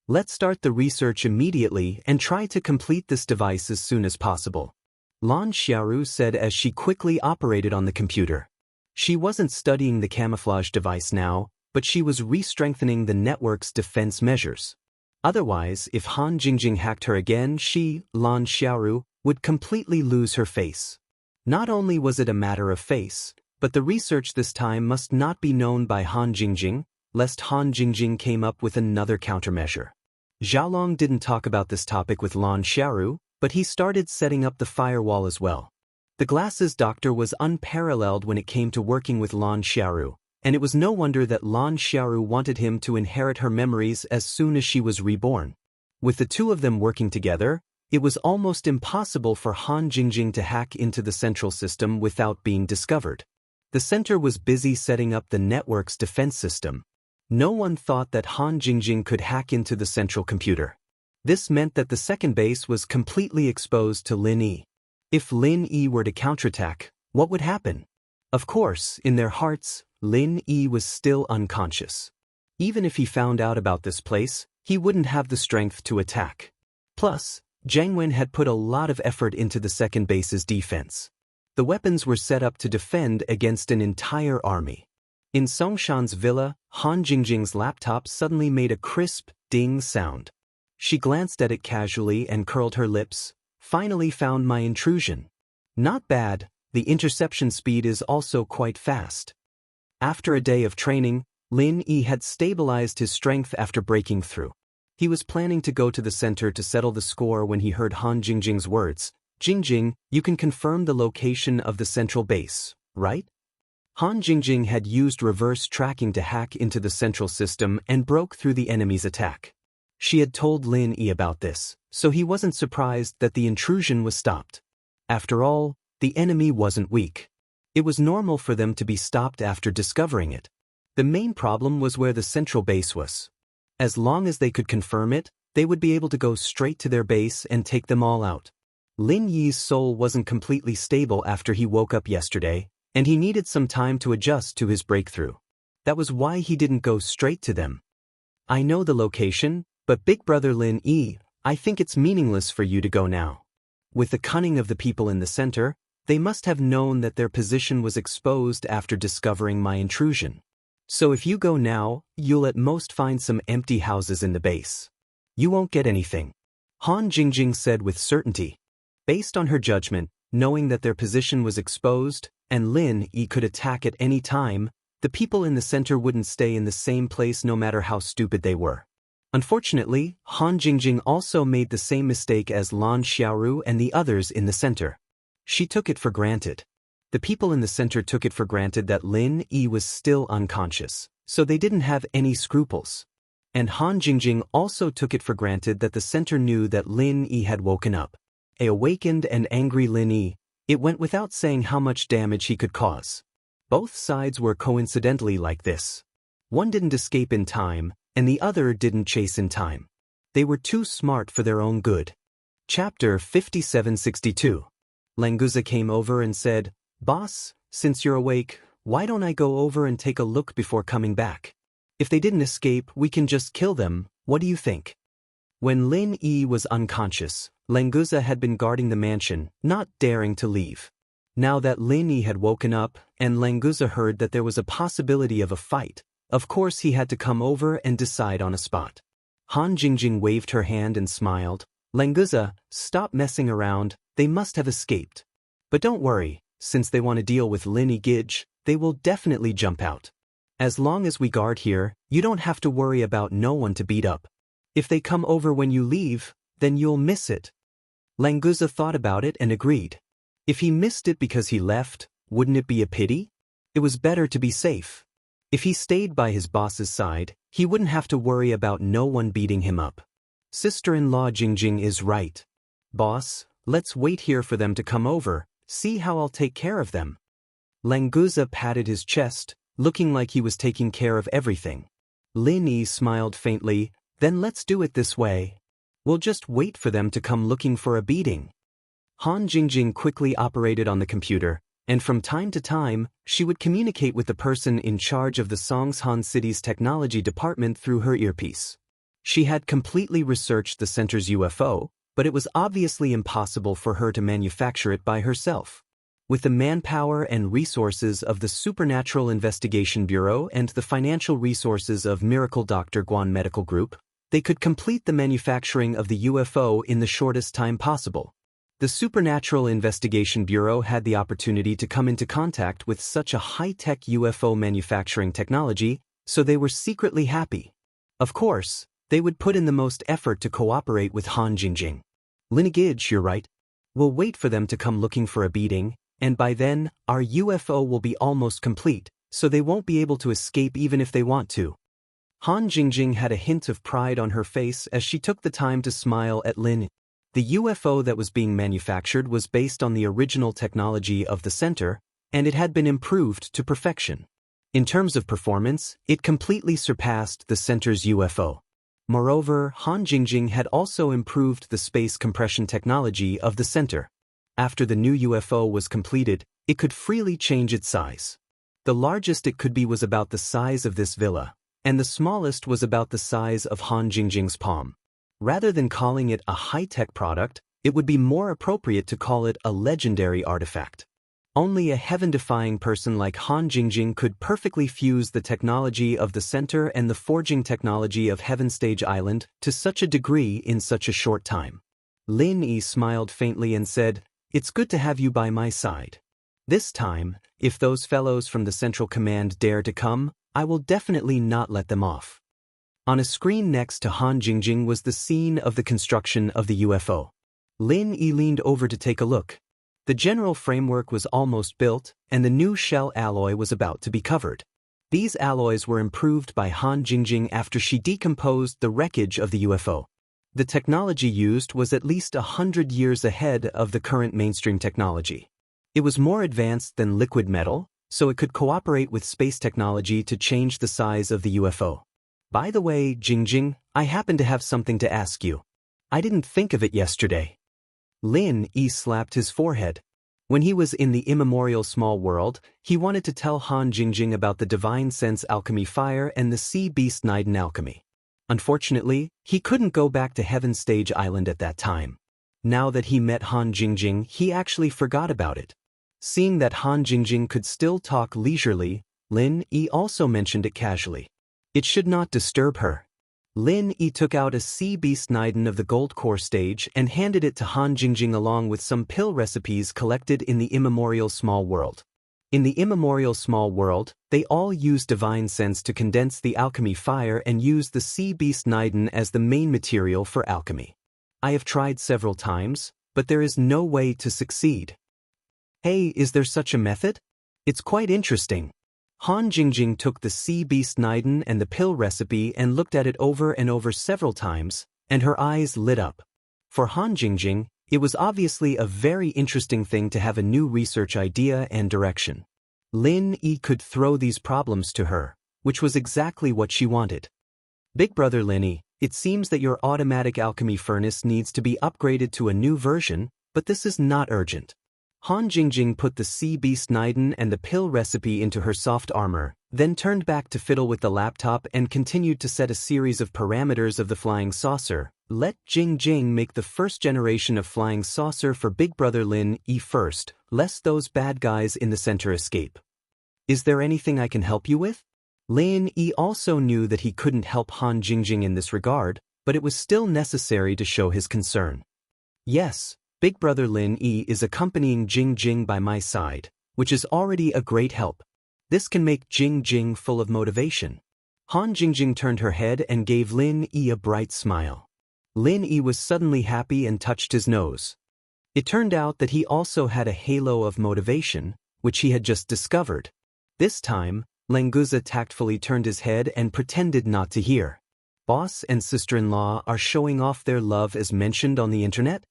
Speaker 1: Let's start the research immediately and try to complete this device as soon as possible. Lan Xiaoru said as she quickly operated on the computer. She wasn't studying the camouflage device now, but she was re-strengthening the network's defense measures. Otherwise, if Han Jingjing hacked her again, she, Lan Xiaoru, would completely lose her face. Not only was it a matter of face, but the research this time must not be known by Han Jingjing, lest Han Jingjing came up with another countermeasure. Xiaolong didn't talk about this topic with Lan Xiaoru, but he started setting up the firewall as well. The glasses doctor was unparalleled when it came to working with Lan Xiaoru, and it was no wonder that Lan Xiaoru wanted him to inherit her memories as soon as she was reborn. With the two of them working together, it was almost impossible for Han Jingjing to hack into the central system without being discovered. The center was busy setting up the network's defense system. No one thought that Han Jingjing could hack into the central computer. This meant that the second base was completely exposed to Lin Yi. If Lin Yi were to counterattack, what would happen? Of course, in their hearts, Lin Yi was still unconscious. Even if he found out about this place, he wouldn't have the strength to attack. Plus, Zhang Wen had put a lot of effort into the second base's defense. The weapons were set up to defend against an entire army. In Songshan's villa, Han Jingjing's laptop suddenly made a crisp, ding sound. She glanced at it casually and curled her lips. Finally found my intrusion. Not bad, the interception speed is also quite fast. After a day of training, Lin Yi had stabilized his strength after breaking through. He was planning to go to the center to settle the score when he heard Han Jingjing's words. Jingjing, you can confirm the location of the central base, right? Han Jingjing had used reverse tracking to hack into the central system and broke through the enemy's attack. She had told Lin Yi about this, so he wasn't surprised that the intrusion was stopped. After all, the enemy wasn't weak. It was normal for them to be stopped after discovering it. The main problem was where the central base was. As long as they could confirm it, they would be able to go straight to their base and take them all out. Lin Yi's soul wasn't completely stable after he woke up yesterday, and he needed some time to adjust to his breakthrough. That was why he didn't go straight to them. I know the location, but Big Brother Lin Yi, I think it's meaningless for you to go now. With the cunning of the people in the center, they must have known that their position was exposed after discovering my intrusion. So if you go now, you'll at most find some empty houses in the base. You won't get anything. Han Jingjing said with certainty. Based on her judgment, knowing that their position was exposed, and Lin Yi could attack at any time, the people in the center wouldn't stay in the same place no matter how stupid they were. Unfortunately, Han Jingjing also made the same mistake as Lan Xiaoru and the others in the center. She took it for granted. The people in the center took it for granted that Lin Yi was still unconscious, so they didn't have any scruples. And Han Jingjing also took it for granted that the center knew that Lin Yi had woken up. A awakened and angry Lin Yi, it went without saying how much damage he could cause. Both sides were coincidentally like this. One didn't escape in time, and the other didn't chase in time. They were too smart for their own good. Chapter 5762. Languza came over and said, "Boss, since you're awake, why don't I go over and take a look before coming back? If they didn't escape, we can just kill them, what do you think?" When Lin Yi was unconscious, Languza had been guarding the mansion, not daring to leave. Now that Lin Yi had woken up, and Languza heard that there was a possibility of a fight, of course he had to come over and decide on a spot. Han Jingjing waved her hand and smiled. "Languza, stop messing around, they must have escaped. But don't worry, since they want to deal with Lin Yi Gidge, they will definitely jump out. As long as we guard here, you don't have to worry about no one to beat up. If they come over when you leave, then you'll miss it." Languza thought about it and agreed. If he missed it because he left, wouldn't it be a pity? It was better to be safe. If he stayed by his boss's side, he wouldn't have to worry about no one beating him up. Sister-in-law Jingjing is right. "Boss, let's wait here for them to come over, see how I'll take care of them." Languza patted his chest, looking like he was taking care of everything. Lin Yi smiled faintly. "Then let's do it this way. We'll just wait for them to come looking for a beating." Han Jingjing quickly operated on the computer, and from time to time, she would communicate with the person in charge of the Songshan City's technology department through her earpiece. She had completely researched the center's UFO, but it was obviously impossible for her to manufacture it by herself. With the manpower and resources of the Supernatural Investigation Bureau and the financial resources of Miracle Dr. Guan Medical Group, they could complete the manufacturing of the UFO in the shortest time possible. The Supernatural Investigation Bureau had the opportunity to come into contact with such a high-tech UFO manufacturing technology, so they were secretly happy. Of course, They would put in the most effort to cooperate with Han Jingjing. Lineage, you're right. We'll wait for them to come looking for a beating, and by then, our UFO will be almost complete, so they won't be able to escape even if they want to. Han Jingjing had a hint of pride on her face as she took the time to smile at Lin. The UFO that was being manufactured was based on the original technology of the center, and it had been improved to perfection. In terms of performance, it completely surpassed the center's UFO. Moreover, Han Jingjing had also improved the space compression technology of the center. After the new UFO was completed, it could freely change its size. The largest it could be was about the size of this villa, and the smallest was about the size of Han Jingjing's palm. Rather than calling it a high-tech product, it would be more appropriate to call it a legendary artifact. Only a heaven-defying person like Han Jingjing could perfectly fuse the technology of the center and the forging technology of Heaven Stage Island to such a degree in such a short time. Lin Yi smiled faintly and said, "It's good to have you by my side. This time, if those fellows from the Central Command dare to come, I will definitely not let them off." On a screen next to Han Jingjing was the scene of the construction of the UFO. Lin Yi leaned over to take a look. The general framework was almost built, and the new shell alloy was about to be covered. These alloys were improved by Han Jingjing after she decomposed the wreckage of the UFO. The technology used was at least 100 years ahead of the current mainstream technology. It was more advanced than liquid metal, so it could cooperate with space technology to change the size of the UFO. By the way, Jingjing, I happen to have something to ask you. I didn't think of it yesterday. Lin Yi slapped his forehead. When he was in the immemorial small world, he wanted to tell Han Jingjing about the divine sense alchemy fire and the sea beast Niden alchemy. Unfortunately, he couldn't go back to Heaven Stage Island at that time. Now that he met Han Jingjing, he actually forgot about it. Seeing that Han Jingjing could still talk leisurely, Lin Yi also mentioned it casually. It should not disturb her. Lin Yi took out a sea beast Niden of the gold core stage and handed it to Han Jingjing along with some pill recipes collected in the immemorial small world. In the immemorial small world, they all use divine sense to condense the alchemy fire and use the sea beast Niden as the main material for alchemy. I have tried several times, but there is no way to succeed. Hey, is there such a method? It's quite interesting. Han Jingjing took the sea beast Niden and the pill recipe and looked at it over and over several times, and her eyes lit up. For Han Jingjing, it was obviously a very interesting thing to have a new research idea and direction. Lin Yi could throw these problems to her, which was exactly what she wanted. Big brother Lin Yi, it seems that your automatic alchemy furnace needs to be upgraded to a new version, but this is not urgent. Han Jingjing put the sea beast Niden and the pill recipe into her soft armor, then turned back to fiddle with the laptop and continued to set a series of parameters of the flying saucer. Let Jingjing make the first generation of flying saucer for Big Brother Lin Yi first, lest those bad guys in the center escape. Is there anything I can help you with? Lin Yi also knew that he couldn't help Han Jingjing in this regard, but it was still necessary to show his concern. Yes. Big brother Lin Yi is accompanying Jingjing by my side, which is already a great help. This can make Jingjing full of motivation. Han Jingjing turned her head and gave Lin Yi a bright smile. Lin Yi was suddenly happy and touched his nose. It turned out that he also had a halo of motivation, which he had just discovered. This time, Languza tactfully turned his head and pretended not to hear. Boss and sister-in-law are showing off their love as mentioned on the internet?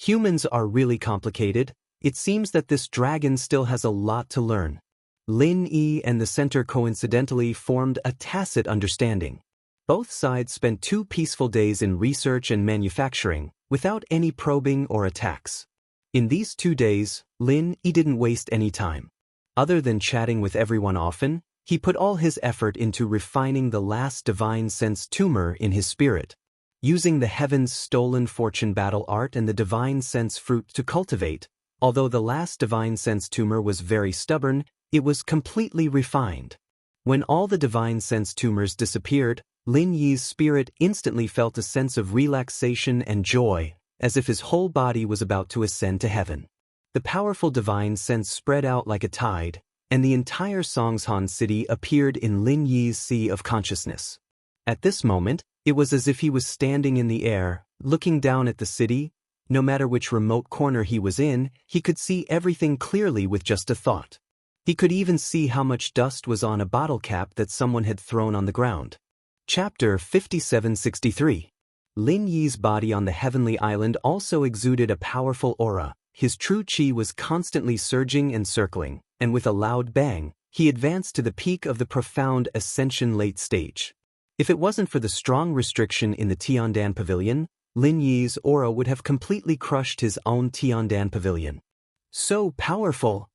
Speaker 1: Humans are really complicated. It seems that this dragon still has a lot to learn. Lin Yi and the center coincidentally formed a tacit understanding. Both sides spent 2 peaceful days in research and manufacturing, without any probing or attacks. In these 2 days, Lin Yi didn't waste any time. Other than chatting with everyone often, he put all his effort into refining the last divine sense tumor in his spirit. Using the Heaven's stolen fortune battle art and the divine sense fruit to cultivate, although the last divine sense tumor was very stubborn, it was completely refined. When all the divine sense tumors disappeared, Lin Yi's spirit instantly felt a sense of relaxation and joy, as if his whole body was about to ascend to heaven. The powerful divine sense spread out like a tide, and the entire Songshan city appeared in Lin Yi's sea of consciousness. At this moment, It was as if he was standing in the air, looking down at the city. No matter which remote corner he was in, he could see everything clearly with just a thought. He could even see how much dust was on a bottle cap that someone had thrown on the ground. Chapter 5763. Lin Yi's body on the heavenly island also exuded a powerful aura. His true qi was constantly surging and circling, and with a loud bang, he advanced to the peak of the profound ascension late stage. If it wasn't for the strong restriction in the Tiandan Pavilion, Lin Yi's aura would have completely crushed his own Tiandan Pavilion. So powerful!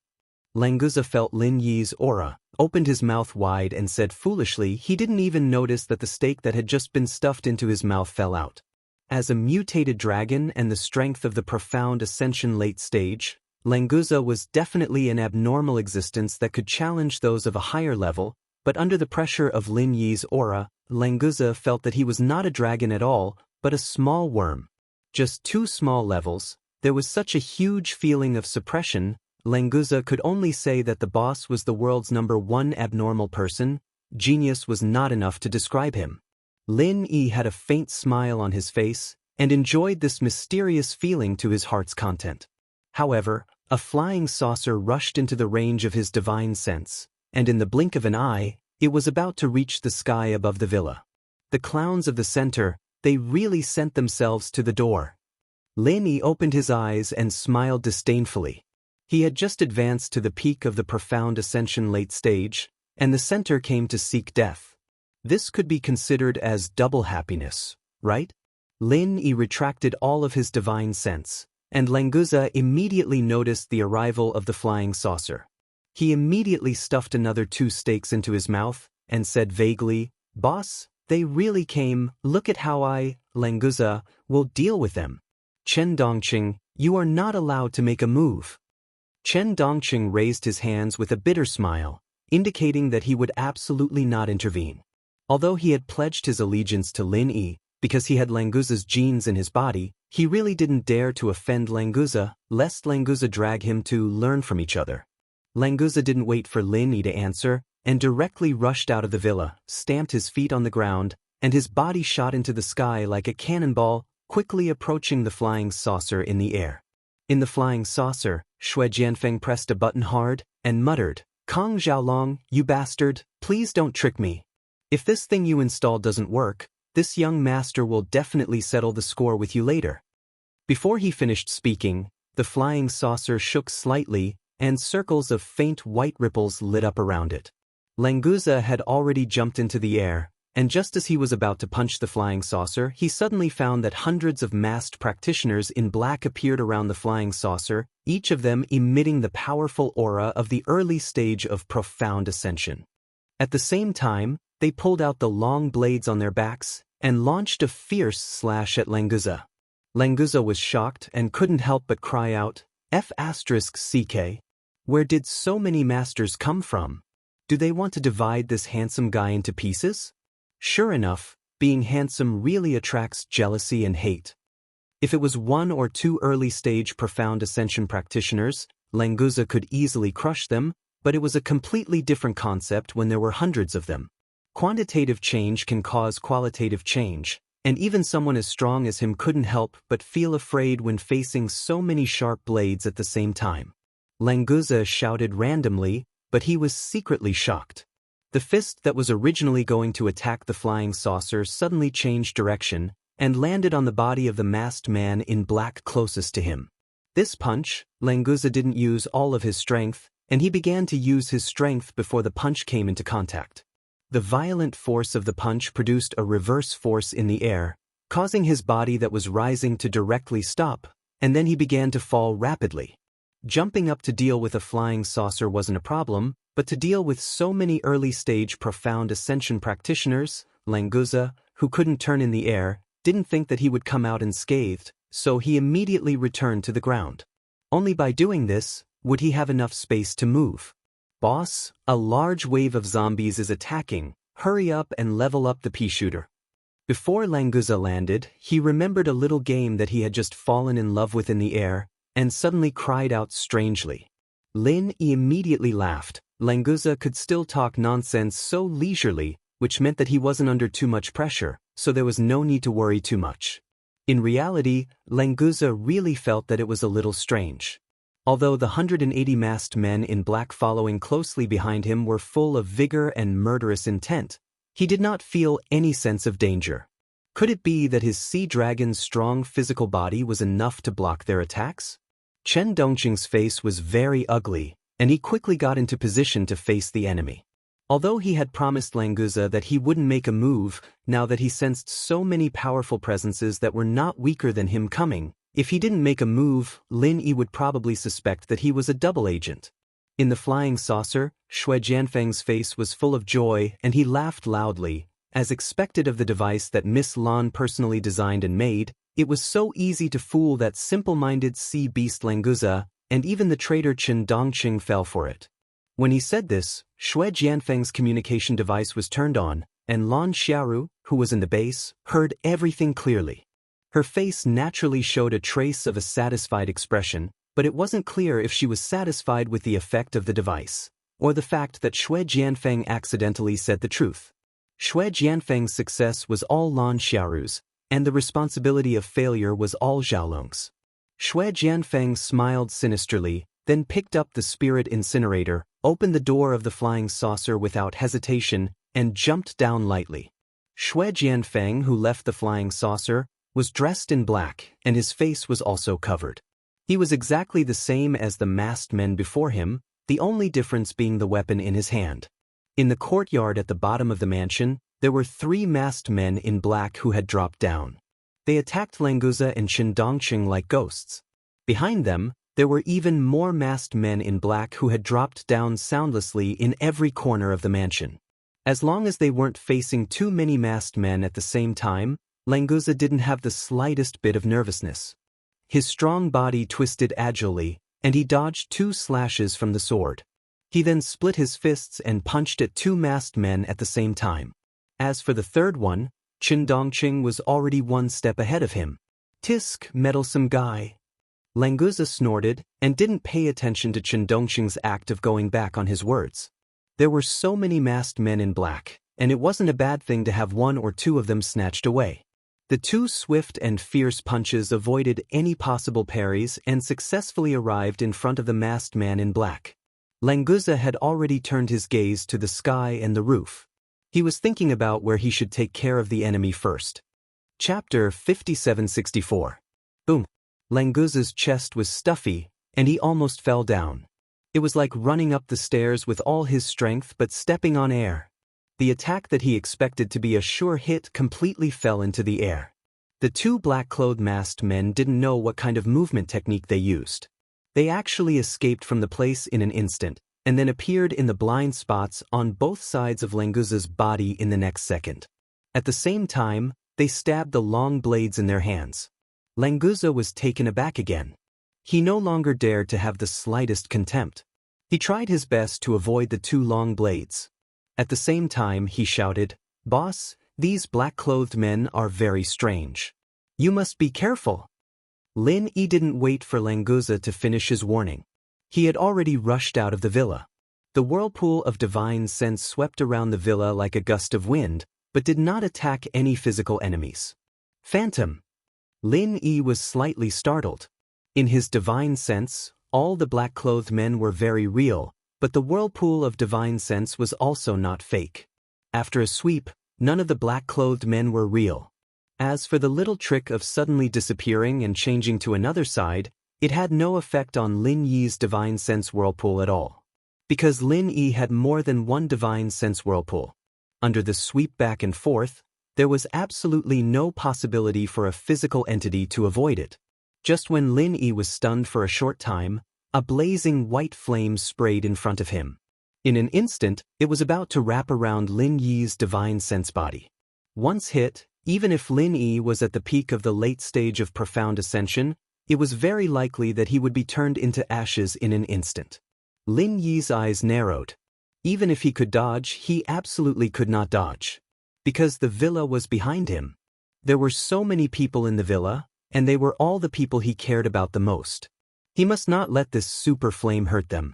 Speaker 1: Languza felt Lin Yi's aura, opened his mouth wide and said foolishly he didn't even notice that the steak that had just been stuffed into his mouth fell out. As a mutated dragon and the strength of the profound ascension late stage, Languza was definitely an abnormal existence that could challenge those of a higher level, but under the pressure of Lin Yi's aura, Languza felt that he was not a dragon at all, but a small worm. Just 2 small levels. There was such a huge feeling of suppression. Languza could only say that the boss was the world's #1 abnormal person. Genius was not enough to describe him. Lin Yi had a faint smile on his face, and enjoyed this mysterious feeling to his heart's content. However, a flying saucer rushed into the range of his divine sense, and in the blink of an eye, it was about to reach the sky above the villa. The clowns of the center, they really sent themselves to the door. Lin Yi opened his eyes and smiled disdainfully. He had just advanced to the peak of the profound ascension late stage, and the center came to seek death. This could be considered as double happiness, right? Lin Yi retracted all of his divine sense, and Languza immediately noticed the arrival of the flying saucer. He immediately stuffed another 2 steaks into his mouth, and said vaguely, "Boss, they really came, look at how Languza, will deal with them." Chen Dongqing, you are not allowed to make a move. Chen Dongqing raised his hands with a bitter smile, indicating that he would absolutely not intervene. Although he had pledged his allegiance to Lin Yi, because he had Languza's genes in his body, he really didn't dare to offend Languza, lest Languza drag him to learn from each other. Languza didn't wait for Lin Yi to answer, and directly rushed out of the villa, stamped his feet on the ground, and his body shot into the sky like a cannonball, quickly approaching the flying saucer in the air. In the flying saucer, Xue Jianfeng pressed a button hard, and muttered, "Kong Xiaolong, you bastard, please don't trick me. If this thing you installed doesn't work, this young master will definitely settle the score with you later." Before he finished speaking, the flying saucer shook slightly, and circles of faint white ripples lit up around it. Languza had already jumped into the air, and just as he was about to punch the flying saucer, he suddenly found that hundreds of masked practitioners in black appeared around the flying saucer, each of them emitting the powerful aura of the early stage of profound ascension. At the same time, they pulled out the long blades on their backs and launched a fierce slash at Languza. Languza was shocked and couldn't help but cry out, "F***CK? Where did so many masters come from? Do they want to divide this handsome guy into pieces?" Sure enough, being handsome really attracts jealousy and hate. If it was 1 or 2 early-stage profound ascension practitioners, Languza could easily crush them, but it was a completely different concept when there were hundreds of them. Quantitative change can cause qualitative change, and even someone as strong as him couldn't help but feel afraid when facing so many sharp blades at the same time. Languza shouted randomly, but he was secretly shocked. The fist that was originally going to attack the flying saucer suddenly changed direction and landed on the body of the masked man in black closest to him. This punch, Languza didn't use all of his strength, and he began to use his strength before the punch came into contact. The violent force of the punch produced a reverse force in the air, causing his body that was rising to directly stop, and then he began to fall rapidly. Jumping up to deal with a flying saucer wasn't a problem, but to deal with so many early-stage profound ascension practitioners, Languza, who couldn't turn in the air, didn't think that he would come out unscathed, so he immediately returned to the ground. Only by doing this would he have enough space to move. "Boss, a large wave of zombies is attacking. Hurry up and level up the pea shooter." Before Languza landed, he remembered a little game that he had just fallen in love with in the air, and suddenly cried out strangely. Lin Yi immediately laughed. Languza could still talk nonsense so leisurely, which meant that he wasn't under too much pressure, so there was no need to worry too much. In reality, Languza really felt that it was a little strange. Although the 180 masked men in black following closely behind him were full of vigor and murderous intent, he did not feel any sense of danger. Could it be that his sea dragon's strong physical body was enough to block their attacks? Chen Dongqing's face was very ugly, and he quickly got into position to face the enemy. Although he had promised Languza that he wouldn't make a move, now that he sensed so many powerful presences that were not weaker than him coming, if he didn't make a move, Lin Yi would probably suspect that he was a double agent. In the flying saucer, Shui Jianfeng's face was full of joy and he laughed loudly. As expected of the device that Miss Lan personally designed and made, it was so easy to fool that simple-minded sea beast Languza, and even the traitor Chen Dongqing fell for it. When he said this, Shui Jianfeng's communication device was turned on, and Lan Xiaoru, who was in the base, heard everything clearly. Her face naturally showed a trace of a satisfied expression, but it wasn't clear if she was satisfied with the effect of the device, or the fact that Shui Jianfeng accidentally said the truth. Shui Jianfeng's success was all Lan Xiaoru's, and the responsibility of failure was all Xiaolong's. Shui Jianfeng smiled sinisterly, then picked up the spirit incinerator, opened the door of the flying saucer without hesitation, and jumped down lightly. Shui Jianfeng, who left the flying saucer, was dressed in black, and his face was also covered. He was exactly the same as the masked men before him, the only difference being the weapon in his hand. In the courtyard at the bottom of the mansion, there were 3 masked men in black who had dropped down. They attacked Languza and Chen Dongqing like ghosts. Behind them, there were even more masked men in black who had dropped down soundlessly in every corner of the mansion. As long as they weren't facing too many masked men at the same time, Languza didn't have the slightest bit of nervousness. His strong body twisted agilely, and he dodged 2 slashes from the sword. He then split his fists and punched at 2 masked men at the same time. As for the third one, Chen Dongqing was already 1 step ahead of him. "Tisk, meddlesome guy." Languza snorted and didn't pay attention to Chen Dongqing's act of going back on his words. There were so many masked men in black, and it wasn't a bad thing to have 1 or 2 of them snatched away. The 2 swift and fierce punches avoided any possible parries and successfully arrived in front of the masked man in black. Languza had already turned his gaze to the sky and the roof. He was thinking about where he should take care of the enemy first. Chapter 5764. Boom. Languza's chest was stuffy, and he almost fell down. It was like running up the stairs with all his strength but stepping on air. The attack that he expected to be a sure hit completely fell into the air. The 2 black-clothed masked men didn't know what kind of movement technique they used. They actually escaped from the place in an instant, and then appeared in the blind spots on both sides of Languza's body in the next second. At the same time, they stabbed the long blades in their hands. Languza was taken aback again. He no longer dared to have the slightest contempt. He tried his best to avoid the 2 long blades. At the same time, he shouted, "Boss, these black-clothed men are very strange. You must be careful." Lin Yi didn't wait for Languza to finish his warning. He had already rushed out of the villa. The whirlpool of divine sense swept around the villa like a gust of wind, but did not attack any physical enemies. Phantom. Lin Yi was slightly startled. In his divine sense, all the black-clothed men were very real, but the whirlpool of divine sense was also not fake. After a sweep, none of the black-clothed men were real. As for the little trick of suddenly disappearing and changing to another side, it had no effect on Lin Yi's divine sense whirlpool at all. Because Lin Yi had more than 1 divine sense whirlpool. Under the sweep back and forth, there was absolutely no possibility for a physical entity to avoid it. Just when Lin Yi was stunned for a short time, a blazing white flame sprayed in front of him. In an instant, it was about to wrap around Lin Yi's divine sense body. Once hit, even if Lin Yi was at the peak of the late stage of profound ascension, it was very likely that he would be turned into ashes in an instant. Lin Yi's eyes narrowed. Even if he could dodge, he absolutely could not dodge. Because the villa was behind him. There were so many people in the villa, and they were all the people he cared about the most. He must not let this super flame hurt them.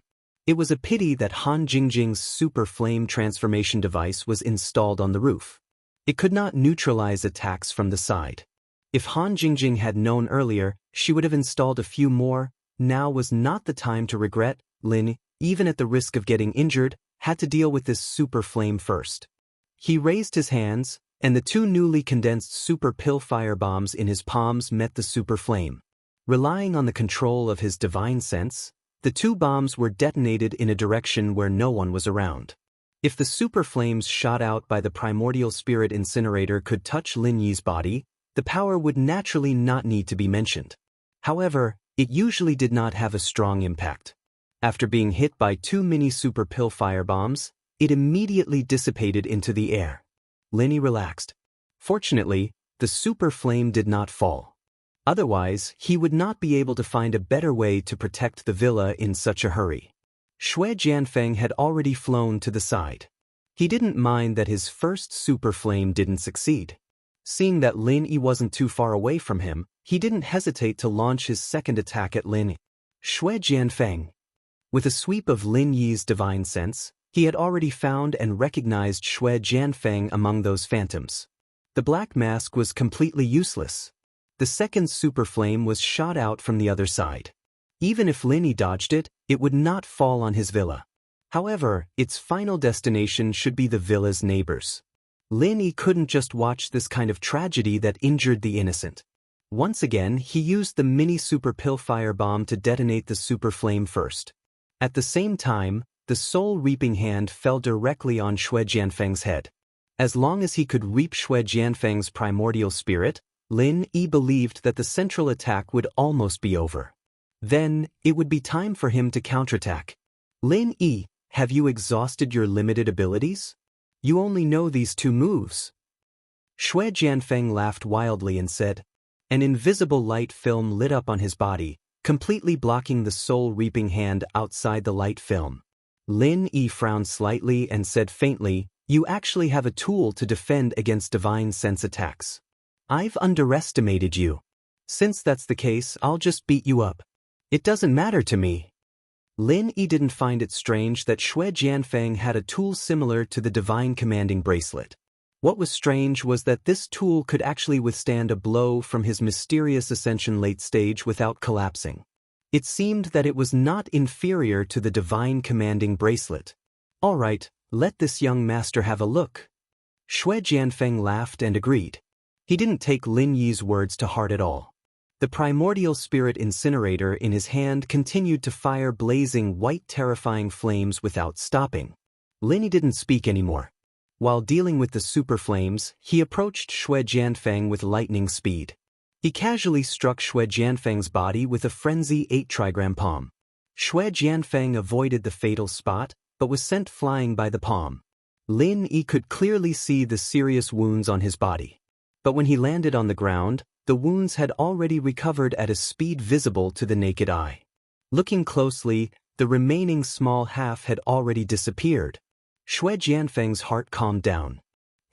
Speaker 1: It was a pity that Han Jingjing's super flame transformation device was installed on the roof. It could not neutralize attacks from the side. If Han Jingjing had known earlier, she would have installed a few more. Now was not the time to regret. Lin, even at the risk of getting injured, had to deal with this super flame first. He raised his hands, and the two newly condensed super pill firebombs in his palms met the super flame. Relying on the control of his divine sense, the two bombs were detonated in a direction where no one was around. If the super flames shot out by the primordial spirit incinerator could touch Lin Yi's body, the power would naturally not need to be mentioned. However, it usually did not have a strong impact. After being hit by two mini super pill firebombs, it immediately dissipated into the air. Lin Yi relaxed. Fortunately, the super flame did not fall. Otherwise, he would not be able to find a better way to protect the villa in such a hurry. Shui Jianfeng had already flown to the side. He didn't mind that his first super flame didn't succeed. Seeing that Lin Yi wasn't too far away from him, he didn't hesitate to launch his second attack at Lin Yi. Shui Jianfeng. With a sweep of Lin Yi's divine sense, he had already found and recognized Shui Jianfeng among those phantoms. The black mask was completely useless. The second super flame was shot out from the other side. Even if Lin Yi dodged it, it would not fall on his villa. However, its final destination should be the villa's neighbors. Lin Yi couldn't just watch this kind of tragedy that injured the innocent. Once again, he used the mini super pill firebomb to detonate the super flame first. At the same time, the soul-reaping hand fell directly on Shui Jianfeng's head. As long as he could reap Shui Jianfeng's primordial spirit, Lin Yi believed that the central attack would almost be over. Then, it would be time for him to counterattack. Lin Yi, have you exhausted your limited abilities? You only know these two moves. Shui Jianfeng laughed wildly and said. An invisible light film lit up on his body, completely blocking the soul-reaping hand outside the light film. Lin Yi frowned slightly and said faintly, you actually have a tool to defend against divine sense attacks. I've underestimated you. Since that's the case, I'll just beat you up. It doesn't matter to me. Lin Yi didn't find it strange that Shui Jianfeng had a tool similar to the divine commanding bracelet. What was strange was that this tool could actually withstand a blow from his mysterious ascension late stage without collapsing. It seemed that it was not inferior to the divine commanding bracelet. All right, let this young master have a look. Shui Jianfeng laughed and agreed. He didn't take Lin Yi's words to heart at all. The primordial spirit incinerator in his hand continued to fire blazing white terrifying flames without stopping. Lin Yi didn't speak anymore. While dealing with the super flames, he approached Shui Jianfeng with lightning speed. He casually struck Shui Jianfeng's body with a frenzy 8-trigram palm. Shui Jianfeng avoided the fatal spot, but was sent flying by the palm. Lin Yi could clearly see the serious wounds on his body. But when he landed on the ground, the wounds had already recovered at a speed visible to the naked eye. Looking closely, the remaining small half had already disappeared. Shui Jianfeng's heart calmed down.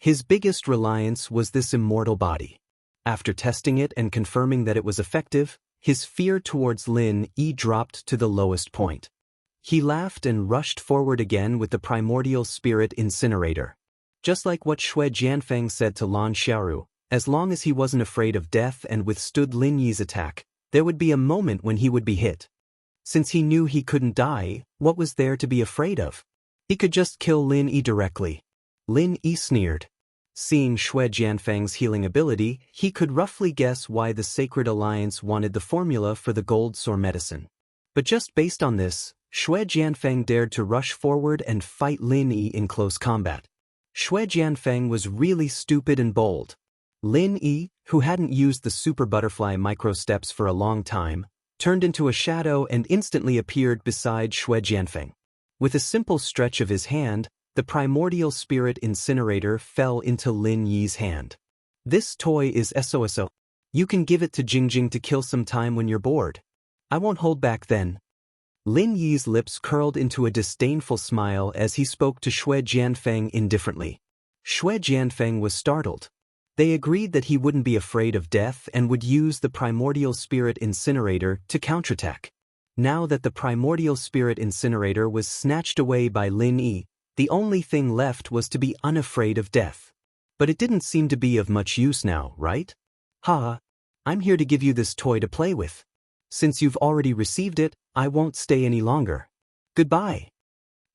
Speaker 1: His biggest reliance was this immortal body. After testing it and confirming that it was effective, his fear towards Lin Yi dropped to the lowest point. He laughed and rushed forward again with the primordial spirit incinerator. Just like what Shui Jianfeng said to Lan Xiaoru, as long as he wasn't afraid of death and withstood Lin Yi's attack, there would be a moment when he would be hit. Since he knew he couldn't die, what was there to be afraid of? He could just kill Lin Yi directly. Lin Yi sneered. Seeing Shui Jianfeng's healing ability, he could roughly guess why the Sacred Alliance wanted the formula for the gold sore medicine. But just based on this, Shui Jianfeng dared to rush forward and fight Lin Yi in close combat. Shui Jianfeng was really stupid and bold. Lin Yi, who hadn't used the super butterfly microsteps for a long time, turned into a shadow and instantly appeared beside Shui Jianfeng. With a simple stretch of his hand, the primordial spirit incinerator fell into Lin Yi's hand. This toy is SOSO. You can give it to Jingjing to kill some time when you're bored. I won't hold back then. Lin Yi's lips curled into a disdainful smile as he spoke to Shui Jianfeng indifferently. Shui Jianfeng was startled. They agreed that he wouldn't be afraid of death and would use the primordial spirit incinerator to counterattack. Now that the primordial spirit incinerator was snatched away by Lin Yi, the only thing left was to be unafraid of death. But it didn't seem to be of much use now, right? Ha! I'm here to give you this toy to play with. Since you've already received it, I won't stay any longer. Goodbye.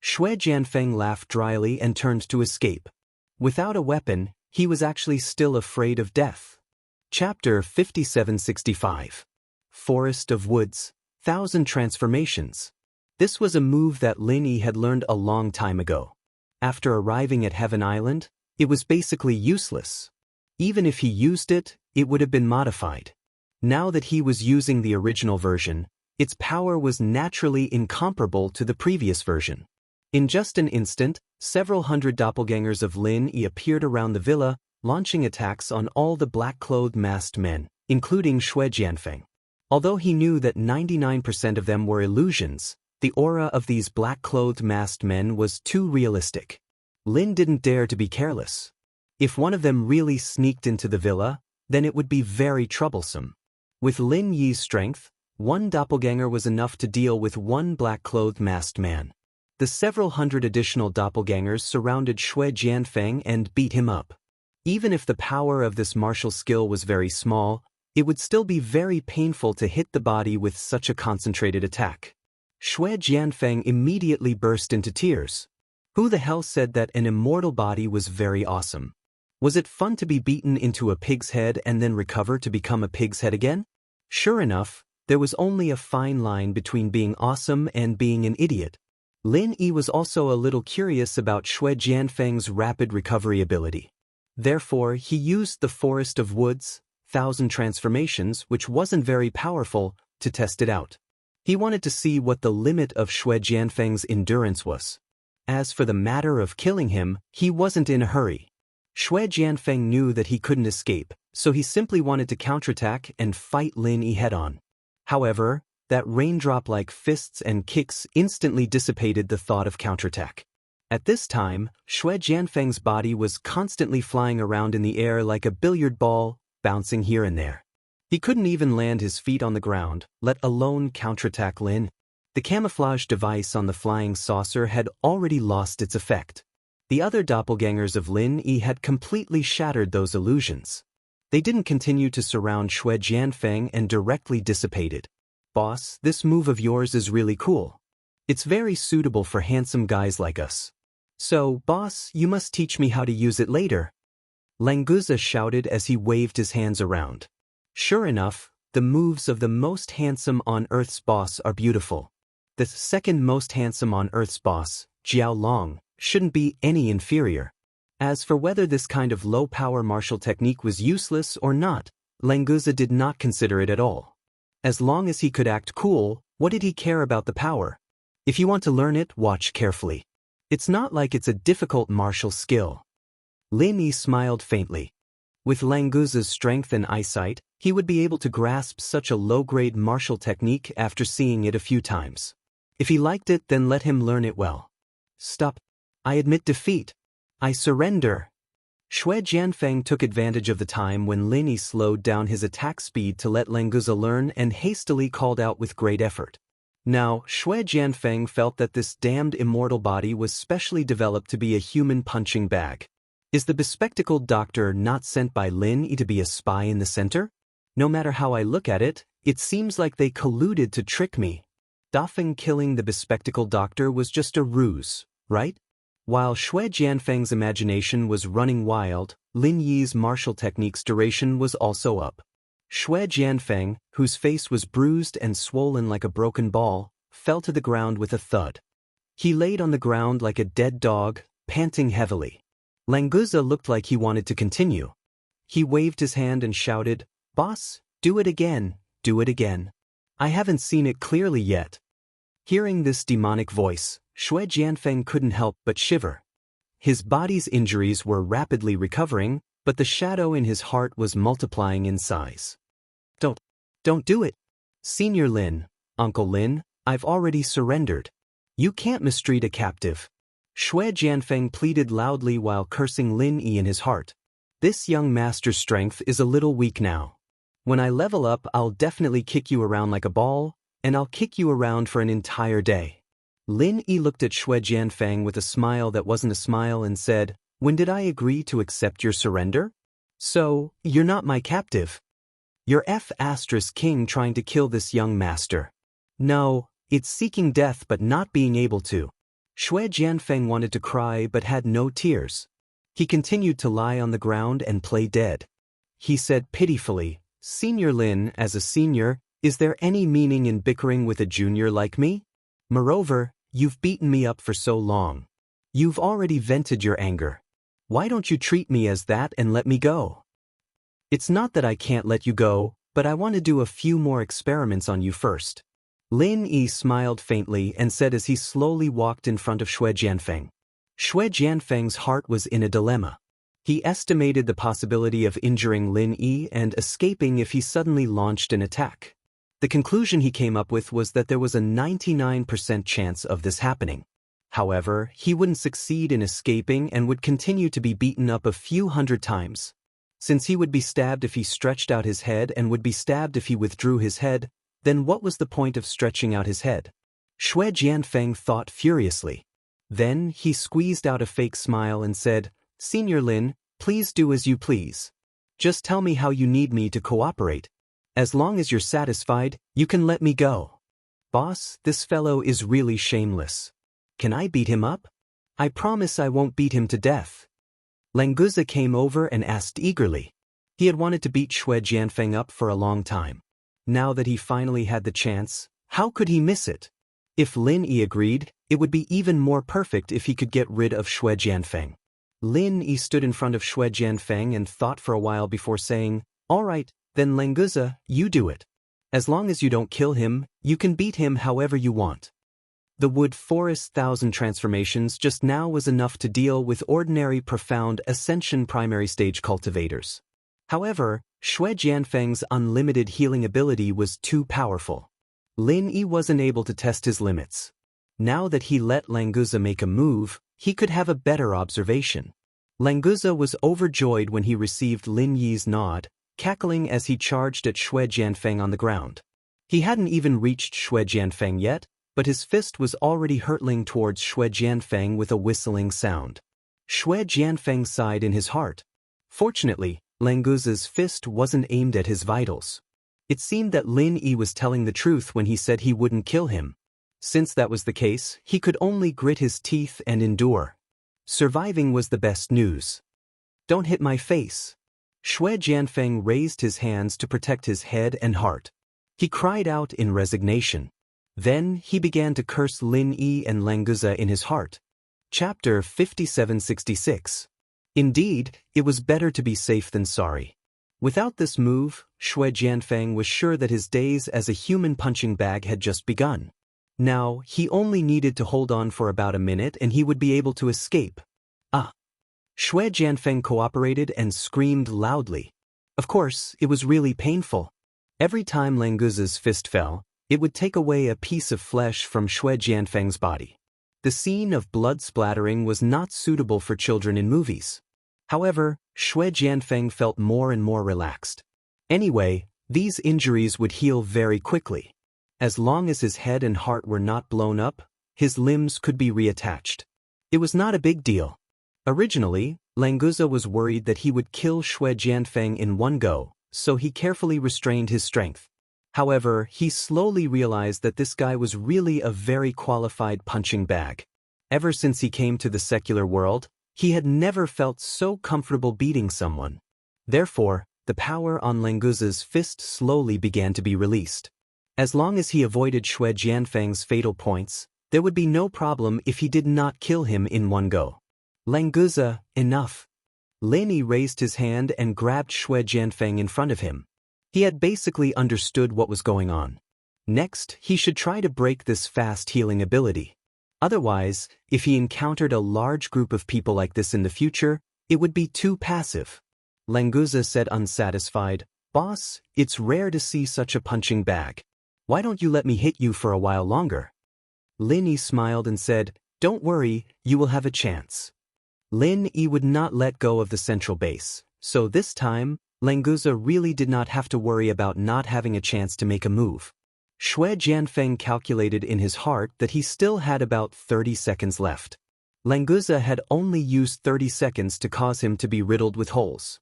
Speaker 1: Shui Jianfeng laughed dryly and turned to escape. Without a weapon, he was actually still afraid of death. Chapter 5765. Forest of Woods, 1,000 Transformations. This was a move that Lin Yi had learned a long time ago. After arriving at Heaven Island, it was basically useless. Even if he used it, it would have been modified. Now that he was using the original version, its power was naturally incomparable to the previous version. In just an instant, several hundred doppelgangers of Lin Yi appeared around the villa, launching attacks on all the black-clothed masked men, including Shui Jianfeng. Although he knew that 99% of them were illusions, the aura of these black-clothed masked men was too realistic. Lin didn't dare to be careless. If one of them really sneaked into the villa, then it would be very troublesome. With Lin Yi's strength, one doppelganger was enough to deal with one black-clothed masked man. The several hundred additional doppelgangers surrounded Shui Jianfeng and beat him up. Even if the power of this martial skill was very small, it would still be very painful to hit the body with such a concentrated attack. Shui Jianfeng immediately burst into tears. Who the hell said that an immortal body was very awesome? Was it fun to be beaten into a pig's head and then recover to become a pig's head again? Sure enough, there was only a fine line between being awesome and being an idiot. Lin Yi was also a little curious about Shui Jianfeng's rapid recovery ability. Therefore, he used the Forest of Woods, 1,000 Transformations, which wasn't very powerful, to test it out. He wanted to see what the limit of Shui Jianfeng's endurance was. As for the matter of killing him, he wasn't in a hurry. Shui Jianfeng knew that he couldn't escape, so he simply wanted to counterattack and fight Lin Yi head-on. However, that raindrop-like fists and kicks instantly dissipated the thought of counterattack. At this time, Shui Jianfeng's body was constantly flying around in the air like a billiard ball, bouncing here and there. He couldn't even land his feet on the ground, let alone counterattack Lin. The camouflage device on the flying saucer had already lost its effect. The other doppelgangers of Lin Yi had completely shattered those illusions. They didn't continue to surround Shui Jianfeng and directly dissipated. Boss, this move of yours is really cool. It's very suitable for handsome guys like us. So, boss, you must teach me how to use it later. Languza shouted as he waved his hands around. Sure enough, the moves of the most handsome on Earth's boss are beautiful. The second most handsome on Earth's boss, Jiao Long, shouldn't be any inferior. As for whether this kind of low-power martial technique was useless or not, Languza did not consider it at all. As long as he could act cool, what did he care about the power? If you want to learn it, watch carefully. It's not like it's a difficult martial skill. Lin Yi smiled faintly. With Languza's strength and eyesight, he would be able to grasp such a low-grade martial technique after seeing it a few times. If he liked it, then let him learn it well. Stop. I admit defeat. I surrender. Shui Jianfeng took advantage of the time when Lin Yi slowed down his attack speed to let Languza learn and hastily called out with great effort. Now, Shui Jianfeng felt that this damned immortal body was specially developed to be a human punching bag. Is the bespectacled doctor not sent by Lin Yi to be a spy in the center? No matter how I look at it, it seems like they colluded to trick me. Dafeng killing the bespectacled doctor was just a ruse, right? While Shui Jianfeng's imagination was running wild, Lin Yi's martial technique's duration was also up. Shui Jianfeng, whose face was bruised and swollen like a broken ball, fell to the ground with a thud. He laid on the ground like a dead dog, panting heavily. Languza looked like he wanted to continue. He waved his hand and shouted, "Boss, do it again, do it again. I haven't seen it clearly yet." Hearing this demonic voice, Shui Jianfeng couldn't help but shiver. His body's injuries were rapidly recovering, but the shadow in his heart was multiplying in size. Don't do it. Senior Lin, Uncle Lin, I've already surrendered. You can't mistreat a captive. Shui Jianfeng pleaded loudly while cursing Lin Yi in his heart. This young master's strength is a little weak now. When I level up, I'll definitely kick you around like a ball, and I'll kick you around for an entire day. Lin Yi looked at Xue Jianfeng with a smile that wasn't a smile and said, "When did I agree to accept your surrender? So, you're not my captive. You're King trying to kill this young master. No, it's seeking death but not being able to." Xue Jianfeng wanted to cry but had no tears. He continued to lie on the ground and play dead. He said pitifully, "Senior Lin, as a senior, is there any meaning in bickering with a junior like me? Moreover, you've beaten me up for so long. You've already vented your anger. Why don't you treat me as that and let me go? It's not that I can't let you go, but I want to do a few more experiments on you first." Lin Yi smiled faintly and said as he slowly walked in front of Xue Jianfeng. Xue Jianfeng's heart was in a dilemma. He estimated the possibility of injuring Lin Yi and escaping if he suddenly launched an attack. The conclusion he came up with was that there was a 99% chance of this happening. However, he wouldn't succeed in escaping and would continue to be beaten up a few hundred times. Since he would be stabbed if he stretched out his head and would be stabbed if he withdrew his head, then what was the point of stretching out his head? Xue Jianfeng thought furiously. Then he squeezed out a fake smile and said, "Senior Lin, please do as you please. Just tell me how you need me to cooperate. As long as you're satisfied, you can let me go." "Boss, this fellow is really shameless. Can I beat him up? I promise I won't beat him to death." Languza came over and asked eagerly. He had wanted to beat Xue Jianfeng up for a long time. Now that he finally had the chance, how could he miss it? If Lin Yi agreed, it would be even more perfect if he could get rid of Xue Jianfeng. Lin Yi stood in front of Xue Jianfeng and thought for a while before saying, "All right, then Languza, you do it. As long as you don't kill him, you can beat him however you want." The wood forest 1,000 transformations just now was enough to deal with ordinary profound ascension primary stage cultivators. However, Xue Jianfeng's unlimited healing ability was too powerful. Lin Yi wasn't able to test his limits. Now that he let Languza make a move, he could have a better observation. Languza was overjoyed when he received Lin Yi's nod, cackling as he charged at Xue Jianfeng on the ground. He hadn't even reached Xue Jianfeng yet, but his fist was already hurtling towards Xue Jianfeng with a whistling sound. Xue Jianfeng sighed in his heart. Fortunately, Languza's fist wasn't aimed at his vitals. It seemed that Lin Yi was telling the truth when he said he wouldn't kill him. Since that was the case, he could only grit his teeth and endure. Surviving was the best news. "Don't hit my face." Xue Jianfeng raised his hands to protect his head and heart. He cried out in resignation. Then he began to curse Lin Yi and Languza in his heart. Chapter 5766. Indeed, it was better to be safe than sorry. Without this move, Xue Jianfeng was sure that his days as a human punching bag had just begun. Now, he only needed to hold on for about a minute and he would be able to escape. "Ah!" Xue Jianfeng cooperated and screamed loudly. Of course, it was really painful. Every time Languza's fist fell, it would take away a piece of flesh from Xue Jianfeng's body. The scene of blood splattering was not suitable for children in movies. However, Xue Jianfeng felt more and more relaxed. Anyway, these injuries would heal very quickly. As long as his head and heart were not blown up, his limbs could be reattached. It was not a big deal. Originally, Languza was worried that he would kill Xue Jianfeng in one go, so he carefully restrained his strength. However, he slowly realized that this guy was really a very qualified punching bag. Ever since he came to the secular world, he had never felt so comfortable beating someone. Therefore, the power on Languza's fist slowly began to be released. As long as he avoided Xue Jianfeng's fatal points, there would be no problem if he did not kill him in one go. "Languza, enough." Lin Yi raised his hand and grabbed Xue Jianfeng in front of him. He had basically understood what was going on. Next, he should try to break this fast healing ability. Otherwise, if he encountered a large group of people like this in the future, it would be too passive. Languza said unsatisfied, "Boss, it's rare to see such a punching bag. Why don't you let me hit you for a while longer?" Lin Yi smiled and said, "Don't worry, you will have a chance." Lin Yi would not let go of the central base, so this time, Languza really did not have to worry about not having a chance to make a move. Xue Jianfeng calculated in his heart that he still had about 30 seconds left. Languza had only used 30 seconds to cause him to be riddled with holes.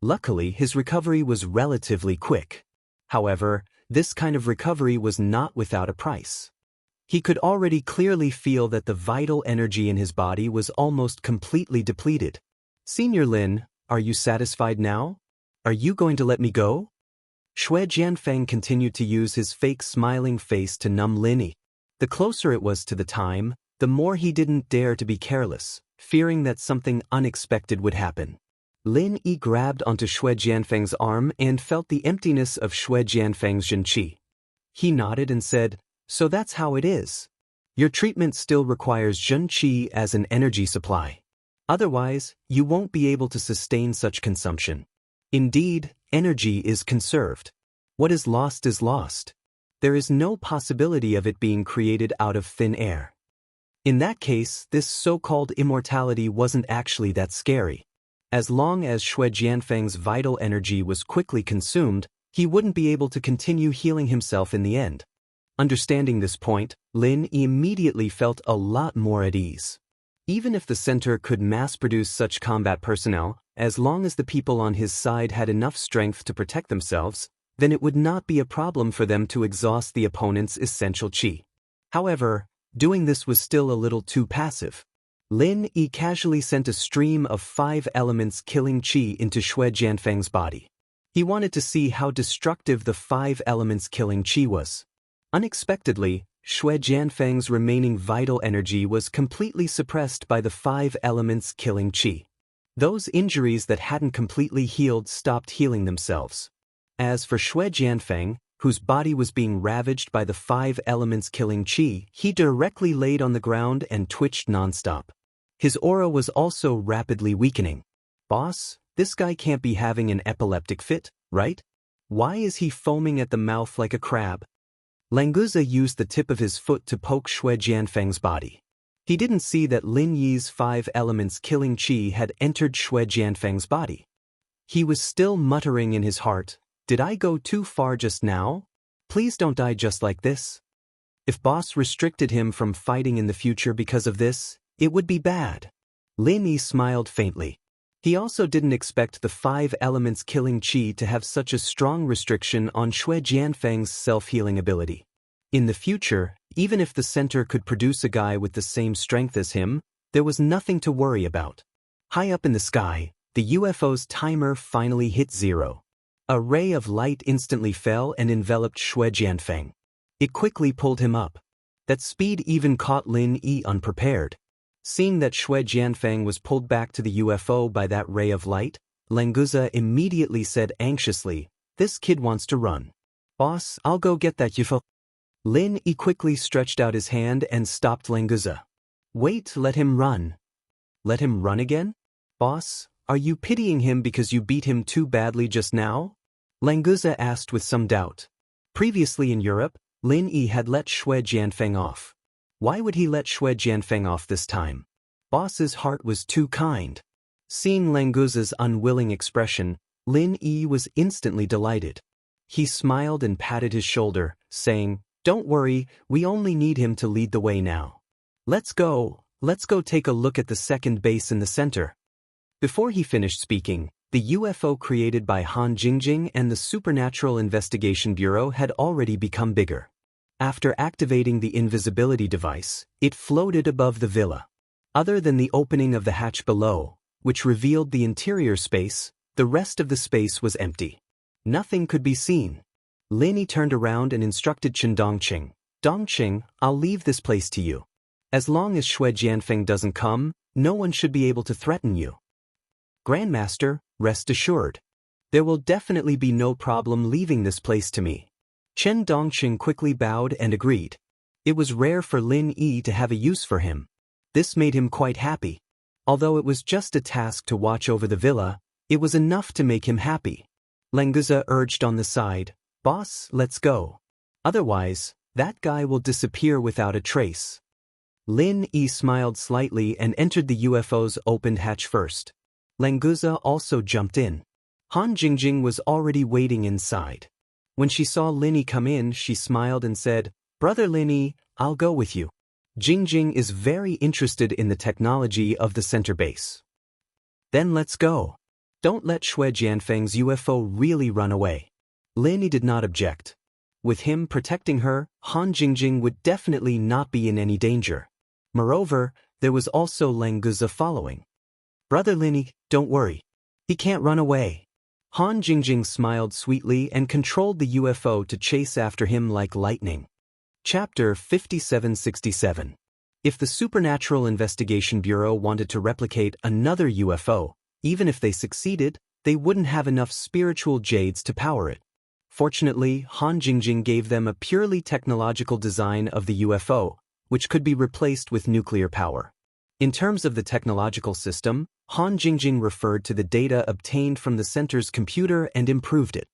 Speaker 1: Luckily, his recovery was relatively quick. However, this kind of recovery was not without a price. He could already clearly feel that the vital energy in his body was almost completely depleted. "Senior Lin, are you satisfied now? Are you going to let me go?" Xue Jianfeng continued to use his fake smiling face to numb Lin Yi. The closer it was to the time, the more he didn't dare to be careless, fearing that something unexpected would happen. Lin Yi grabbed onto Xue Jianfeng's arm and felt the emptiness of Xue Jianfeng's zhenqi. He nodded and said, "So that's how it is. Your treatment still requires zhenqi as an energy supply. Otherwise, you won't be able to sustain such consumption. Indeed, energy is conserved. What is lost is lost. There is no possibility of it being created out of thin air. In that case, this so-called immortality wasn't actually that scary. As long as Xue Jianfeng's vital energy was quickly consumed, he wouldn't be able to continue healing himself in the end." Understanding this point, Lin Yi immediately felt a lot more at ease. Even if the center could mass-produce such combat personnel, as long as the people on his side had enough strength to protect themselves, then it would not be a problem for them to exhaust the opponent's essential qi. However, doing this was still a little too passive. Lin Yi casually sent a stream of 5 elements killing qi into Xue Jianfeng's body. He wanted to see how destructive the 5 elements killing qi was. Unexpectedly, Xue Jianfeng's remaining vital energy was completely suppressed by the 5 elements killing qi. Those injuries that hadn't completely healed stopped healing themselves. As for Xue Jianfeng, whose body was being ravaged by the 5 elements killing qi, he directly laid on the ground and twitched nonstop. His aura was also rapidly weakening. "Boss, this guy can't be having an epileptic fit, right? Why is he foaming at the mouth like a crab?" Languza used the tip of his foot to poke Xue Jianfeng's body. He didn't see that Lin Yi's 5 elements killing qi had entered Xue Jianfeng's body. He was still muttering in his heart, "Did I go too far just now? Please don't die just like this." If boss restricted him from fighting in the future because of this, it would be bad. Lin Yi smiled faintly. He also didn't expect the 5 elements killing qi to have such a strong restriction on Xue Jianfeng's self-healing ability. In the future, even if the center could produce a guy with the same strength as him, there was nothing to worry about. High up in the sky, the UFO's timer finally hit 0. A ray of light instantly fell and enveloped Xue Jianfeng. It quickly pulled him up. That speed even caught Lin Yi unprepared. Seeing that Xue Jianfeng was pulled back to the UFO by that ray of light, Languza immediately said anxiously, "This kid wants to run. Boss, I'll go get that UFO." Lin Yi quickly stretched out his hand and stopped Languza. "Wait, let him run." "Let him run again? Boss, are you pitying him because you beat him too badly just now?" Languza asked with some doubt. Previously in Europe, Lin Yi had let Xue Jianfeng off. Why would he let Xue Jianfeng off this time? Boss's heart was too kind. Seeing Languza's unwilling expression, Lin Yi was instantly delighted. He smiled and patted his shoulder, saying, "Don't worry, we only need him to lead the way now. Let's go take a look at the second base in the center." Before he finished speaking, the UFO created by Han Jingjing and the Supernatural Investigation Bureau had already become bigger. After activating the invisibility device, it floated above the villa. Other than the opening of the hatch below, which revealed the interior space, the rest of the space was empty. Nothing could be seen. Lin Yi turned around and instructed Chen Dongqing, "Dongqing, I'll leave this place to you. As long as Xue Jianfeng doesn't come, no one should be able to threaten you. Grandmaster, rest assured. There will definitely be no problem leaving this place to me." Chen Dongqing quickly bowed and agreed. It was rare for Lin Yi to have a use for him. This made him quite happy. Although it was just a task to watch over the villa, it was enough to make him happy. Languza urged on the side, "Boss, let's go. Otherwise, that guy will disappear without a trace." Lin Yi smiled slightly and entered the UFO's opened hatch first. Languza also jumped in. Han Jingjing was already waiting inside. When she saw Linny come in, she smiled and said, "Brother Linny, I'll go with you." Jingjing is very interested in the technology of the center base. Then let's go. Don't let Shui Jianfeng's UFO really run away. Linny did not object. With him protecting her, Han Jingjing would definitely not be in any danger. Moreover, there was also Languza following. "Brother Linny, don't worry. He can't run away." Han Jingjing smiled sweetly and controlled the UFO to chase after him like lightning. Chapter 5767. If the Supernatural Investigation Bureau wanted to replicate another UFO, even if they succeeded, they wouldn't have enough spiritual jades to power it. Fortunately, Han Jingjing gave them a purely technological design of the UFO, which could be replaced with nuclear power. In terms of the technological system, Han Jingjing referred to the data obtained from the center's computer and improved it.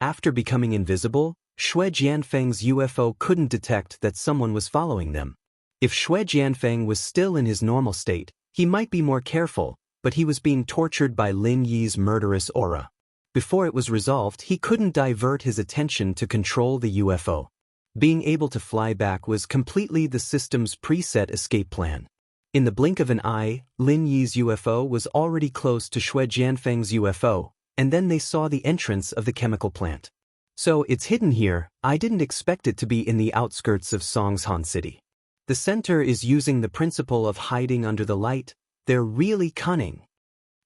Speaker 1: After becoming invisible, Shui Jianfeng's UFO couldn't detect that someone was following them. If Shui Jianfeng was still in his normal state, he might be more careful, but he was being tortured by Lin Yi's murderous aura. Before it was resolved, he couldn't divert his attention to control the UFO. Being able to fly back was completely the system's preset escape plan. In the blink of an eye, Lin Yi's UFO was already close to Shui Jianfeng's UFO, and then they saw the entrance of the chemical plant. "So it's hidden here. I didn't expect it to be in the outskirts of Songshan City. The center is using the principle of hiding under the light. They're really cunning."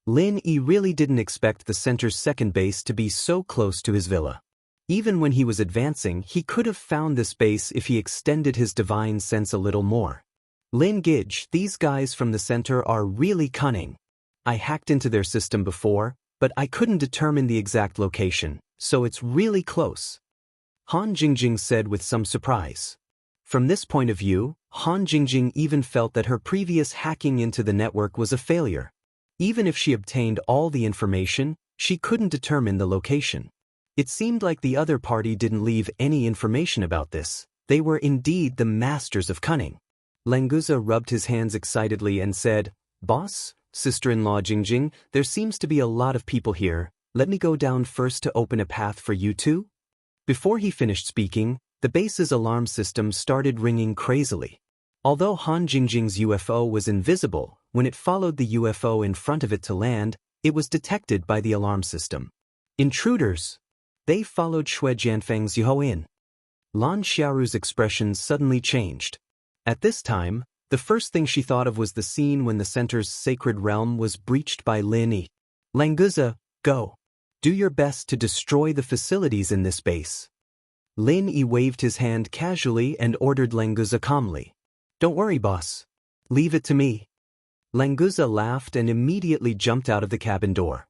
Speaker 1: Lin Yi really didn't expect the center's second base to be so close to his villa. Even when he was advancing, he could have found this base if he extended his divine sense a little more. "Lin Gidge, these guys from the center are really cunning. I hacked into their system before, but I couldn't determine the exact location, so it's really close," Han Jingjing said with some surprise. From this point of view, Han Jingjing even felt that her previous hacking into the network was a failure. Even if she obtained all the information, she couldn't determine the location. It seemed like the other party didn't leave any information about this. They were indeed the masters of cunning. Languza rubbed his hands excitedly and said, "Boss, sister-in-law Jingjing, there seems to be a lot of people here. Let me go down first to open a path for you two?" Before he finished speaking, the base's alarm system started ringing crazily. Although Han Jingjing's UFO was invisible, when it followed the UFO in front of it to land, it was detected by the alarm system. "Intruders!" They followed Shui Jianfeng's UFO in. Lan Xiaoru's expression suddenly changed. At this time, the first thing she thought of was the scene when the center's sacred realm was breached by Lin Yi. "Languza, go. Do your best to destroy the facilities in this base." Lin Yi waved his hand casually and ordered Languza calmly. "Don't worry, boss. Leave it to me." Languza laughed and immediately jumped out of the cabin door.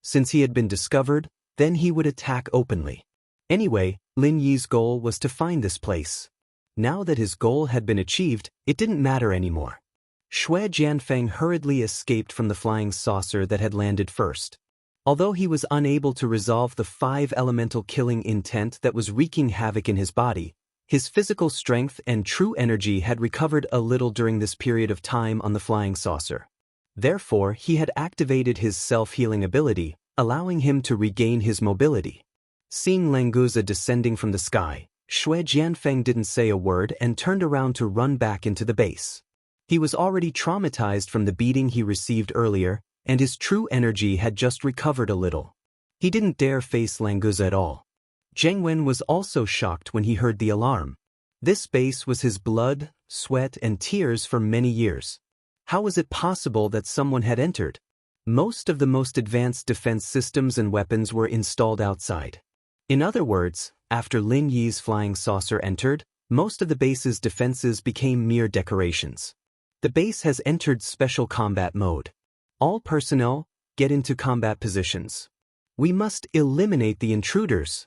Speaker 1: Since he had been discovered, then he would attack openly. Anyway, Lin Yi's goal was to find this place. Now that his goal had been achieved, it didn't matter anymore. Shui Jianfeng hurriedly escaped from the flying saucer that had landed first. Although he was unable to resolve the 5 elemental killing intent that was wreaking havoc in his body, his physical strength and true energy had recovered a little during this period of time on the flying saucer. Therefore, he had activated his self-healing ability, allowing him to regain his mobility. Seeing Languza descending from the sky, Shui Jianfeng didn't say a word and turned around to run back into the base. He was already traumatized from the beating he received earlier, and his true energy had just recovered a little. He didn't dare face Languza at all. Zheng Wen was also shocked when he heard the alarm. This base was his blood, sweat, and tears for many years. How was it possible that someone had entered? Most of the most advanced defense systems and weapons were installed outside. In other words, after Lin Yi's flying saucer entered, most of the base's defenses became mere decorations. The base has entered special combat mode. All personnel, get into combat positions. We must eliminate the intruders.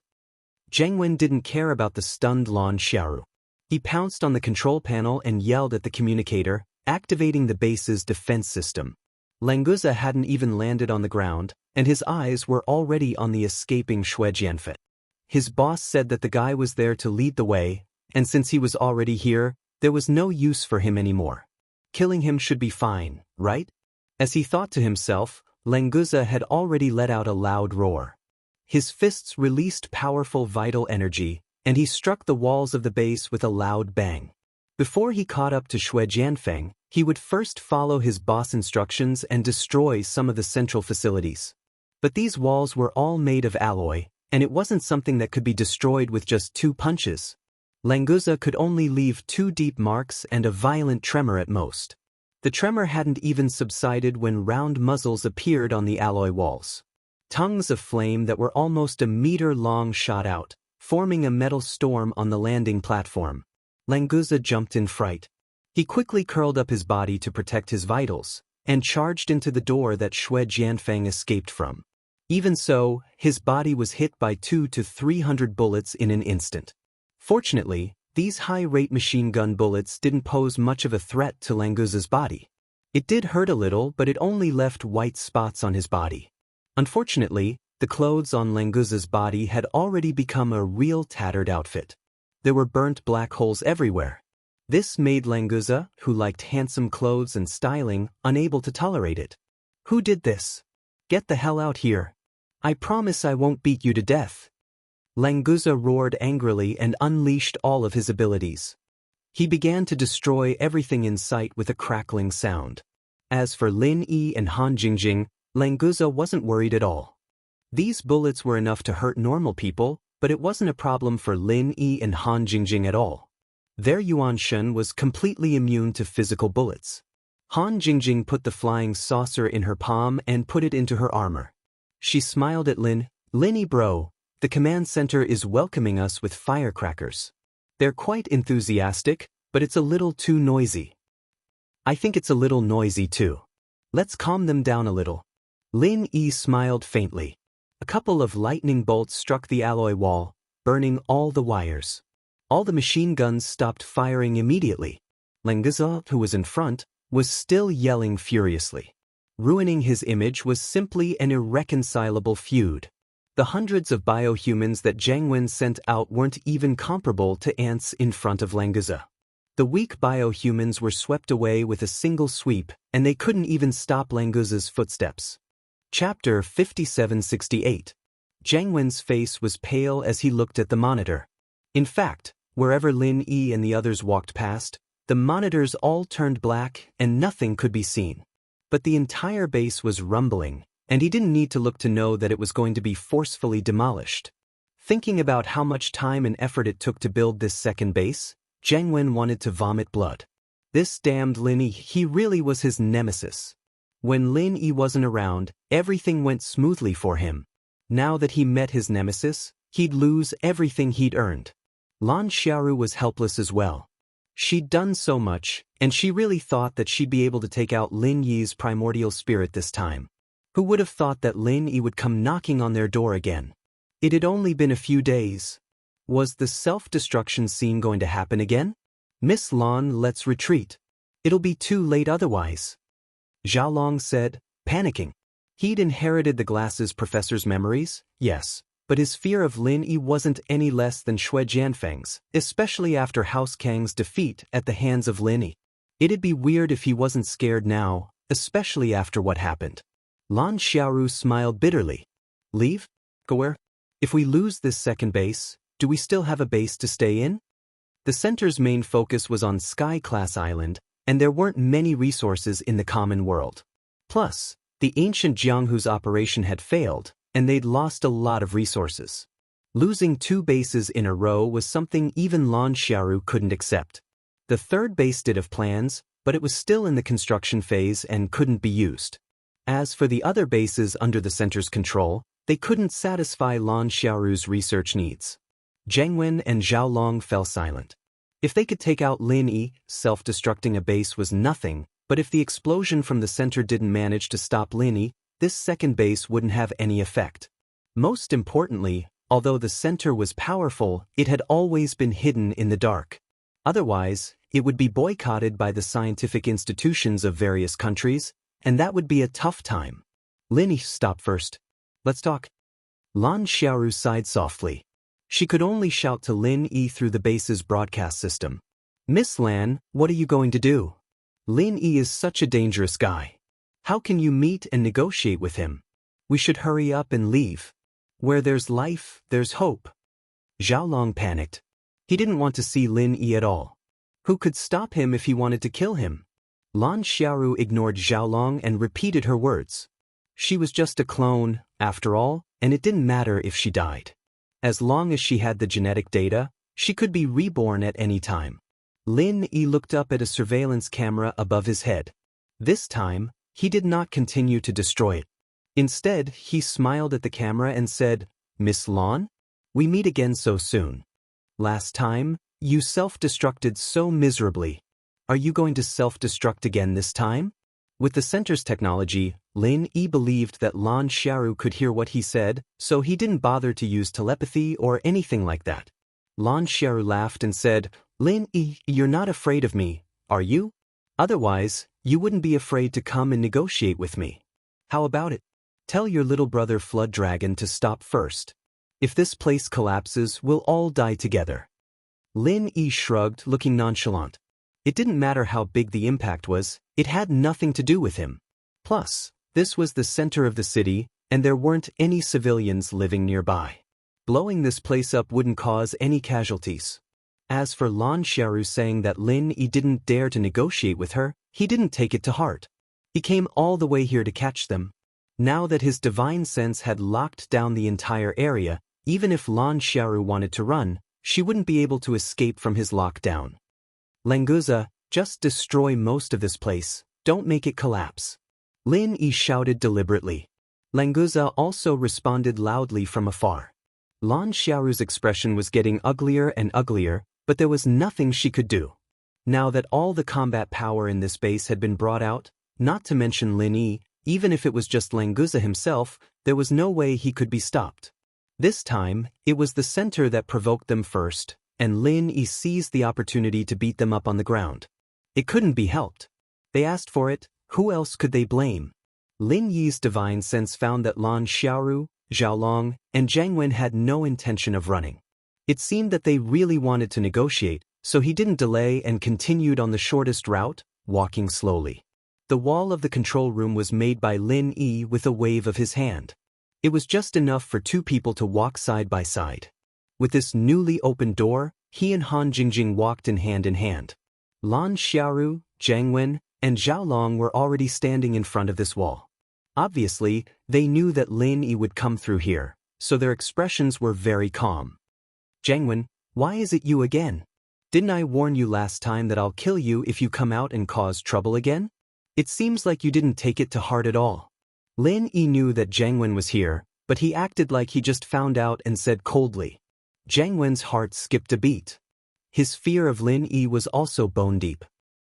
Speaker 1: Zheng Wen didn't care about the stunned Lan Xiaoru. He pounced on the control panel and yelled at the communicator, activating the base's defense system. Languza hadn't even landed on the ground, and his eyes were already on the escaping Shui Jianfeng. His boss said that the guy was there to lead the way, and since he was already here, there was no use for him anymore. Killing him should be fine, right? As he thought to himself, Languza had already let out a loud roar. his fists released powerful vital energy, and he struck the walls of the base with a loud bang. Before he caught up to Shui Jianfeng, he would first follow his boss instructions and destroy some of the central facilities. But these walls were all made of alloy, and it wasn't something that could be destroyed with just 2 punches. Languza could only leave 2 deep marks and a violent tremor at most. The tremor hadn't even subsided when round muzzles appeared on the alloy walls. Tongues of flame that were almost a meter long shot out, forming a metal storm on the landing platform. Languza jumped in fright. He quickly curled up his body to protect his vitals, and charged into the door that Shui Jianfeng escaped from. Even so, his body was hit by 200 to 300 bullets in an instant. Fortunately, these high-rate machine gun bullets didn't pose much of a threat to Languza's body. It did hurt a little, but it only left white spots on his body. Unfortunately, the clothes on Languza's body had already become a real tattered outfit. There were burnt black holes everywhere. This made Languza, who liked handsome clothes and styling, unable to tolerate it. "Who did this? Get the hell out here. I promise I won't beat you to death." Languza roared angrily and unleashed all of his abilities. He began to destroy everything in sight with a crackling sound. As for Lin Yi and Han Jingjing, Languza wasn't worried at all. These bullets were enough to hurt normal people, but it wasn't a problem for Lin Yi and Han Jingjing at all. Their Yuan Shen was completely immune to physical bullets. Han Jingjing put the flying saucer in her palm and put it into her armor. She smiled at Linny bro, the command center is welcoming us with firecrackers. They're quite enthusiastic, but it's a little too noisy. I think it's a little noisy too. Let's calm them down a little. Lin Yi smiled faintly. A couple of lightning bolts struck the alloy wall, burning all the wires. All the machine guns stopped firing immediately. Languza, who was in front, was still yelling furiously. Ruining his image was simply an irreconcilable feud. The hundreds of biohumans that Zhang Wen sent out weren't even comparable to ants in front of Languza. The weak biohumans were swept away with a single sweep, and they couldn't even stop Languza's footsteps. Chapter 5768. Zhang Wen's face was pale as he looked at the monitor. In fact, wherever Lin Yi and the others walked past, the monitors all turned black and nothing could be seen. But the entire base was rumbling, and he didn't need to look to know that it was going to be forcefully demolished. Thinking about how much time and effort it took to build this second base, Zhang Wen wanted to vomit blood. This damned Lin Yi, he really was his nemesis. When Lin Yi wasn't around, everything went smoothly for him. Now that he met his nemesis, he'd lose everything he'd earned. Lan Xiaoru was helpless as well. She'd done so much, and she really thought that she'd be able to take out Lin Yi's primordial spirit this time. Who would have thought that Lin Yi would come knocking on their door again? It had only been a few days. Was the self-destruction scene going to happen again? "Miss Lan, let's retreat. It'll be too late otherwise," Zhao Long said, panicking. He'd inherited the glasses professor's memories, yes, but his fear of Lin Yi wasn't any less than Shui Jianfeng's, especially after House Kang's defeat at the hands of Lin Yi. It'd be weird if he wasn't scared now, especially after what happened. Lan Xiaoru smiled bitterly. "Leave? Go where? If we lose this second base, do we still have a base to stay in?" The center's main focus was on Sky-class Island, and there weren't many resources in the common world. Plus, the ancient Jianghu's operation had failed, and they'd lost a lot of resources. Losing 2 bases in a row was something even Lan Xiaoru couldn't accept. The third base did have plans, but it was still in the construction phase and couldn't be used. As for the other bases under the center's control, they couldn't satisfy Lan Xiaoru's research needs. Zhang Wen and Zhao Long fell silent. If they could take out Lin Yi, self-destructing a base was nothing, but if the explosion from the center didn't manage to stop Lin Yi, this second base wouldn't have any effect. Most importantly, although the center was powerful, it had always been hidden in the dark. Otherwise, it would be boycotted by the scientific institutions of various countries, and that would be a tough time. "Lin Yi, stop first. Let's talk." Lan Xiaoru sighed softly. She could only shout to Lin Yi through the base's broadcast system. "Miss Lan, what are you going to do? Lin Yi is such a dangerous guy. How can you meet and negotiate with him? We should hurry up and leave." Where there's life, there's hope. Xiaolong panicked. He didn't want to see Lin Yi at all. Who could stop him if he wanted to kill him? Lan Xiaoru ignored Xiaolong and repeated her words. She was just a clone, after all, and it didn't matter if she died. As long as she had the genetic data, she could be reborn at any time. Lin Yi looked up at a surveillance camera above his head. This time, he did not continue to destroy it. Instead, he smiled at the camera and said, "Miss Lan? We meet again so soon. Last time, you self-destructed so miserably. Are you going to self-destruct again this time?" With the center's technology, Lin Yi believed that Lan Xiaoru could hear what he said, so he didn't bother to use telepathy or anything like that. Lan Xiaoru laughed and said, "Lin Yi, you're not afraid of me, are you? Otherwise, you wouldn't be afraid to come and negotiate with me. How about it? Tell your little brother Flood Dragon to stop first. If this place collapses, we'll all die together." Lin Yi shrugged, looking nonchalant. It didn't matter how big the impact was, it had nothing to do with him. Plus, this was the center of the city, and there weren't any civilians living nearby. Blowing this place up wouldn't cause any casualties. As for Lan Xiaoru saying that Lin Yi didn't dare to negotiate with her, he didn't take it to heart. He came all the way here to catch them. Now that his divine sense had locked down the entire area, even if Lan Xiaoru wanted to run, she wouldn't be able to escape from his lockdown. "Languza, just destroy most of this place, don't make it collapse," Lin Yi shouted deliberately. Languza also responded loudly from afar. Lan Xiaoru's expression was getting uglier and uglier, but there was nothing she could do. Now that all the combat power in this base had been brought out, not to mention Lin Yi, even if it was just Languza himself, there was no way he could be stopped. This time, it was the center that provoked them first, and Lin Yi seized the opportunity to beat them up on the ground. It couldn't be helped. They asked for it, who else could they blame? Lin Yi's divine sense found that Lan Xiaoru, Xiaolong, and Zhang Wen had no intention of running. It seemed that they really wanted to negotiate, so he didn't delay and continued on the shortest route, walking slowly. The wall of the control room was made by Lin Yi with a wave of his hand. It was just enough for two people to walk side by side. With this newly opened door, he and Han Jingjing walked in hand. Lan Xiaoru, Zhang Wen, and Xiaolong were already standing in front of this wall. Obviously, they knew that Lin Yi would come through here, so their expressions were very calm. "Zhang Wen, why is it you again? Didn't I warn you last time that I'll kill you if you come out and cause trouble again? It seems like you didn't take it to heart at all." Lin Yi knew that Zhang Wen was here, but he acted like he just found out and said coldly. Zhang Wen's heart skipped a beat. His fear of Lin Yi was also bone deep.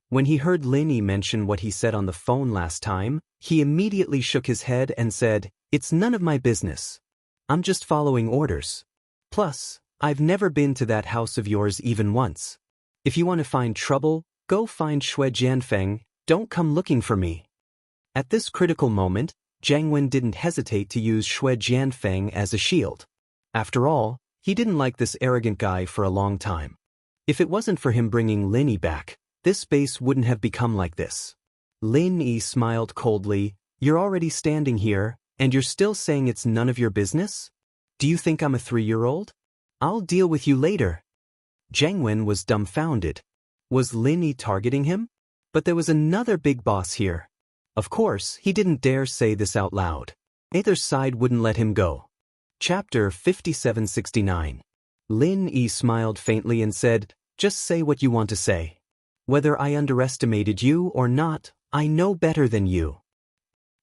Speaker 1: When he heard Lin Yi mention what he said on the phone last time, he immediately shook his head and said, "It's none of my business. I'm just following orders. Plus, I've never been to that house of yours even once. If you want to find trouble, go find Shui Jianfeng, don't come looking for me." At this critical moment, Zhang Wen didn't hesitate to use Shui Jianfeng as a shield. After all, he didn't like this arrogant guy for a long time. If it wasn't for him bringing Lin Yi back, this space wouldn't have become like this. Lin Yi smiled coldly. "You're already standing here, and you're still saying it's none of your business? Do you think I'm a 3-year-old? I'll deal with you later." Zhang Wen was dumbfounded. Was Lin Yi targeting him? But there was another big boss here. Of course, he didn't dare say this out loud. Either side wouldn't let him go. Chapter 5769. Lin Yi smiled faintly and said, "Just say what you want to say. Whether I underestimated you or not, I know better than you."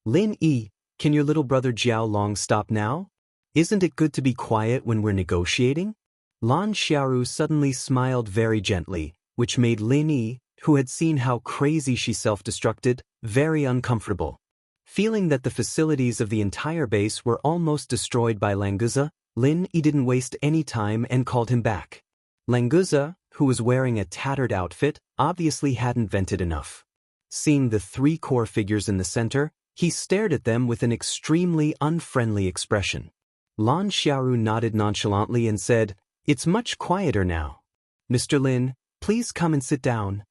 Speaker 1: "Lin Yi, can your little brother Xiaolong stop now? Isn't it good to be quiet when we're negotiating?" Lan Xiaoru suddenly smiled very gently, which made Lin Yi, who had seen how crazy she self-destructed, very uncomfortable. Feeling that the facilities of the entire base were almost destroyed by Languza, Lin Yi didn't waste any time and called him back. Languza, who was wearing a tattered outfit, obviously hadn't vented enough. Seeing the 3 core figures in the center, he stared at them with an extremely unfriendly expression. Lan Xiaoru nodded nonchalantly and said, "It's much quieter now. Mr. Lin, please come and sit down."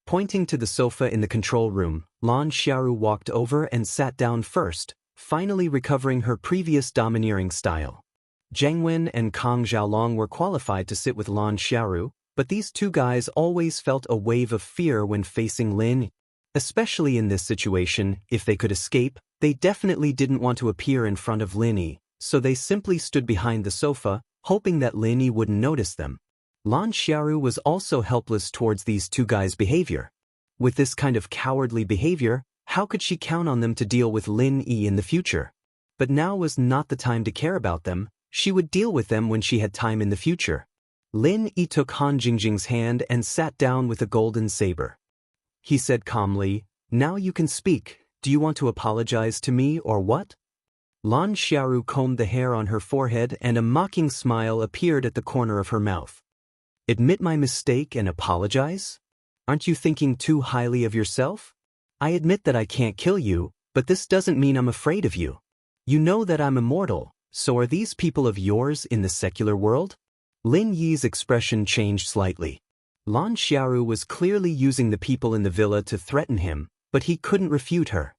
Speaker 1: Pointing to the sofa in the control room, Lan Xiaoru walked over and sat down first, finally recovering her previous domineering style. Zhang Wen and Kang Xiaolong were qualified to sit with Lan Xiaoru, but these two guys always felt a wave of fear when facing Lin. Especially in this situation, if they could escape, they definitely didn't want to appear in front of Lin Yi, so they simply stood behind the sofa, hoping that Lin Yi wouldn't notice them. Lan Xiaoru was also helpless towards these two guys' behavior. With this kind of cowardly behavior, how could she count on them to deal with Lin Yi in the future? But now was not the time to care about them. She would deal with them when she had time in the future. Lin Yi took Han Jingjing's hand and sat down with a golden saber. He said calmly, "Now you can speak. Do you want to apologize to me or what?" Lan Xiaoru combed the hair on her forehead and a mocking smile appeared at the corner of her mouth. "Admit my mistake and apologize? Aren't you thinking too highly of yourself? I admit that I can't kill you, but this doesn't mean I'm afraid of you. You know that I'm immortal, so are these people of yours in the secular world?" Lin Yi's expression changed slightly. Lan Xiaoru was clearly using the people in the villa to threaten him, but he couldn't refute her.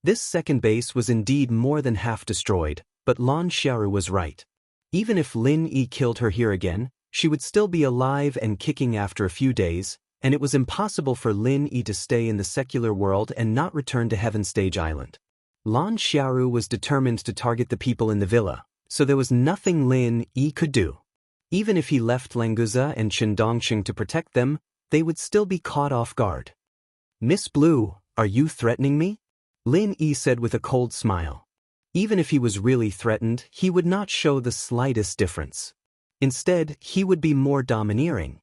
Speaker 1: This second base was indeed more than half destroyed, but Lan Xiaoru was right. Even if Lin Yi killed her here again, she would still be alive and kicking after a few days, and it was impossible for Lin Yi to stay in the secular world and not return to Heaven Stage Island. Lan Xiaoru was determined to target the people in the villa, so there was nothing Lin Yi could do. Even if he left Languza and Qindongqing to protect them, they would still be caught off guard. "Miss Blue, are you threatening me?" Lin Yi said with a cold smile. Even if he was really threatened, he would not show the slightest difference. Instead, he would be more domineering.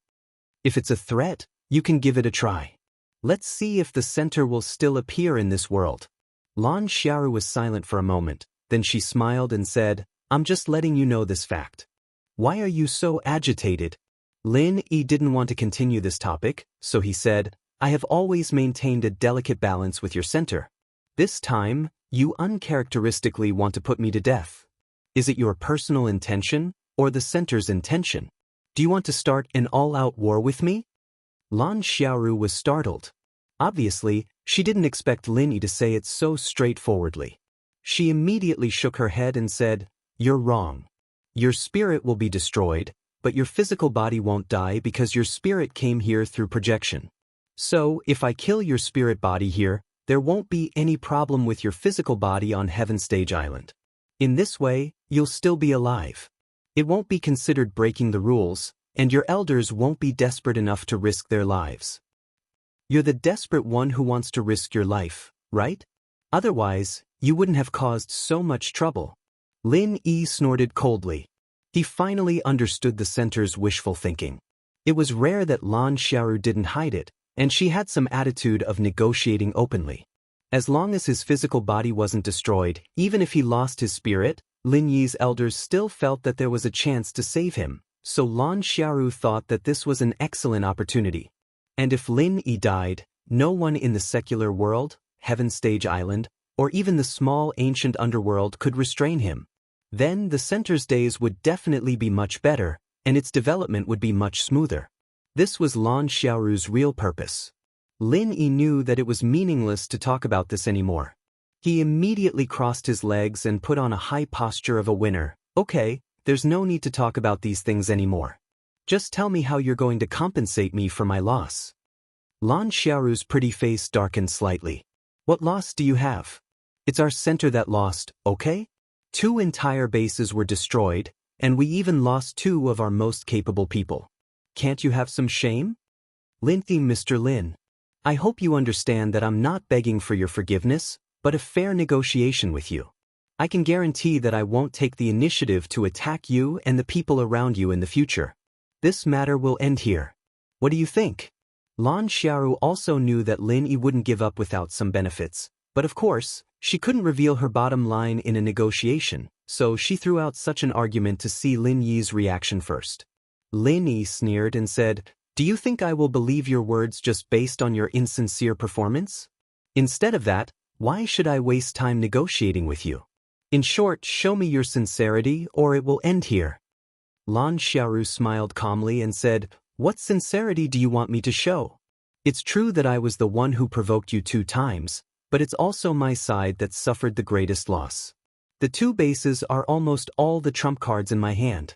Speaker 1: "If it's a threat, you can give it a try. Let's see if the center will still appear in this world." Lan Xiaoru was silent for a moment, then she smiled and said, "I'm just letting you know this fact." "Why are you so agitated?" Lin Yi didn't want to continue this topic, so he said, "I have always maintained a delicate balance with your center. This time, you uncharacteristically want to put me to death. Is it your personal intention, or the center's intention? Do you want to start an all-out war with me?" Lan Xiaoru was startled. Obviously, she didn't expect Lin Yi to say it so straightforwardly. She immediately shook her head and said, "You're wrong. Your spirit will be destroyed, but your physical body won't die because your spirit came here through projection. So, if I kill your spirit body here, there won't be any problem with your physical body on Heaven Stage Island. In this way, you'll still be alive. It won't be considered breaking the rules, and your elders won't be desperate enough to risk their lives. You're the desperate one who wants to risk your life, right? Otherwise, you wouldn't have caused so much trouble." Lin Yi snorted coldly. He finally understood the center's wishful thinking. It was rare that Lan Xiaoru didn't hide it, and she had some attitude of negotiating openly. As long as his physical body wasn't destroyed, even if he lost his spirit, Lin Yi's elders still felt that there was a chance to save him, so Lan Xiaoru thought that this was an excellent opportunity. And if Lin Yi died, no one in the secular world, Heaven Stage Island, or even the small ancient underworld could restrain him. Then the center's days would definitely be much better, and its development would be much smoother. This was Lan Xiaoru's real purpose. Lin Yi knew that it was meaningless to talk about this anymore. He immediately crossed his legs and put on a high posture of a winner. "Okay, there's no need to talk about these things anymore. Just tell me how you're going to compensate me for my loss." Lan Xiaoru's pretty face darkened slightly. "What loss do you have?" "It's our center that lost, okay? 2 entire bases were destroyed, and we even lost 2 of our most capable people. Can't you have some shame?" Mr. Lin, I hope you understand that I'm not begging for your forgiveness, but a fair negotiation with you. I can guarantee that I won't take the initiative to attack you and the people around you in the future. This matter will end here. What do you think?" Lan Xiaoru also knew that Lin Yi wouldn't give up without some benefits, but of course, she couldn't reveal her bottom line in a negotiation, so she threw out such an argument to see Lin Yi's reaction first. Lin Yi sneered and said, "Do you think I will believe your words just based on your insincere performance? Instead of that, why should I waste time negotiating with you? In short, show me your sincerity or it will end here." Lan Xiaoru smiled calmly and said, "What sincerity do you want me to show? It's true that I was the one who provoked you 2 times, but it's also my side that suffered the greatest loss. The 2 bases are almost all the trump cards in my hand.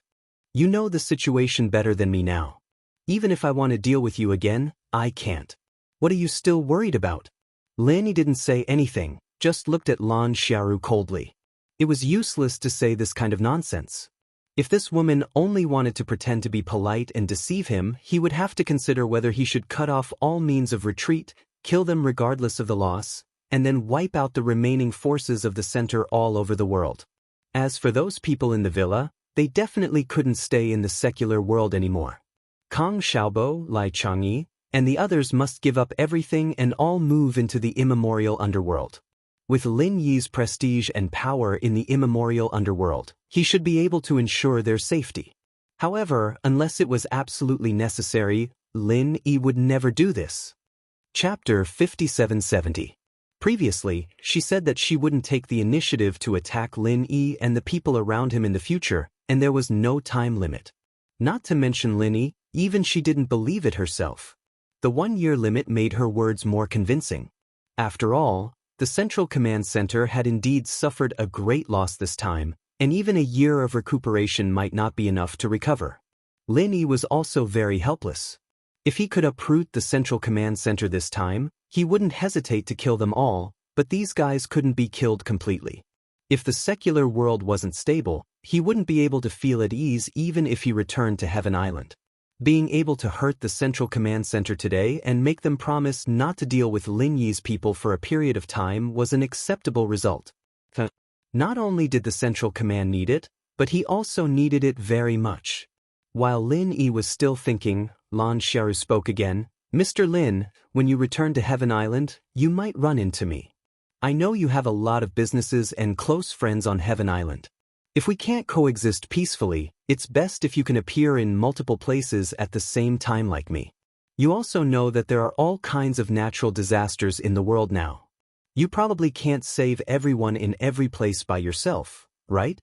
Speaker 1: You know the situation better than me now. Even if I want to deal with you again, I can't. What are you still worried about? Lin didn't say anything, just looked at Lan Xiaoru coldly. It was useless to say this kind of nonsense. If this woman only wanted to pretend to be polite and deceive him, he would have to consider whether he should cut off all means of retreat, kill them regardless of the loss, and then wipe out the remaining forces of the center all over the world. As for those people in the villa, they definitely couldn't stay in the secular world anymore. Kang Xiaobo, Lai Changyi, and the others must give up everything and all move into the immemorial underworld. With Lin Yi's prestige and power in the immemorial underworld, he should be able to ensure their safety. However, unless it was absolutely necessary, Lin Yi would never do this. Chapter 5770. Previously, she said that she wouldn't take the initiative to attack Lin Yi and the people around him in the future, and there was no time limit. Not to mention Lin Yi, even she didn't believe it herself. The 1-year limit made her words more convincing. After all, the Central Command Center had indeed suffered a great loss this time, and even a year of recuperation might not be enough to recover. Lin Yi was also very helpless. If he could uproot the Central Command Center this time, he wouldn't hesitate to kill them all, but these guys couldn't be killed completely. If the secular world wasn't stable, he wouldn't be able to feel at ease even if he returned to Heaven Island. Being able to hurt the Central Command Center today and make them promise not to deal with Lin Yi's people for a period of time was an acceptable result. Not only did the Central Command need it, but he also needed it very much. While Lin Yi was still thinking, Lan Xiaoru spoke again. Mr. Lin, when you return to Heaven Island, you might run into me. I know you have a lot of businesses and close friends on Heaven Island. If we can't coexist peacefully, it's best if you can appear in multiple places at the same time like me. You also know that there are all kinds of natural disasters in the world now. You probably can't save everyone in every place by yourself, right?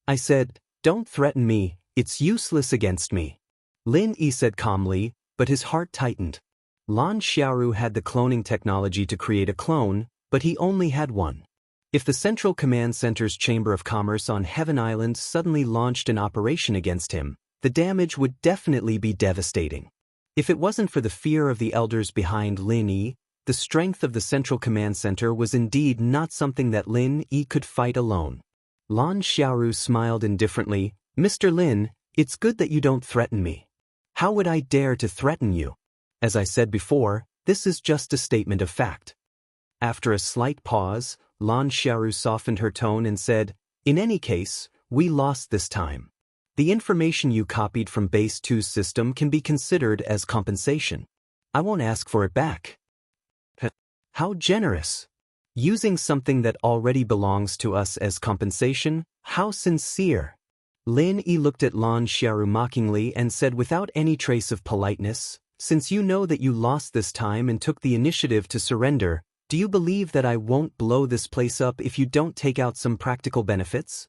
Speaker 1: I said, don't threaten me, it's useless against me. Lin Yi said calmly, but his heart tightened. Lan Xiaoru had the cloning technology to create a clone, but he only had one. If the Central Command Center's Chamber of Commerce on Heaven Island suddenly launched an operation against him, the damage would definitely be devastating. If it wasn't for the fear of the elders behind Lin Yi, the strength of the Central Command Center was indeed not something that Lin Yi could fight alone. Lan Xiaoru smiled indifferently. Mr. Lin, it's good that you don't threaten me. How would I dare to threaten you? As I said before, this is just a statement of fact. After a slight pause, Lan Xiaoru softened her tone and said, in any case, we lost this time. The information you copied from Base 2's system can be considered as compensation. I won't ask for it back. How generous. Using something that already belongs to us as compensation, how sincere. Lin Yi looked at Lan Xiaoru mockingly and said without any trace of politeness, since you know that you lost this time and took the initiative to surrender, do you believe that I won't blow this place up if you don't take out some practical benefits?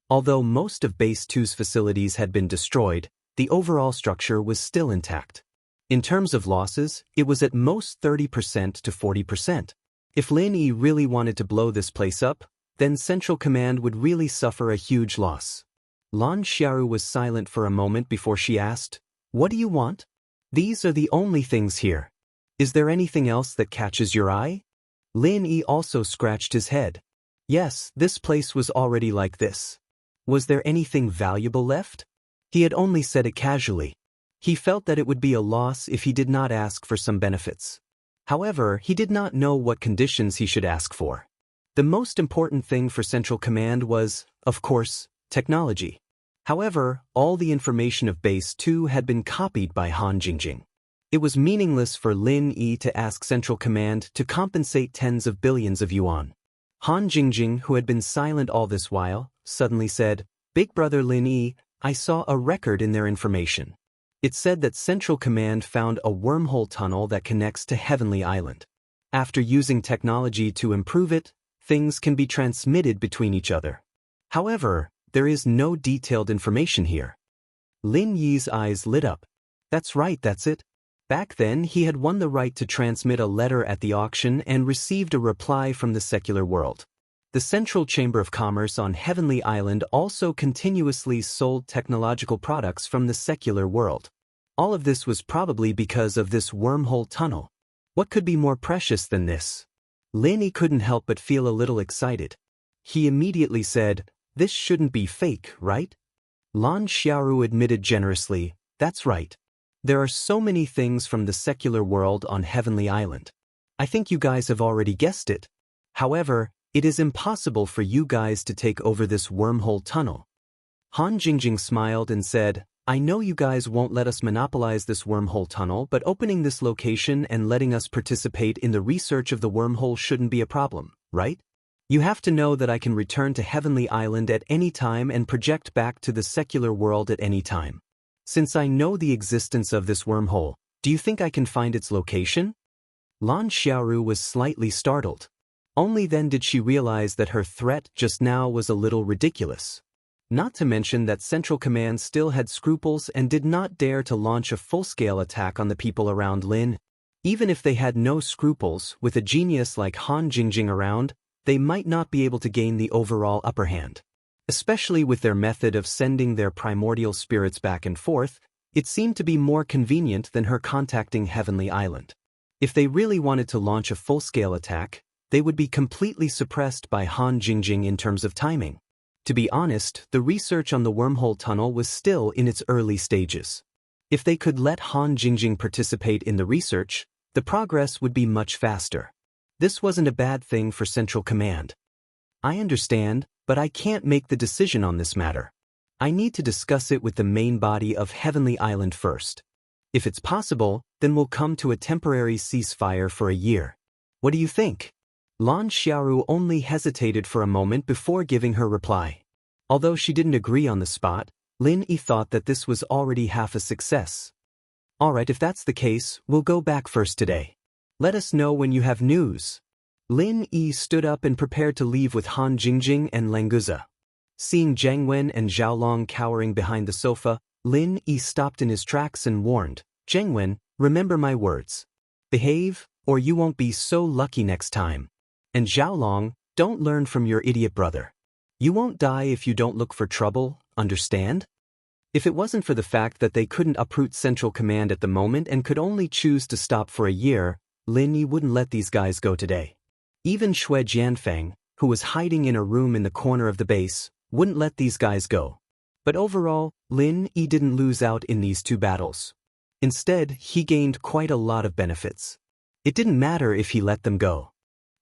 Speaker 1: Although most of Base 2's facilities had been destroyed, the overall structure was still intact. In terms of losses, it was at most 30% to 40%. If Lin Yi really wanted to blow this place up, then Central Command would really suffer a huge loss. Lan Xiaoru was silent for a moment before she asked, what do you want? These are the only things here. Is there anything else that catches your eye? Lin Yi also scratched his head. Yes, this place was already like this. Was there anything valuable left? He had only said it casually. He felt that it would be a loss if he did not ask for some benefits. However, he did not know what conditions he should ask for. The most important thing for Central Command was, of course, technology. However, all the information of Base 2 had been copied by Han Jingjing. It was meaningless for Lin Yi to ask Central Command to compensate tens of billions of yuan. Han Jingjing, who had been silent all this while, suddenly said, Big Brother Lin Yi, I saw a record in their information. It said that Central Command found a wormhole tunnel that connects to Heavenly Island. After using technology to improve it, things can be transmitted between each other. However, there is no detailed information here. Lin Yi's eyes lit up. That's right, that's it. Back then, he had won the right to transmit a letter at the auction and received a reply from the secular world. The The Central Chamber of Commerce on Heavenly Island also continuously sold technological products from the secular world. All of this was probably because of this wormhole tunnel. What could be more precious than this? Lin couldn't help but feel a little excited. He immediately said, "This shouldn't be fake, right?" Lan Xiaoru admitted generously, "That's right. There are so many things from the secular world on Heavenly Island. I think you guys have already guessed it. However, it is impossible for you guys to take over this wormhole tunnel." Han Jingjing smiled and said, "I know you guys won't let us monopolize this wormhole tunnel, but opening this location and letting us participate in the research of the wormhole shouldn't be a problem, right? You have to know that I can return to Heavenly Island at any time and project back to the secular world at any time. Since I know the existence of this wormhole, do you think I can find its location?" Lan Xiaoru was slightly startled. Only then did she realize that her threat just now was a little ridiculous. Not to mention that Central Command still had scruples and did not dare to launch a full-scale attack on the people around Lin. Even if they had no scruples, with a genius like Han Jingjing around, they might not be able to gain the overall upper hand. Especially with their method of sending their primordial spirits back and forth, it seemed to be more convenient than her contacting Heavenly Island. If they really wanted to launch a full-scale attack, they would be completely suppressed by Han Jingjing in terms of timing. To be honest, the research on the wormhole tunnel was still in its early stages. If they could let Han Jingjing participate in the research, the progress would be much faster. This wasn't a bad thing for Central Command. "I understand, but I can't make the decision on this matter. I need to discuss it with the main body of Heavenly Island first. If it's possible, then we'll come to a temporary ceasefire for a year. What do you think?" Lan Xiaoru only hesitated for a moment before giving her reply. Although she didn't agree on the spot, Lin Yi thought that this was already half a success. "Alright, if that's the case, we'll go back first today. Let us know when you have news." Lin Yi stood up and prepared to leave with Han Jingjing and Languza. Seeing Zhang Wen and Zhao Long cowering behind the sofa, Lin Yi stopped in his tracks and warned, "Zhang Wen, remember my words. Behave, or you won't be so lucky next time. And Zhao Long, don't learn from your idiot brother. You won't die if you don't look for trouble, understand?" If it wasn't for the fact that they couldn't uproot Central Command at the moment and could only choose to stop for a year, Lin Yi wouldn't let these guys go today. Even Xue Jianfeng, who was hiding in a room in the corner of the base, wouldn't let these guys go. But overall, Lin Yi didn't lose out in these two battles. Instead, he gained quite a lot of benefits. It didn't matter if he let them go.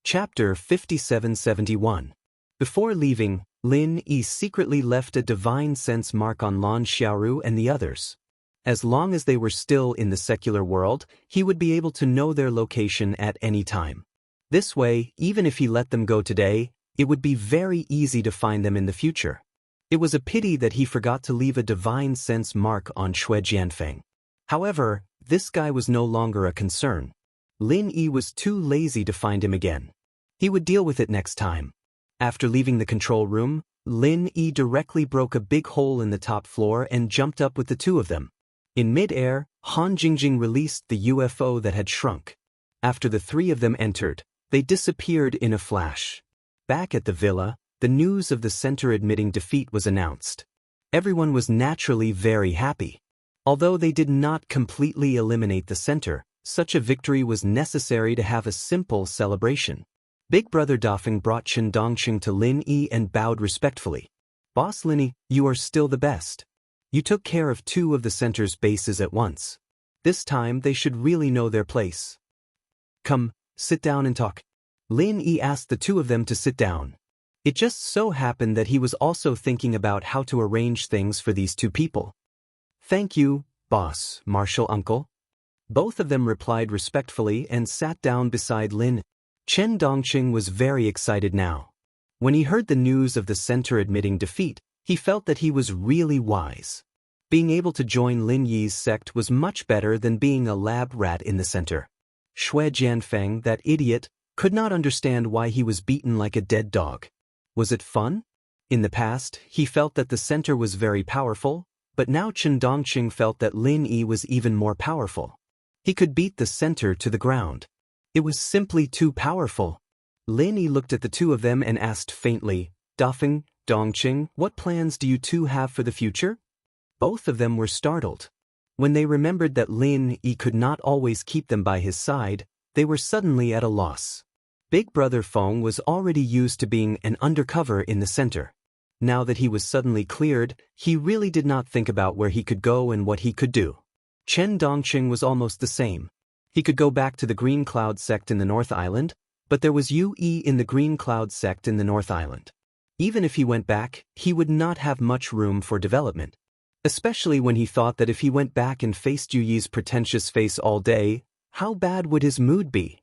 Speaker 1: Chapter 5771. Before leaving, Lin Yi secretly left a divine sense mark on Lan Xiaoru and the others. As long as they were still in the secular world, he would be able to know their location at any time. This way, even if he let them go today, it would be very easy to find them in the future. It was a pity that he forgot to leave a divine sense mark on Xue Jianfeng. However, this guy was no longer a concern. Lin Yi was too lazy to find him again. He would deal with it next time. After leaving the control room, Lin Yi directly broke a big hole in the top floor and jumped up with the two of them. In mid-air, Han Jingjing released the UFO that had shrunk. After the three of them entered, they disappeared in a flash. Back at the villa, the news of the center admitting defeat was announced. Everyone was naturally very happy. Although they did not completely eliminate the center, such a victory was necessary to have a simple celebration. Big Brother Dafeng brought Chen Dongqing to Lin Yi and bowed respectfully. "Boss Lin Yi, you are still the best. You took care of two of the center's bases at once. This time they should really know their place. Come, sit down and talk." Lin Yi asked the two of them to sit down. It just so happened that he was also thinking about how to arrange things for these two people. "Thank you, boss, Marshal Uncle." Both of them replied respectfully and sat down beside Lin. Chen Dongqing was very excited now. When he heard the news of the center admitting defeat, he felt that he was really wise. Being able to join Lin Yi's sect was much better than being a lab rat in the center. Xue Jianfeng, that idiot, could not understand why he was beaten like a dead dog. Was it fun? In the past, he felt that the center was very powerful, but now Chen Dongqing felt that Lin Yi was even more powerful. He could beat the center to the ground. It was simply too powerful. Lin Yi looked at the two of them and asked faintly, Dafeng, Dongqing, what plans do you two have for the future? Both of them were startled. When they remembered that Lin Yi could not always keep them by his side, they were suddenly at a loss. Big Brother Feng was already used to being an undercover in the center. Now that he was suddenly cleared, he really did not think about where he could go and what he could do. Chen Dongqing was almost the same. He could go back to the Green Cloud sect in the North Island, but there was Yu Yi in the Green Cloud sect in the North Island. Even if he went back, he would not have much room for development. Especially when he thought that if he went back and faced Yu Yi's pretentious face all day, how bad would his mood be?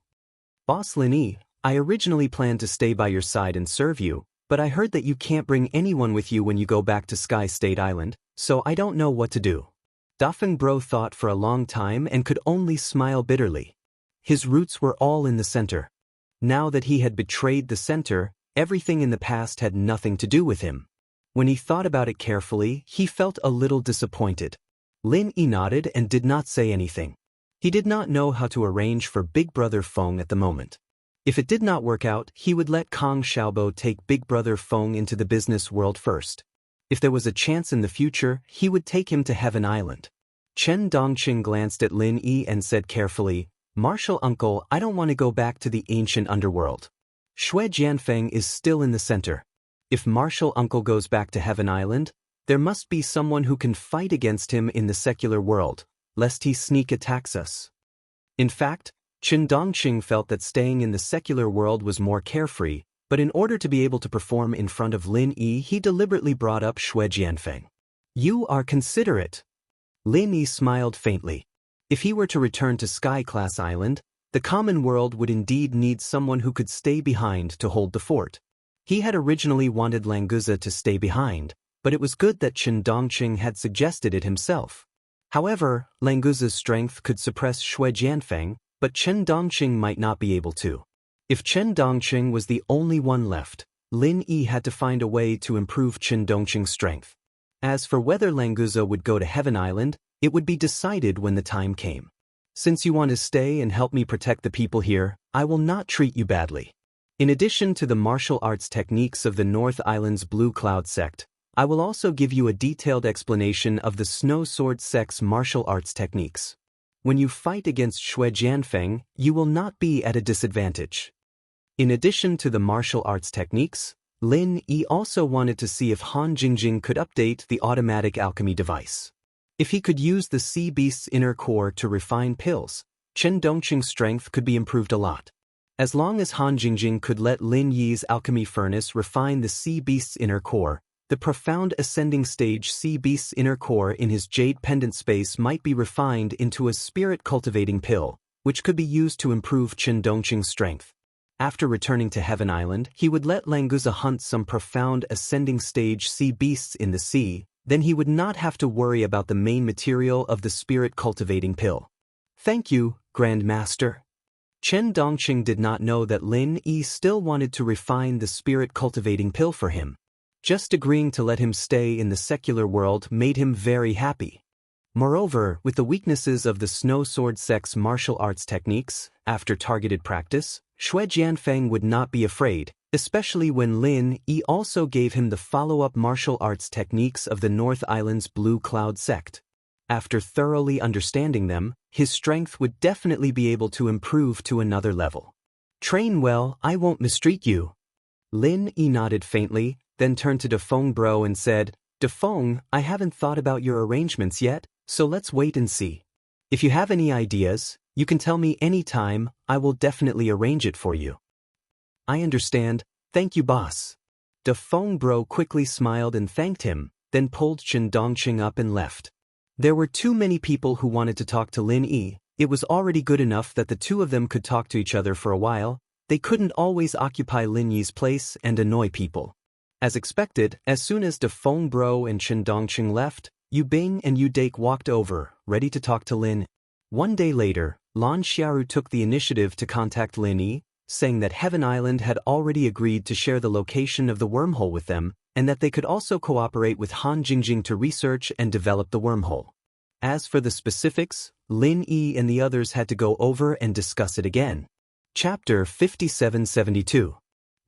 Speaker 1: Boss Lin Yi, I originally planned to stay by your side and serve you, but I heard that you can't bring anyone with you when you go back to Sky State Island, so I don't know what to do. Dafeng Bro thought for a long time and could only smile bitterly. His roots were all in the center. Now that he had betrayed the center, everything in the past had nothing to do with him. When he thought about it carefully, he felt a little disappointed. Lin Yi nodded and did not say anything. He did not know how to arrange for Big Brother Feng at the moment. If it did not work out, he would let Kong Xiaobo take Big Brother Feng into the business world first. If there was a chance in the future, he would take him to Heaven Island. Chen Dongqing glanced at Lin Yi and said carefully, Martial Uncle, I don't want to go back to the ancient underworld. Shui Jianfeng is still in the center. If Martial Uncle goes back to Heaven Island, there must be someone who can fight against him in the secular world, lest he sneak attacks us. In fact, Chen Dongqing felt that staying in the secular world was more carefree, but in order to be able to perform in front of Lin Yi, he deliberately brought up Shui Jianfeng. You are considerate. Lin Yi smiled faintly. If he were to return to Sky Class Island, the common world would indeed need someone who could stay behind to hold the fort. He had originally wanted Languza to stay behind, but it was good that Chen Dongqing had suggested it himself. However, Languza's strength could suppress Shui Jianfeng, but Chen Dongqing might not be able to. If Chen Dongqing was the only one left, Lin Yi had to find a way to improve Chen Dongqing's strength. As for whether Languza would go to Heaven Island, it would be decided when the time came. Since you want to stay and help me protect the people here, I will not treat you badly. In addition to the martial arts techniques of the North Island's Blue Cloud sect, I will also give you a detailed explanation of the Snow Sword sect's martial arts techniques. When you fight against Shui Jianfeng, you will not be at a disadvantage. In addition to the martial arts techniques, Lin Yi also wanted to see if Han Jingjing could update the automatic alchemy device. If he could use the Sea Beast's inner core to refine pills, Chen Dongqing's strength could be improved a lot. As long as Han Jingjing could let Lin Yi's alchemy furnace refine the Sea Beast's inner core, the profound ascending stage Sea Beast's inner core in his jade pendant space might be refined into a spirit cultivating pill, which could be used to improve Chen Dongqing's strength. After returning to Heaven Island, he would let Languza hunt some profound ascending stage sea beasts in the sea, then he would not have to worry about the main material of the spirit cultivating pill. Thank you, Grand Master. Chen Dongqing did not know that Lin Yi still wanted to refine the spirit cultivating pill for him. Just agreeing to let him stay in the secular world made him very happy. Moreover, with the weaknesses of the Snow Sword sect's martial arts techniques, after targeted practice, Shui Jianfeng would not be afraid, especially when Lin Yi also gave him the follow-up martial arts techniques of the North Island's Blue Cloud sect. After thoroughly understanding them, his strength would definitely be able to improve to another level. Train well, I won't mistreat you. Lin Yi nodded faintly, then turned to Dafeng Bro and said, Dafeng, I haven't thought about your arrangements yet, so let's wait and see. If you have any ideas, you can tell me anytime, I will definitely arrange it for you. I understand, thank you boss. Dafeng Bro quickly smiled and thanked him, then pulled Chen Dongqing up and left. There were too many people who wanted to talk to Lin Yi. It was already good enough that the two of them could talk to each other for a while. They couldn't always occupy Lin Yi's place and annoy people. As expected, as soon as Dafeng Bro and Chen Dongqing left, Yu Bing and Yu Dake walked over, ready to talk to Lin. One day later, Lan Xiaoru took the initiative to contact Lin Yi, saying that Heaven Island had already agreed to share the location of the wormhole with them, and that they could also cooperate with Han Jingjing to research and develop the wormhole. As for the specifics, Lin Yi and the others had to go over and discuss it again. Chapter 5772.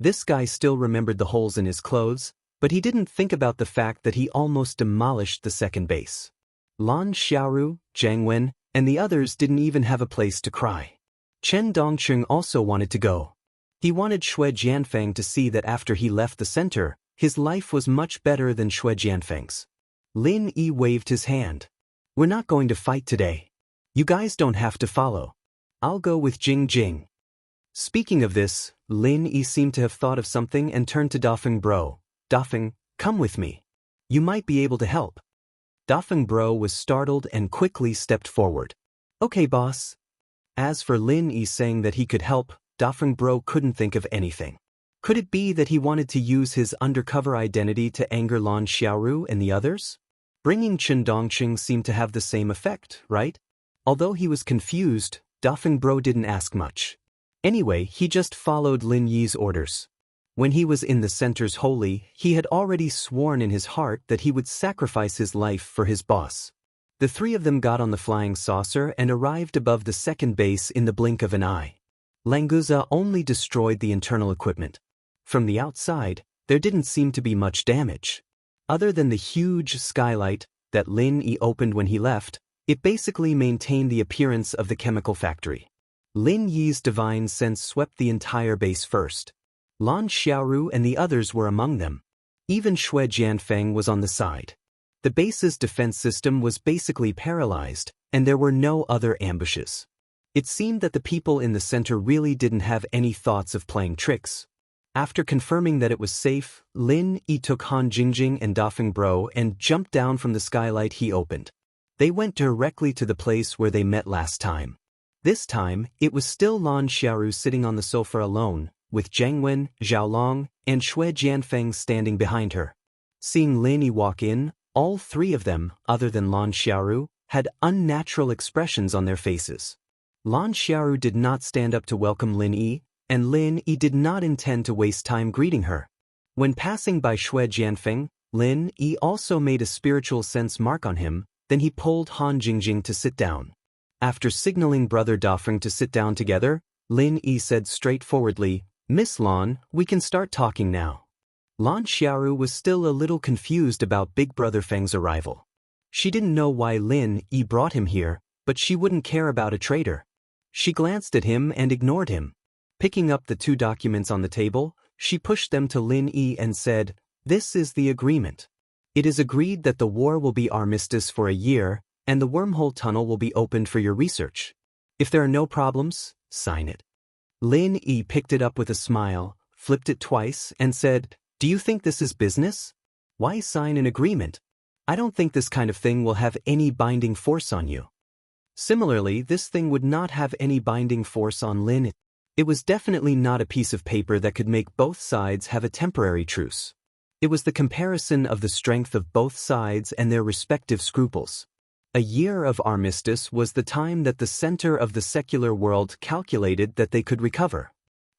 Speaker 1: This guy still remembered the holes in his clothes, but he didn't think about the fact that he almost demolished the second base. Lan Xiaoru, Zhang Wen, and the others didn't even have a place to cry. Chen Dongqing also wanted to go. He wanted Xue Jianfeng to see that after he left the center, his life was much better than Xue Jianfeng's. Lin Yi waved his hand. We're not going to fight today. You guys don't have to follow. I'll go with Jing Jing. Speaking of this, Lin Yi seemed to have thought of something and turned to Dafeng Bro. Dafeng, come with me. You might be able to help. Dafeng Bro was startled and quickly stepped forward. Okay, boss. As for Lin Yi saying that he could help, Dafeng Bro couldn't think of anything. Could it be that he wanted to use his undercover identity to anger Lan Xiaoru and the others? Bringing Chen Dongqing seemed to have the same effect, right? Although he was confused, Dafeng Bro didn't ask much. Anyway, he just followed Lin Yi's orders. When he was in the center's holy, he had already sworn in his heart that he would sacrifice his life for his boss. The three of them got on the flying saucer and arrived above the second base in the blink of an eye. Languza only destroyed the internal equipment. From the outside, there didn't seem to be much damage. Other than the huge skylight that Lin Yi opened when he left, it basically maintained the appearance of the chemical factory. Lin Yi's divine sense swept the entire base first. Lan Xiaoru and the others were among them. Even Xue Jianfeng was on the side. The base's defense system was basically paralyzed, and there were no other ambushes. It seemed that the people in the center really didn't have any thoughts of playing tricks. After confirming that it was safe, Lin Yi took Han Jingjing and Dafeng Bro and jumped down from the skylight he opened. They went directly to the place where they met last time. This time, it was still Lan Xiaoru sitting on the sofa alone, with Zhang Wen, Zhao Long, and Xue Jianfeng standing behind her. Seeing Lin Yi walk in, all three of them, other than Lan Xiaoru, had unnatural expressions on their faces. Lan Xiaoru did not stand up to welcome Lin Yi, and Lin Yi did not intend to waste time greeting her. When passing by Xue Jianfeng, Lin Yi also made a spiritual sense mark on him, then he pulled Han Jingjing to sit down. After signaling Brother Dafeng to sit down together, Lin Yi said straightforwardly, Miss Lan, we can start talking now. Lan Xiaoru was still a little confused about Big Brother Feng's arrival. She didn't know why Lin Yi brought him here, but she wouldn't care about a traitor. She glanced at him and ignored him. Picking up the two documents on the table, she pushed them to Lin Yi and said, This is the agreement. It is agreed that the war will be armistice for a year, and the wormhole tunnel will be opened for your research. If there are no problems, sign it. Lin Yi picked it up with a smile, flipped it twice, and said, Do you think this is business? Why sign an agreement? I don't think this kind of thing will have any binding force on you. Similarly, this thing would not have any binding force on Lin. It was definitely not a piece of paper that could make both sides have a temporary truce. It was the comparison of the strength of both sides and their respective scruples. A year of armistice was the time that the center of the secular world calculated that they could recover.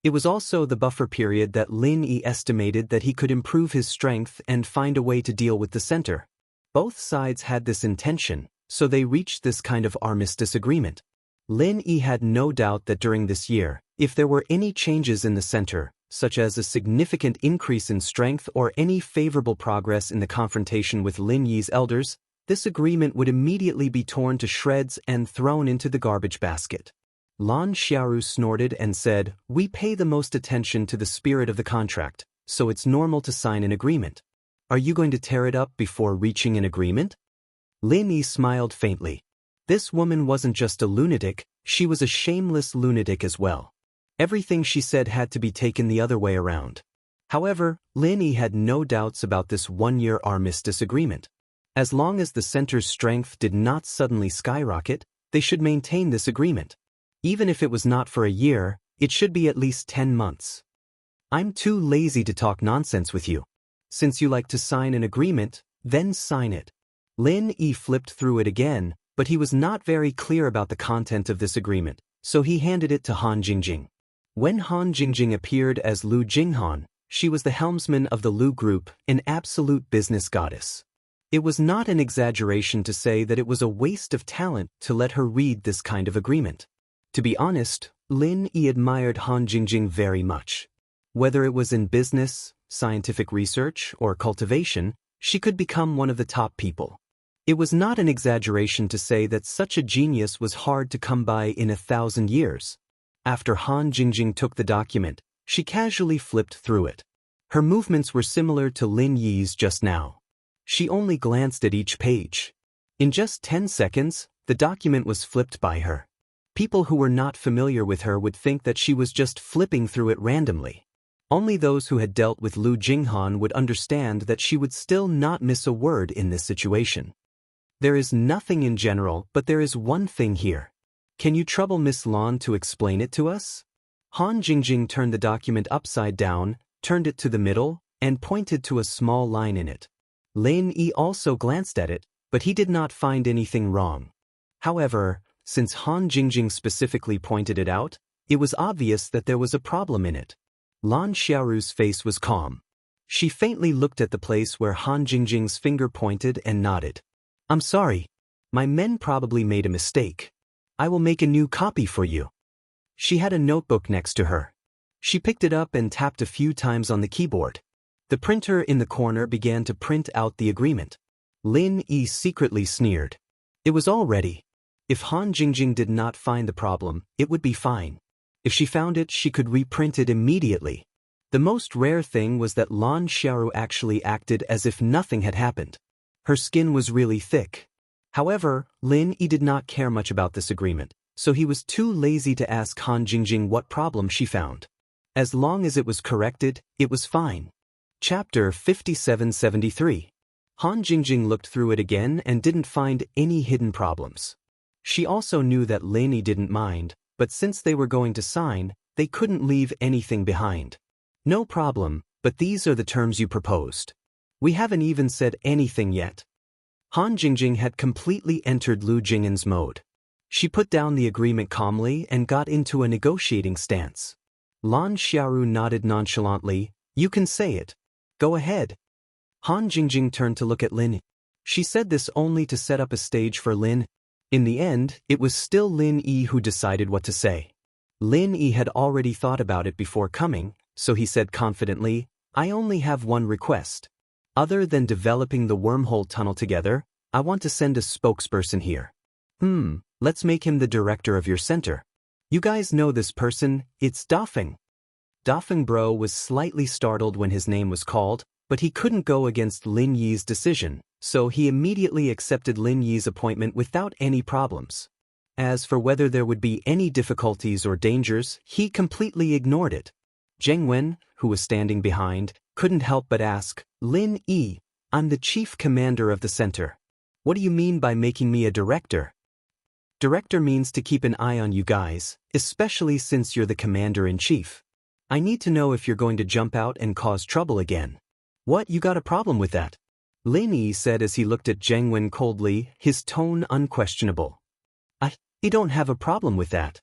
Speaker 1: It was also the buffer period that Lin Yi estimated that he could improve his strength and find a way to deal with the center. Both sides had this intention, so they reached this kind of armistice agreement. Lin Yi had no doubt that during this year, if there were any changes in the center, such as a significant increase in strength or any favorable progress in the confrontation with Lin Yi's elders, this agreement would immediately be torn to shreds and thrown into the garbage basket. Lan Xiaoru snorted and said, We pay the most attention to the spirit of the contract, so it's normal to sign an agreement. Are you going to tear it up before reaching an agreement? Lin Yi smiled faintly. This woman wasn't just a lunatic, she was a shameless lunatic as well. Everything she said had to be taken the other way around. However, Lin Yi had no doubts about this one-year armistice agreement. As long as the center's strength did not suddenly skyrocket, they should maintain this agreement. Even if it was not for a year, it should be at least 10 months. I'm too lazy to talk nonsense with you. Since you like to sign an agreement, then sign it. Lin Yi flipped through it again, but he was not very clear about the content of this agreement, so he handed it to Han Jingjing. When Han Jingjing appeared as Lu Jinghan, she was the helmsman of the Lu group, an absolute business goddess. It was not an exaggeration to say that it was a waste of talent to let her read this kind of agreement. To be honest, Lin Yi admired Han Jingjing very much. Whether it was in business, scientific research, or cultivation, she could become one of the top people. It was not an exaggeration to say that such a genius was hard to come by in 1,000 years. After Han Jingjing took the document, she casually flipped through it. Her movements were similar to Lin Yi's just now. She only glanced at each page. In just 10 seconds, the document was flipped by her. People who were not familiar with her would think that she was just flipping through it randomly. Only those who had dealt with Lu Jinghan would understand that she would still not miss a word in this situation. There is nothing in general, but there is one thing here. Can you trouble Miss Lan to explain it to us? Han Jingjing turned the document upside down, turned it to the middle, and pointed to a small line in it. Lin Yi also glanced at it, but he did not find anything wrong. However, since Han Jingjing specifically pointed it out, it was obvious that there was a problem in it. Lan Xiaoru's face was calm. She faintly looked at the place where Han Jingjing's finger pointed and nodded. I'm sorry. My men probably made a mistake. I will make a new copy for you. She had a notebook next to her. She picked it up and tapped a few times on the keyboard. The printer in the corner began to print out the agreement. Lin Yi secretly sneered. It was all ready. If Han Jingjing did not find the problem, it would be fine. If she found it, she could reprint it immediately. The most rare thing was that Lan Xiaoru actually acted as if nothing had happened. Her skin was really thick. However, Lin Yi did not care much about this agreement, so he was too lazy to ask Han Jingjing what problem she found. As long as it was corrected, it was fine. Chapter 5773. Han Jingjing looked through it again and didn't find any hidden problems. She also knew that Lin Yi didn't mind, but since they were going to sign, they couldn't leave anything behind. No problem, but these are the terms you proposed. We haven't even said anything yet. Han Jingjing had completely entered Lu Jing'an's mode. She put down the agreement calmly and got into a negotiating stance. Lan Xiaoru nodded nonchalantly. You can say it. Go ahead. Han Jingjing turned to look at Lin. She said this only to set up a stage for Lin. In the end, it was still Lin Yi who decided what to say. Lin Yi had already thought about it before coming, so he said confidently, I only have one request. Other than developing the wormhole tunnel together, I want to send a spokesperson here. Let's make him the director of your center. You guys know this person, it's Dafeng. Dafeng Bro was slightly startled when his name was called, but he couldn't go against Lin Yi's decision, so he immediately accepted Lin Yi's appointment without any problems. As for whether there would be any difficulties or dangers, he completely ignored it. Zheng Wen, who was standing behind, couldn't help but ask, Lin Yi, I'm the chief commander of the center. What do you mean by making me a director? Director means to keep an eye on you guys, especially since you're the commander-in-chief. I need to know if you're going to jump out and cause trouble again. What, you got a problem with that? Lin Yi said as he looked at Zheng Wen coldly, his tone unquestionable. I don't have a problem with that.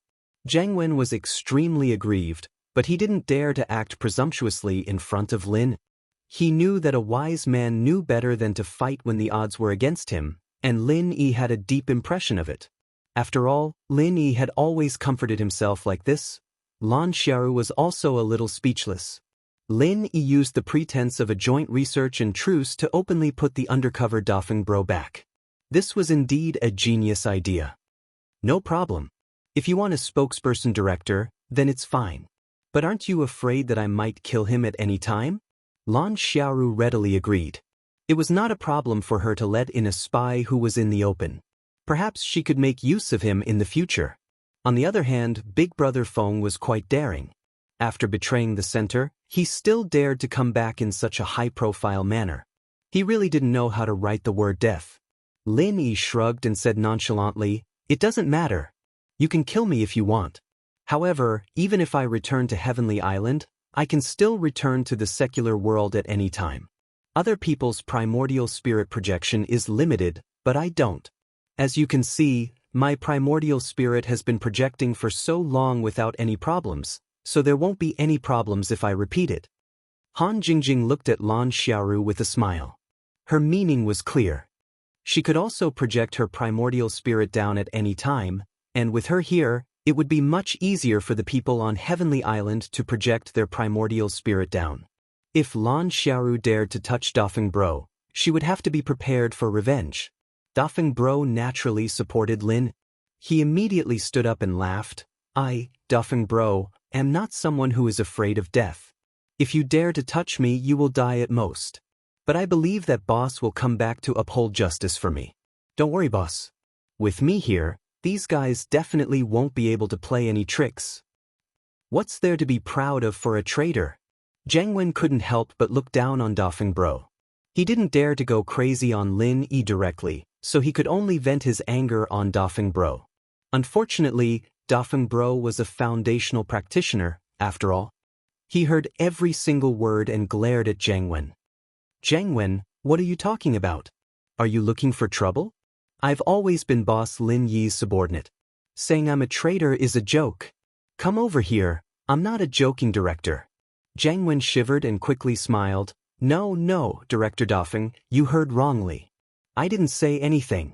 Speaker 1: Zheng Wen was extremely aggrieved, but he didn't dare to act presumptuously in front of Lin. He knew that a wise man knew better than to fight when the odds were against him, and Lin Yi had a deep impression of it. After all, Lin Yi had always comforted himself like this. Lan Xiaoru was also a little speechless. Lin Yi used the pretense of a joint research and truce to openly put the undercover Dafeng Bro back. This was indeed a genius idea. No problem. If you want a spokesperson director, then it's fine. But aren't you afraid that I might kill him at any time? Lan Xiaoru readily agreed. It was not a problem for her to let in a spy who was in the open. Perhaps she could make use of him in the future. On the other hand, Big Brother Feng was quite daring. After betraying the center, he still dared to come back in such a high-profile manner. He really didn't know how to write the word death. Lin Yi shrugged and said nonchalantly, It doesn't matter. You can kill me if you want. However, even if I return to Heavenly Island, I can still return to the secular world at any time. Other people's primordial spirit projection is limited, but I don't. As you can see, my primordial spirit has been projecting for so long without any problems, so there won't be any problems if I repeat it. Han Jingjing looked at Lan Xiaoru with a smile. Her meaning was clear. She could also project her primordial spirit down at any time, and with her here, It would be much easier for the people on Heavenly Island to project their primordial spirit down. If Lan Xiaoru dared to touch Dafeng Bro, she would have to be prepared for revenge. Dafeng Bro naturally supported Lin. He immediately stood up and laughed. I, Dafeng Bro, am not someone who is afraid of death. If you dare to touch me, you will die at most. But I believe that boss will come back to uphold justice for me. Don't worry, boss. With me here, these guys definitely won't be able to play any tricks. What's there to be proud of for a traitor? Zhang Wen couldn't help but look down on Dafeng Bro. He didn't dare to go crazy on Lin Yi directly, so he could only vent his anger on Dafeng Bro. Unfortunately, Dafeng Bro was a foundational practitioner, after all. He heard every single word and glared at Zhang Wen. Zhang Wen, what are you talking about? Are you looking for trouble? I've always been Boss Lin Yi's subordinate. Saying I'm a traitor is a joke. Come over here, I'm not a joking director. Zhang Wen shivered and quickly smiled. No, Director Dafeng, you heard wrongly. I didn't say anything.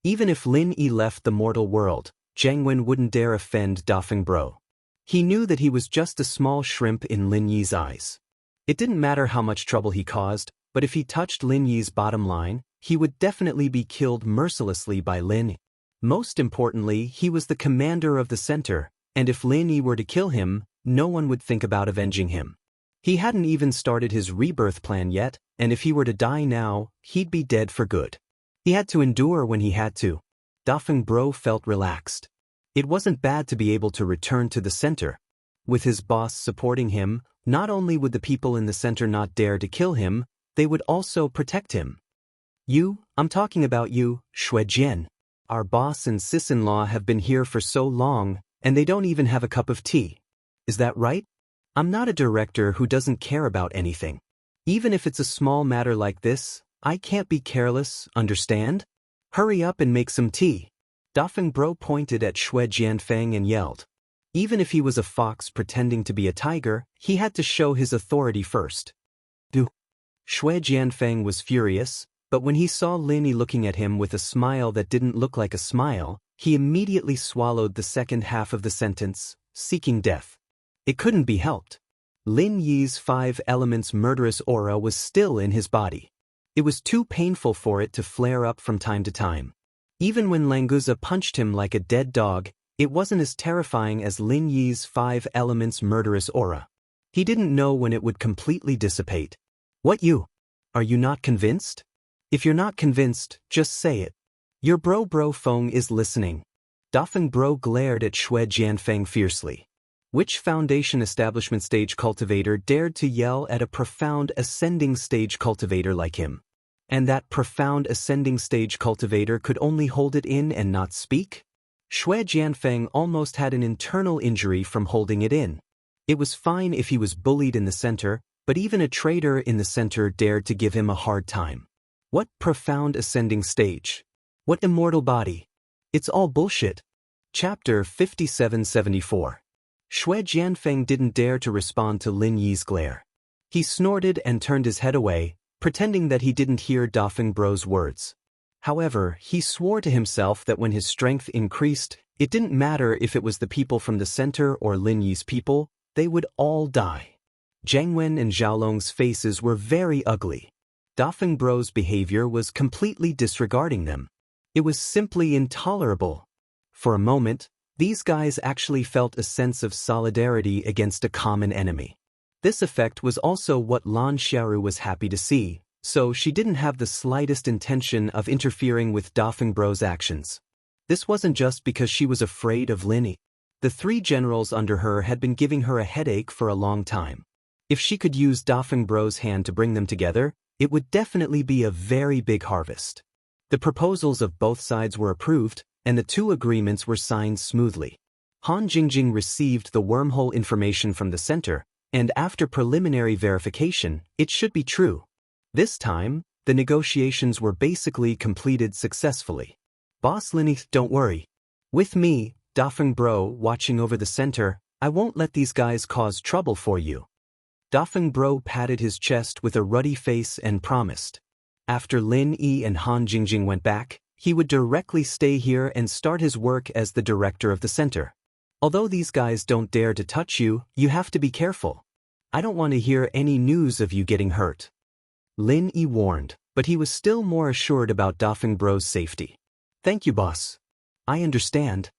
Speaker 1: Even if Lin Yi left the mortal world, Zhang Wen wouldn't dare offend Dafeng Bro. He knew that he was just a small shrimp in Lin Yi's eyes. It didn't matter how much trouble he caused, but if he touched Lin Yi's bottom line, he would definitely be killed mercilessly by Lin Yi. Most importantly, he was the commander of the center, and if Lin Yi were to kill him, no one would think about avenging him. He hadn't even started his rebirth plan yet, and if he were to die now, he'd be dead for good. He had to endure when he had to. Dafeng Bro felt relaxed. It wasn't bad to be able to return to the center. With his boss supporting him, not only would the people in the center not dare to kill him, they would also protect him. I'm talking about you, Shuejian. Our boss and sis-in-law have been here for so long, and they don't even have a cup of tea. Is that right? I'm not a director who doesn't care about anything. Even if it's a small matter like this, I can't be careless, understand? Hurry up and make some tea. Dafeng Bro pointed at Xue Jianfeng and yelled. Even if he was a fox pretending to be a tiger, he had to show his authority first. Xue Jianfeng was furious, but when he saw Lin Yi looking at him with a smile that didn't look like a smile, he immediately swallowed the second half of the sentence, seeking death. It couldn't be helped. Lin Yi's 5 elements murderous aura was still in his body. It was too painful for it to flare up from time to time. Even when Languza punched him like a dead dog, it wasn't as terrifying as Lin Yi's 5 elements murderous aura. He didn't know when it would completely dissipate. What you? Are you not convinced? If you're not convinced, just say it. Your bro Feng is listening. Dafeng Bro glared at Xue Jianfeng fiercely. Which foundation establishment stage cultivator dared to yell at a profound ascending stage cultivator like him? And that profound ascending stage cultivator could only hold it in and not speak? Xue Jianfeng almost had an internal injury from holding it in. It was fine if he was bullied in the center, but even a traitor in the center dared to give him a hard time. What profound ascending stage? What immortal body? It's all bullshit. Chapter 5774. Xue Jianfeng didn't dare to respond to Lin Yi's glare. He snorted and turned his head away, pretending that he didn't hear Dafeng Bro's words. However, he swore to himself that when his strength increased, it didn't matter if it was the people from the center or Lin Yi's people, they would all die. Zhang Wen and Xiaolong's faces were very ugly. Dafeng Bro's behavior was completely disregarding them. It was simply intolerable. For a moment, these guys actually felt a sense of solidarity against a common enemy. This effect was also what Lan Xiaoru was happy to see, so she didn't have the slightest intention of interfering with Dafeng Bro's actions. This wasn't just because she was afraid of Lin Yi. The 3 generals under her had been giving her a headache for a long time. If she could use Dafeng Bro's hand to bring them together, it would definitely be a very big harvest. The proposals of both sides were approved, and the 2 agreements were signed smoothly. Han Jingjing received the wormhole information from the center, and after preliminary verification, it should be true. This time, the negotiations were basically completed successfully. Boss Lin Yi, don't worry. With me, Dafeng Bro, watching over the center, I won't let these guys cause trouble for you. Dafeng Bro patted his chest with a ruddy face and promised. After Lin Yi and Han Jingjing went back, he would directly stay here and start his work as the director of the center. Although these guys don't dare to touch you, you have to be careful. I don't want to hear any news of you getting hurt. Lin Yi warned, but he was still more assured about Dafeng Bro's safety. Thank you, boss. I understand.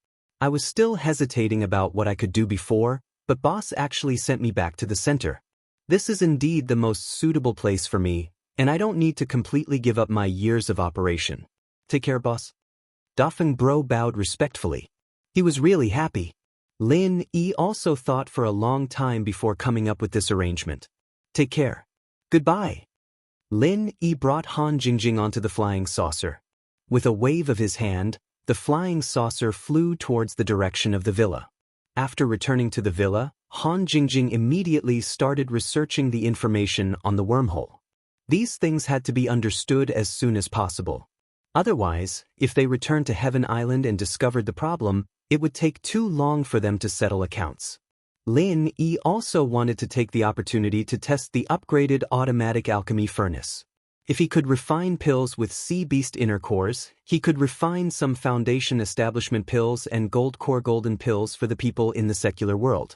Speaker 1: I was still hesitating about what I could do before, but boss actually sent me back to the center. This is indeed the most suitable place for me, and I don't need to completely give up my years of operation. Take care, boss. Dafeng Bro bowed respectfully. He was really happy. Lin Yi also thought for a long time before coming up with this arrangement. Take care. Goodbye. Lin Yi brought Han Jingjing onto the flying saucer. With a wave of his hand, the flying saucer flew towards the direction of the villa. After returning to the villa, Han Jingjing immediately started researching the information on the wormhole. These things had to be understood as soon as possible. Otherwise, if they returned to Heaven Island and discovered the problem, it would take too long for them to settle accounts. Lin Yi also wanted to take the opportunity to test the upgraded automatic alchemy furnace. If he could refine pills with sea beast inner cores, he could refine some foundation establishment pills and gold core golden pills for the people in the secular world.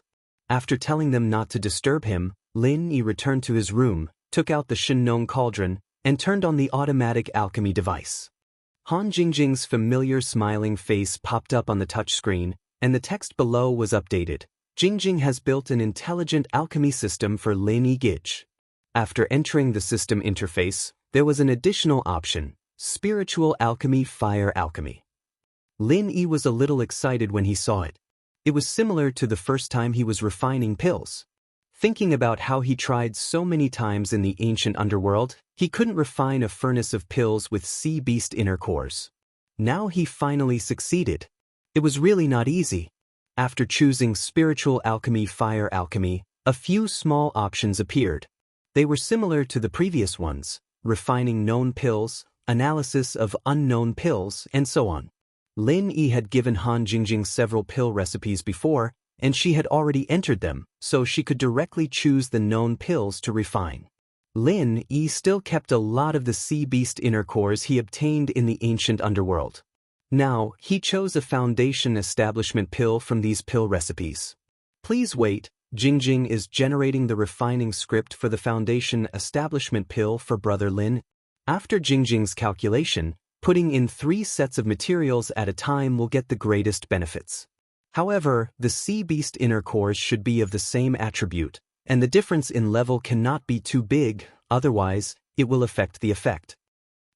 Speaker 1: After telling them not to disturb him, Lin Yi returned to his room, took out the Shinnon cauldron, and turned on the automatic alchemy device. Han Jingjing's familiar smiling face popped up on the touchscreen, and the text below was updated. Jingjing has built an intelligent alchemy system for Lin Yi Gij. After entering the system interface, there was an additional option, Spiritual Alchemy Fire Alchemy. Lin Yi was a little excited when he saw it. It was similar to the first time he was refining pills. Thinking about how he tried so many times in the ancient underworld, he couldn't refine a furnace of pills with sea beast inner cores. Now he finally succeeded. It was really not easy. After choosing Spiritual Alchemy Fire Alchemy, a few small options appeared. They were similar to the previous ones, refining known pills, analysis of unknown pills, and so on. Lin Yi had given Han Jingjing several pill recipes before, and she had already entered them, so she could directly choose the known pills to refine. Lin Yi still kept a lot of the sea beast inner cores he obtained in the ancient underworld. Now, he chose a foundation establishment pill from these pill recipes. Please wait, Jingjing is generating the refining script for the foundation establishment pill for Brother Lin. After Jingjing's calculation, putting in 3 sets of materials at a time will get the greatest benefits. However, the sea beast inner cores should be of the same attribute, and the difference in level cannot be too big, otherwise, it will affect the effect.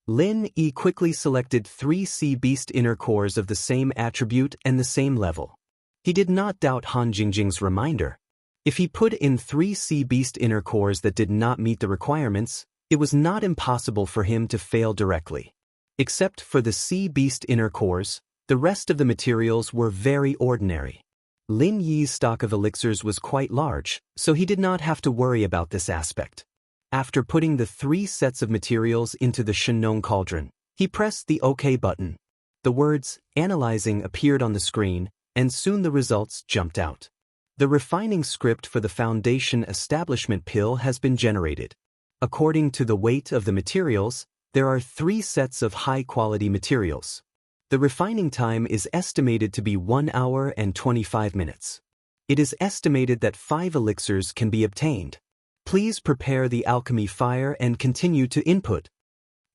Speaker 1: Lin Yi quickly selected 3 sea beast inner cores of the same attribute and the same level. He did not doubt Han Jingjing's reminder. If he put in 3 sea beast inner cores that did not meet the requirements, it was not impossible for him to fail directly. Except for the sea beast inner cores, the rest of the materials were very ordinary. Lin Yi's stock of elixirs was quite large, so he did not have to worry about this aspect. After putting the 3 sets of materials into the Shinnon cauldron, he pressed the OK button. The words, "Analyzing" appeared on the screen, and soon the results jumped out. The refining script for the foundation establishment pill has been generated. According to the weight of the materials, there are 3 sets of high-quality materials. The refining time is estimated to be 1 hour and 25 minutes. It is estimated that 5 elixirs can be obtained. Please prepare the alchemy fire and continue to input.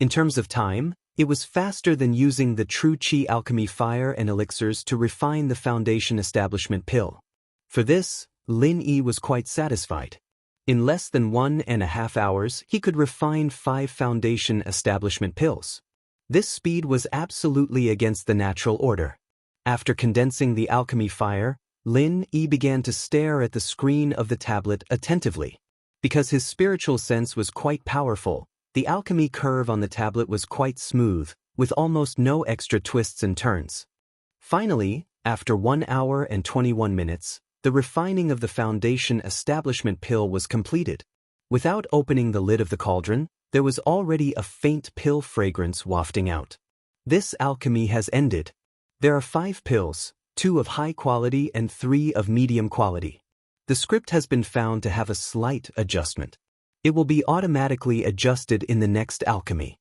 Speaker 1: In terms of time, it was faster than using the true Qi alchemy fire and elixirs to refine the foundation establishment pill. For this, Lin Yi was quite satisfied. In less than 1.5 hours, he could refine 5 foundation establishment pills. This speed was absolutely against the natural order. After condensing the alchemy fire, Lin Yi began to stare at the screen of the tablet attentively. Because his spiritual sense was quite powerful, the alchemy curve on the tablet was quite smooth, with almost no extra twists and turns. Finally, after 1 hour and 21 minutes, the refining of the foundation establishment pill was completed. Without opening the lid of the cauldron, there was already a faint pill fragrance wafting out. This alchemy has ended. There are 5 pills, 2 of high quality and 3 of medium quality. The script has been found to have a slight adjustment. It will be automatically adjusted in the next alchemy.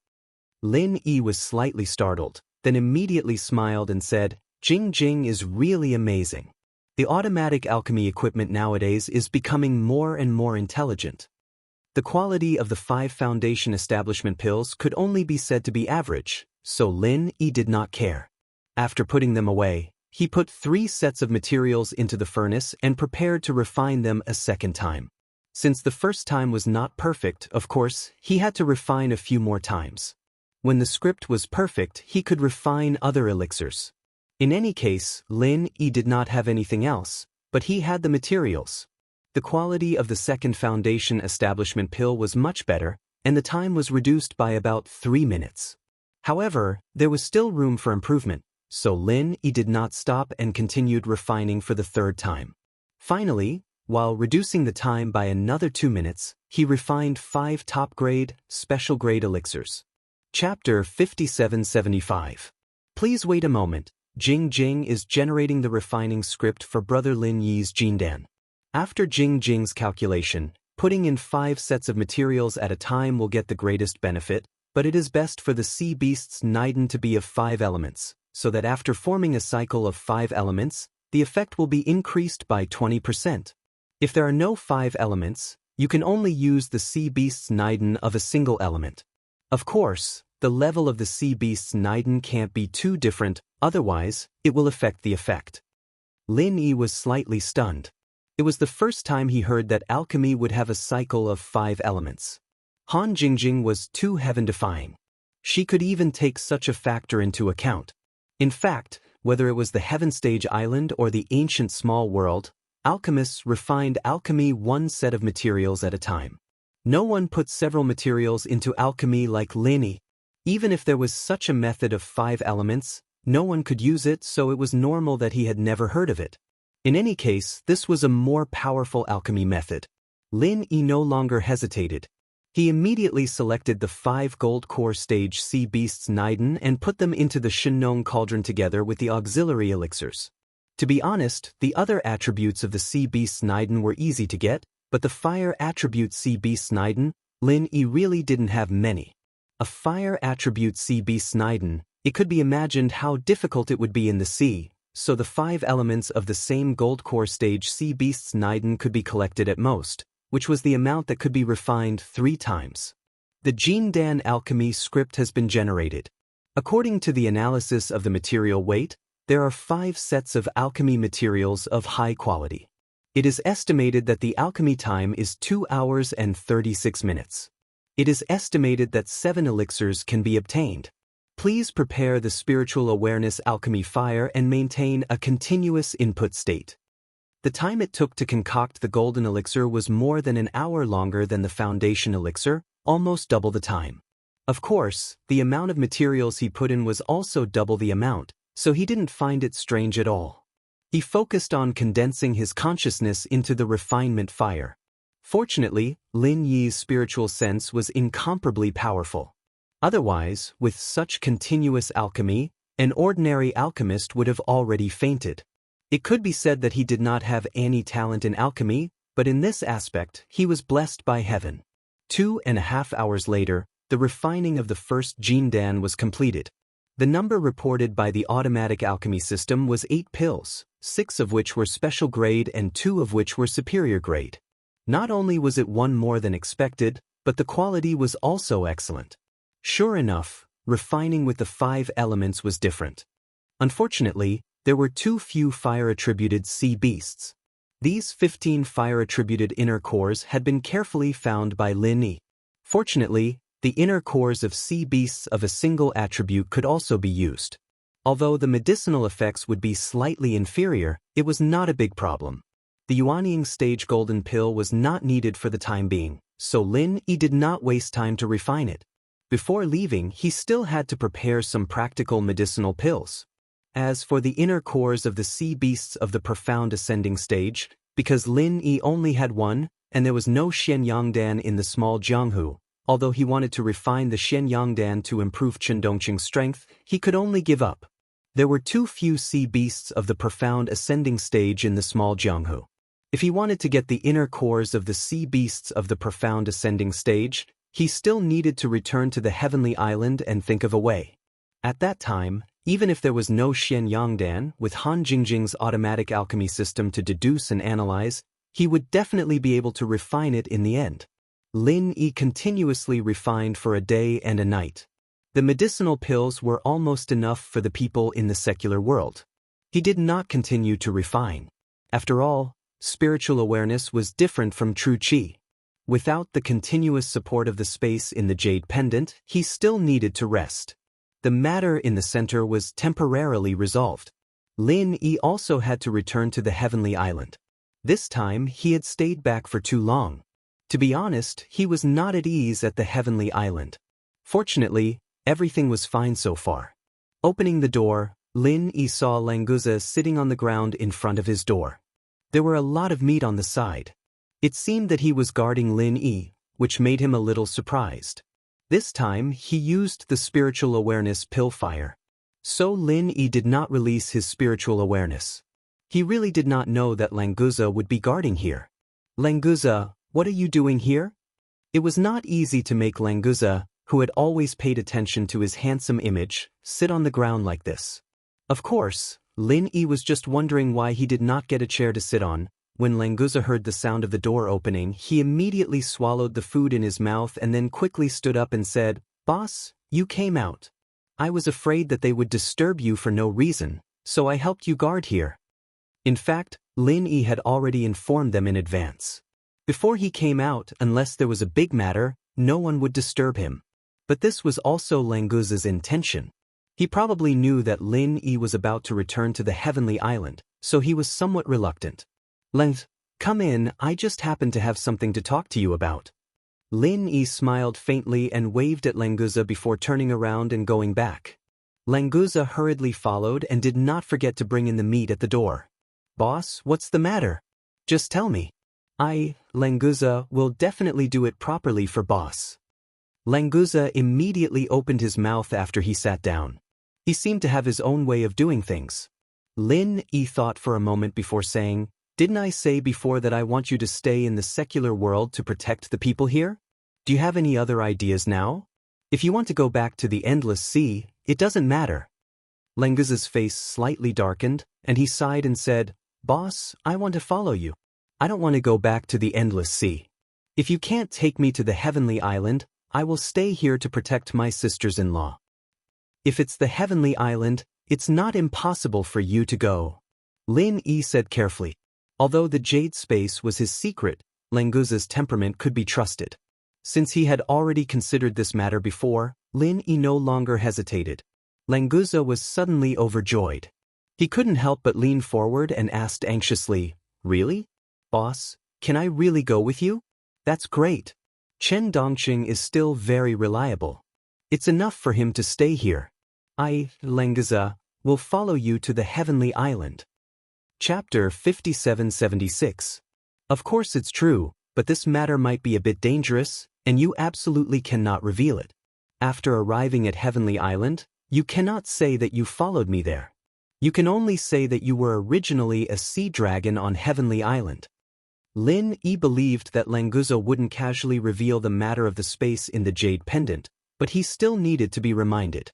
Speaker 1: Lin Yi was slightly startled, then immediately smiled and said, "Jingjing is really amazing. The automatic alchemy equipment nowadays is becoming more and more intelligent. The quality of the 5 foundation establishment pills could only be said to be average, so Lin Yi did not care. After putting them away, he put 3 sets of materials into the furnace and prepared to refine them a second time. Since the first time was not perfect, of course, he had to refine a few more times. When the script was perfect, he could refine other elixirs. In any case, Lin Yi did not have anything else, but he had the materials. The quality of the second foundation establishment pill was much better, and the time was reduced by about 3 minutes. However, there was still room for improvement, so Lin Yi did not stop and continued refining for the 3rd time. Finally, while reducing the time by another 2 minutes, he refined 5 top-grade, special-grade elixirs. Chapter 5775. Please wait a moment. Jing Jing is generating the refining script for Brother Lin Yi's Jindan. After Jing Jing's calculation, putting in 5 sets of materials at a time will get the greatest benefit, but it is best for the sea beast's Niden to be of 5 elements, so that after forming a cycle of 5 elements, the effect will be increased by 20%. If there are no 5 elements, you can only use the sea beast's Niden of a single element. Of course, the level of the sea beast's Niden can't be too different, otherwise, it will affect the effect. Lin Yi was slightly stunned. It was the first time he heard that alchemy would have a cycle of 5 elements. Han Jingjing was too heaven-defying. She could even take such a factor into account. In fact, whether it was the Heaven Stage Island or the ancient small world, alchemists refined alchemy 1 set of materials at a time. No one put several materials into alchemy like Lin Yi. Even if there was such a method of 5 elements, no one could use it, so it was normal that he had never heard of it. In any case, this was a more powerful alchemy method. Lin Yi no longer hesitated. He immediately selected the 5 gold core stage sea beasts Niden and put them into the Shinong cauldron together with the auxiliary elixirs. To be honest, the other attributes of the sea beasts Niden were easy to get, but the fire attribute sea beasts Niden, Lin Yi really didn't have many. A fire attribute sea beasts Niden, it could be imagined how difficult it would be in the sea, so the 5 elements of the same gold core stage sea beasts Niden could be collected at most, which was the amount that could be refined 3 times. The Jindan alchemy script has been generated. According to the analysis of the material weight, there are 5 sets of alchemy materials of high quality. It is estimated that the alchemy time is 2 hours and 36 minutes. It is estimated that 7 elixirs can be obtained. Please prepare the spiritual awareness alchemy fire and maintain a continuous input state. The time it took to concoct the golden elixir was more than an hour longer than the foundation elixir, almost double the time. Of course, the amount of materials he put in was also double the amount, so he didn't find it strange at all. He focused on condensing his consciousness into the refinement fire. Fortunately, Lin Yi's spiritual sense was incomparably powerful. Otherwise, with such continuous alchemy, an ordinary alchemist would have already fainted. It could be said that he did not have any talent in alchemy, but in this aspect, he was blessed by heaven. 2.5 hours later, the refining of the first Jindan was completed. The number reported by the automatic alchemy system was 8 pills, 6 of which were special grade and 2 of which were superior grade. Not only was it 1 more than expected, but the quality was also excellent. Sure enough, refining with the 5 elements was different. Unfortunately, there were too few fire-attributed sea beasts. These 15 fire-attributed inner cores had been carefully found by Lin Yi. Fortunately, the inner cores of sea beasts of a single attribute could also be used. Although the medicinal effects would be slightly inferior, it was not a big problem. The Yuanying stage golden pill was not needed for the time being, so Lin Yi did not waste time to refine it. Before leaving, he still had to prepare some practical medicinal pills. As for the inner cores of the sea beasts of the profound ascending stage, because Lin Yi only had 1, and there was no Xianyangdan in the small Jianghu, although he wanted to refine the Xianyangdan to improve Qindongqing's strength, he could only give up. There were too few sea beasts of the profound ascending stage in the small Jianghu. If he wanted to get the inner cores of the sea beasts of the profound ascending stage, he still needed to return to the heavenly island and think of a way. At that time, Even if there was no Xianyangdan, with Han Jingjing's automatic alchemy system to deduce and analyze, he would definitely be able to refine it in the end. Lin Yi continuously refined for a day and a night. The medicinal pills were almost enough for the people in the secular world. He did not continue to refine. After all, spiritual awareness was different from true qi. Without the continuous support of the space in the jade pendant, he still needed to rest. The matter in the center was temporarily resolved. Lin Yi also had to return to the heavenly island. This time, he had stayed back for too long. To be honest, he was not at ease at the heavenly island. Fortunately, everything was fine so far. Opening the door, Lin Yi saw Languza sitting on the ground in front of his door. There were a lot of meat on the side. It seemed that he was guarding Lin Yi, which made him a little surprised. This time, he used the spiritual awareness pill fire. So Lin Yi did not release his spiritual awareness. He really did not know that Languza would be guarding here. Languza, what are you doing here? It was not easy to make Languza, who had always paid attention to his handsome image, sit on the ground like this. Of course, Lin Yi was just wondering why he did not get a chair to sit on. When Languza heard the sound of the door opening, he immediately swallowed the food in his mouth and then quickly stood up and said, "Boss, you came out. I was afraid that they would disturb you for no reason, so I helped you guard here." In fact, Lin Yi had already informed them in advance. Before he came out, unless there was a big matter, no one would disturb him. But this was also Languza's intention. He probably knew that Lin Yi was about to return to the heavenly island, so he was somewhat reluctant. Come in, I just happen to have something to talk to you about." Lin Yi smiled faintly and waved at Languza before turning around and going back. Languza hurriedly followed and did not forget to bring in the meat at the door. "Boss, what's the matter? Just tell me. Languza, will definitely do it properly for boss." Languza immediately opened his mouth after he sat down. He seemed to have his own way of doing things. Lin Yi thought for a moment before saying, "Didn't I say before that I want you to stay in the secular world to protect the people here? Do you have any other ideas now? If you want to go back to the endless sea, it doesn't matter." Languza's face slightly darkened, and he sighed and said, "Boss, I want to follow you. I don't want to go back to the endless sea. If you can't take me to the heavenly island, I will stay here to protect my sisters-in-law." "If it's the heavenly island, it's not impossible for you to go," Lin Yi said carefully. Although the jade space was his secret, Languza's temperament could be trusted. Since he had already considered this matter before, Lin Yi no longer hesitated. Languza was suddenly overjoyed. He couldn't help but lean forward and asked anxiously, "Really? Boss, can I really go with you? That's great. Chen Dongqing is still very reliable. It's enough for him to stay here. Languza, will follow you to the heavenly island." Chapter 5776. Of course it's true, but this matter might be a bit dangerous, and you absolutely cannot reveal it. After arriving at Heavenly Island, you cannot say that you followed me there. You can only say that you were originally a sea dragon on Heavenly Island. Lin Yi believed that Languza wouldn't casually reveal the matter of the space in the jade pendant, but he still needed to be reminded.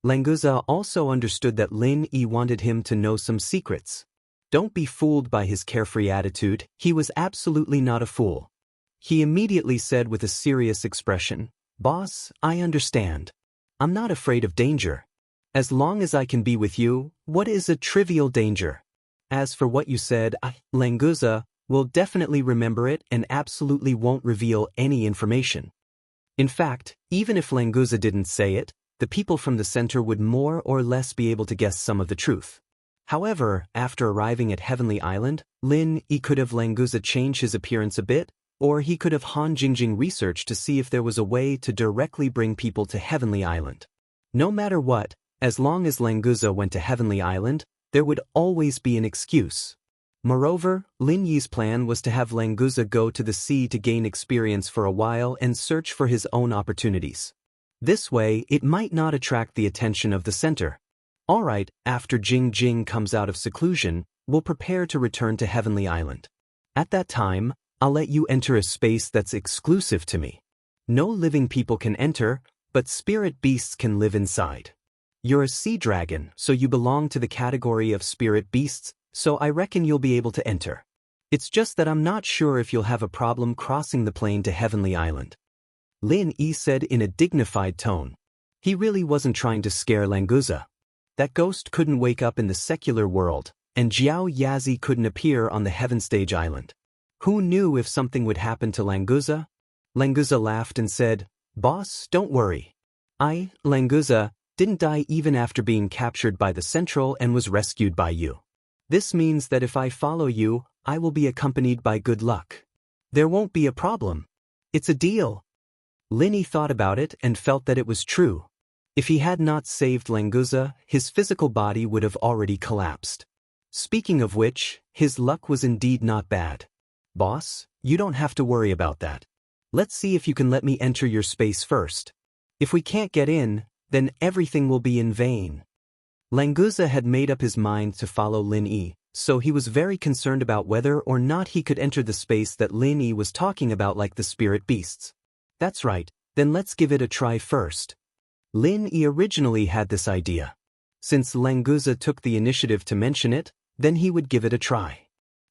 Speaker 1: Languza also understood that Lin Yi wanted him to know some secrets. Don't be fooled by his carefree attitude, he was absolutely not a fool. He immediately said with a serious expression, "Boss, I understand. I'm not afraid of danger. As long as I can be with you, what is a trivial danger? As for what you said, Languza will definitely remember it and absolutely won't reveal any information." In fact, even if Languza didn't say it, the people from the center would more or less be able to guess some of the truth. However, after arriving at Heavenly Island, Lin Yi could have Languza change his appearance a bit, or he could have Han Jingjing research to see if there was a way to directly bring people to Heavenly Island. No matter what, as long as Languza went to Heavenly Island, there would always be an excuse. Moreover, Lin Yi's plan was to have Languza go to the sea to gain experience for a while and search for his own opportunities. This way, it might not attract the attention of the center. Alright, after Jing Jing comes out of seclusion, we'll prepare to return to Heavenly Island. At that time, I'll let you enter a space that's exclusive to me. No living people can enter, but spirit beasts can live inside. You're a sea dragon, so you belong to the category of spirit beasts, so I reckon you'll be able to enter. It's just that I'm not sure if you'll have a problem crossing the plane to Heavenly Island. Lin Yi said in a dignified tone. He really wasn't trying to scare Languza. That ghost couldn't wake up in the secular world, and Jiao Yazi couldn't appear on the Heaven Stage Island. Who knew if something would happen to Languza? Languza laughed and said, "Boss, don't worry. I, Languza, didn't die even after being captured by the Central and was rescued by you. This means that if I follow you, I will be accompanied by good luck. There won't be a problem. It's a deal." Lin Yi thought about it and felt that it was true. If he had not saved Languza, his physical body would have already collapsed. Speaking of which, his luck was indeed not bad. "Boss, you don't have to worry about that. Let's see if you can let me enter your space first. If we can't get in, then everything will be in vain." Languza had made up his mind to follow Lin Yi, so he was very concerned about whether or not he could enter the space that Lin Yi was talking about like the spirit beasts. "That's right, then let's give it a try first." Lin Yi originally had this idea. Since Languza took the initiative to mention it, then he would give it a try.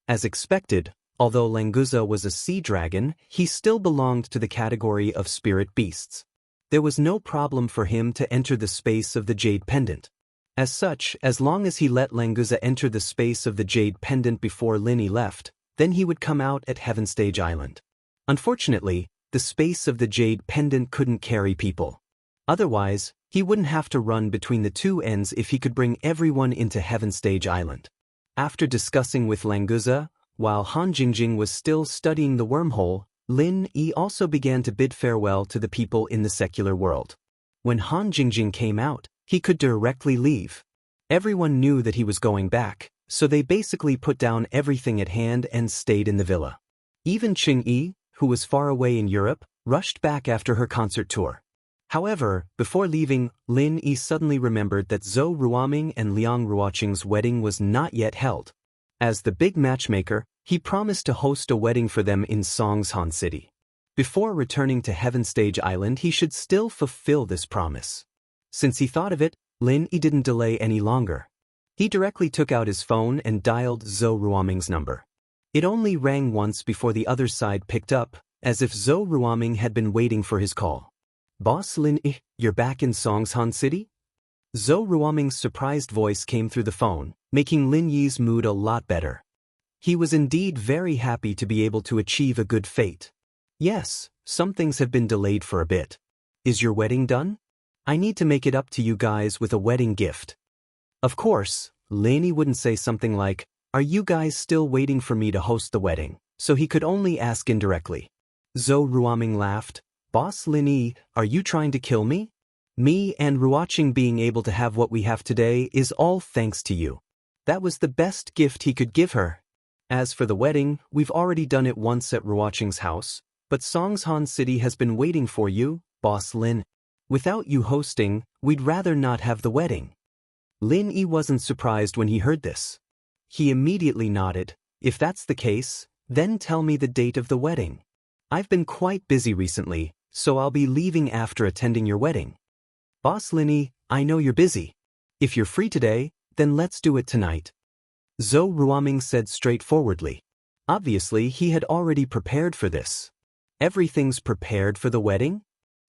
Speaker 1: As expected, although Languza was a sea dragon, he still belonged to the category of spirit beasts. There was no problem for him to enter the space of the Jade Pendant. As such, as long as he let Languza enter the space of the Jade Pendant before Lin Yi left, then he would come out at Heaven Stage Island. Unfortunately, the space of the Jade Pendant couldn't carry people. Otherwise, he wouldn't have to run between the two ends if he could bring everyone into Heaven Stage Island. After discussing with Languza, while Han Jingjing was still studying the wormhole, Lin Yi also began to bid farewell to the people in the secular world. When Han Jingjing came out, he could directly leave. Everyone knew that he was going back, so they basically put down everything at hand and stayed in the villa. Even Qing Yi, who was far away in Europe, rushed back after her concert tour. However, before leaving, Lin Yi suddenly remembered that Zhou Ruoming and Liang Ruoqing's wedding was not yet held. As the big matchmaker, he promised to host a wedding for them in Songshan City. Before returning to Heaven Stage Island, he should still fulfill this promise. Since he thought of it, Lin Yi didn't delay any longer. He directly took out his phone and dialed Zhou Ruoming's number. It only rang once before the other side picked up, as if Zhou Ruoming had been waiting for his call. "Boss Lin Yi, you're back in Songshan City?" Zhou Ruoming's surprised voice came through the phone, making Lin Yi's mood a lot better. He was indeed very happy to be able to achieve a good fate. "Yes, some things have been delayed for a bit. Is your wedding done? I need to make it up to you guys with a wedding gift." Of course, Lin Yi wouldn't say something like, "Are you guys still waiting for me to host the wedding?" So he could only ask indirectly. Zhou Ruoming laughed. "Boss Lin Yi, are you trying to kill me? Me and Ruoqing being able to have what we have today is all thanks to you." That was the best gift he could give her. As for the wedding, we've already done it once at Ruoqing's house, but Songshan City has been waiting for you, Boss Lin. Without you hosting, we'd rather not have the wedding. Lin Yi wasn't surprised when he heard this. He immediately nodded. "If that's the case, then tell me the date of the wedding. I've been quite busy recently, so I'll be leaving after attending your wedding." "Boss Lin Yi, I know you're busy. If you're free today, then let's do it tonight," Zhou Ruoming said straightforwardly. Obviously, he had already prepared for this. Everything's prepared for the wedding?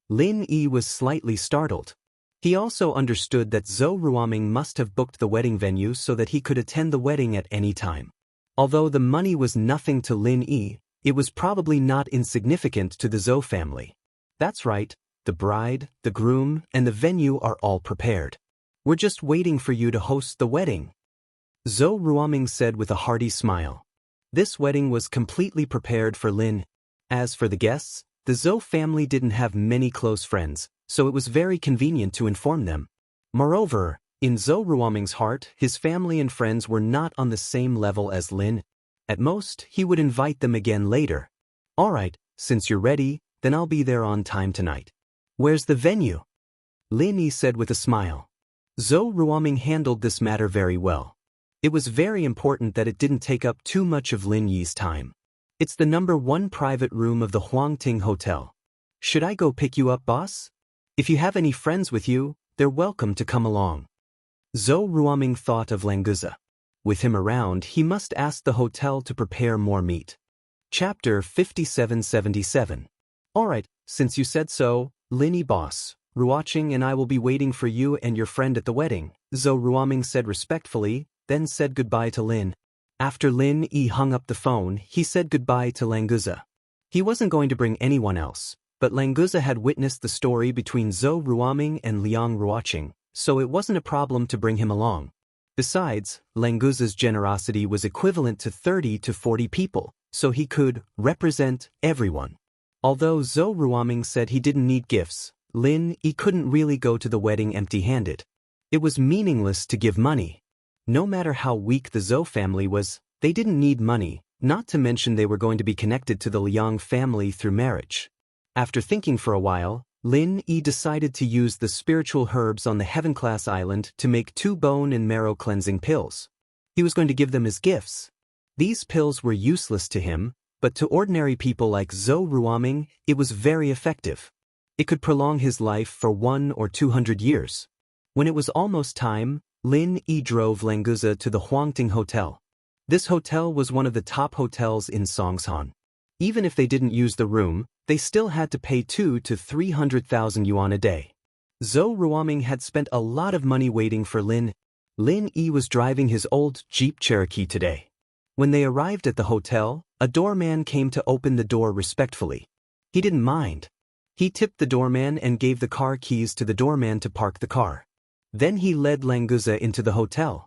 Speaker 1: Lin Yi was slightly startled. He also understood that Zhou Ruoming must have booked the wedding venue so that he could attend the wedding at any time. Although the money was nothing to Lin Yi, it was probably not insignificant to the Zhou family. That's right, the bride, the groom, and the venue are all prepared. We're just waiting for you to host the wedding, Zhou Ruoming said with a hearty smile. This wedding was completely prepared for Lin. As for the guests, the Zhou family didn't have many close friends, so it was very convenient to inform them. Moreover, in Zhou Ruoming's heart, his family and friends were not on the same level as Lin. At most, he would invite them again later. "Alright, since you're ready, then I'll be there on time tonight." "Where's the venue?" Lin Yi said with a smile. Zhou Ruoming handled this matter very well. It was very important that it didn't take up too much of Lin Yi's time. "It's the number 1 private room of the Huangting Hotel. Should I go pick you up, boss? If you have any friends with you, they're welcome to come along. Zhou Ruoming thought of Languza. With him around, he must ask the hotel to prepare more meat. Chapter 5777. Alright, since you said so, Lin boss, Ruoqing and I will be waiting for you and your friend at the wedding, Zhou Ruoming said respectfully, then said goodbye to Lin. After Lin hung up the phone, he said goodbye to Languza. He wasn't going to bring anyone else, but Languza had witnessed the story between Zhou Ruoming and Liang Ruoqing, so it wasn't a problem to bring him along. Besides, Languza's generosity was equivalent to 30 to 40 people, so he could represent everyone. Although Zhou Ruoming said he didn't need gifts, Lin couldn't really go to the wedding empty-handed. It was meaningless to give money. No matter how weak the Zhou family was, they didn't need money, not to mention they were going to be connected to the Liang family through marriage. After thinking for a while, Lin decided to use the spiritual herbs on the Heaven-class island to make 2 bone and marrow cleansing pills. He was going to give them as gifts. These pills were useless to him, but to ordinary people like Zhou Ruoming, it was very effective. It could prolong his life for 100 or 200 years. When it was almost time, Lin drove Languza to the Huangting Hotel. This hotel was one of the top hotels in Songshan. Even if they didn't use the room, they still had to pay 200,000 to 300,000 yuan a day. Zhou Ruoming had spent a lot of money waiting for Lin. Lin was driving his old Jeep Cherokee today. When they arrived at the hotel, a doorman came to open the door respectfully. He didn't mind. He tipped the doorman and gave the car keys to the doorman to park the car. Then he led Languza into the hotel.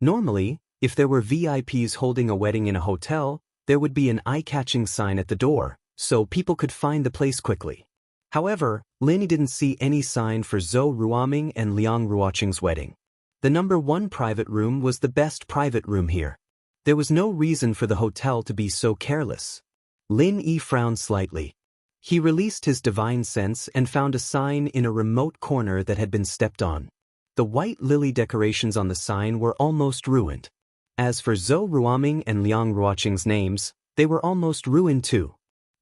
Speaker 1: Normally, if there were VIPs holding a wedding in a hotel, there would be an eye-catching sign at the door, so people could find the place quickly. However, Lin didn't see any sign for Zhou Ruoming and Liang Ruoqing's wedding. The number 1 private room was the best private room here. There was no reason for the hotel to be so careless. Lin frowned slightly. He released his divine sense and found a sign in a remote corner that had been stepped on. The white lily decorations on the sign were almost ruined. As for Zhou Ruoming and Liang Ruoqing's names, they were almost ruined too.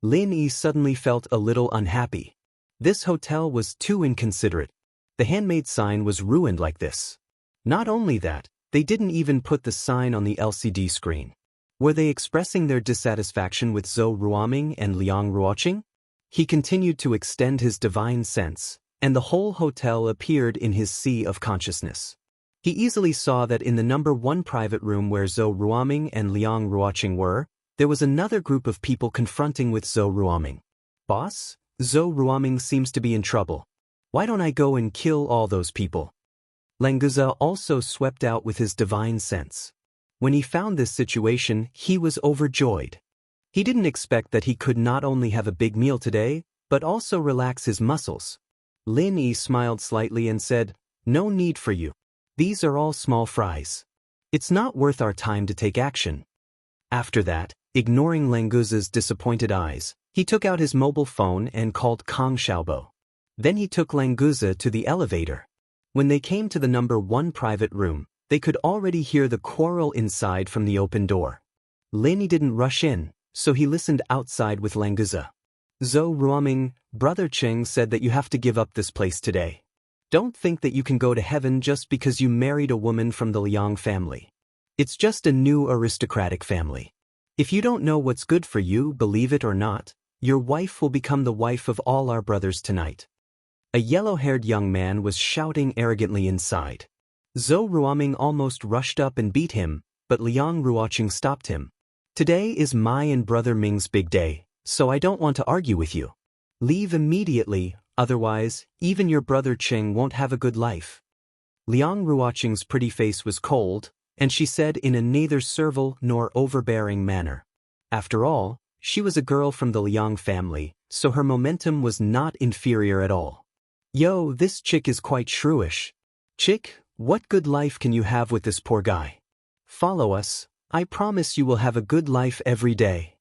Speaker 1: Lin suddenly felt a little unhappy. This hotel was too inconsiderate. The handmade sign was ruined like this. Not only that, they didn't even put the sign on the LCD screen. Were they expressing their dissatisfaction with Zhou Ruoming and Liang Ruoqing? He continued to extend his divine sense, and the whole hotel appeared in his sea of consciousness. He easily saw that in the number 1 private room where Zhou Ruoming and Liang Ruoqing were, there was another group of people confronting with Zhou Ruoming. Boss, Zhou Ruoming seems to be in trouble. Why don't I go and kill all those people? Languza also swept out with his divine sense. When he found this situation, he was overjoyed. He didn't expect that he could not only have a big meal today, but also relax his muscles. Lin smiled slightly and said, "No need for you. These are all small fries. It's not worth our time to take action." After that, ignoring Languza's disappointed eyes, he took out his mobile phone and called Kang Xiaobo. Then he took Languza to the elevator. When they came to the number 1 private room, they could already hear the quarrel inside from the open door. Lin didn't rush in, so he listened outside with Languza. Zhou Ruoming, Brother Cheng said that you have to give up this place today. Don't think that you can go to heaven just because you married a woman from the Liang family. It's just a new aristocratic family. If you don't know what's good for you, believe it or not, your wife will become the wife of all our brothers tonight. A yellow-haired young man was shouting arrogantly inside. Zhou Ruoming almost rushed up and beat him, but Liang Ruoqing stopped him. Today is my and Brother Ming's big day, so I don't want to argue with you. Leave immediately, otherwise, even your brother Cheng won't have a good life. Liang Ruoqing's pretty face was cold, and she said in a neither servile nor overbearing manner. After all, she was a girl from the Liang family, so her momentum was not inferior at all. Yo, this chick is quite shrewish. Chick, what good life can you have with this poor guy? Follow us, I promise you will have a good life every day.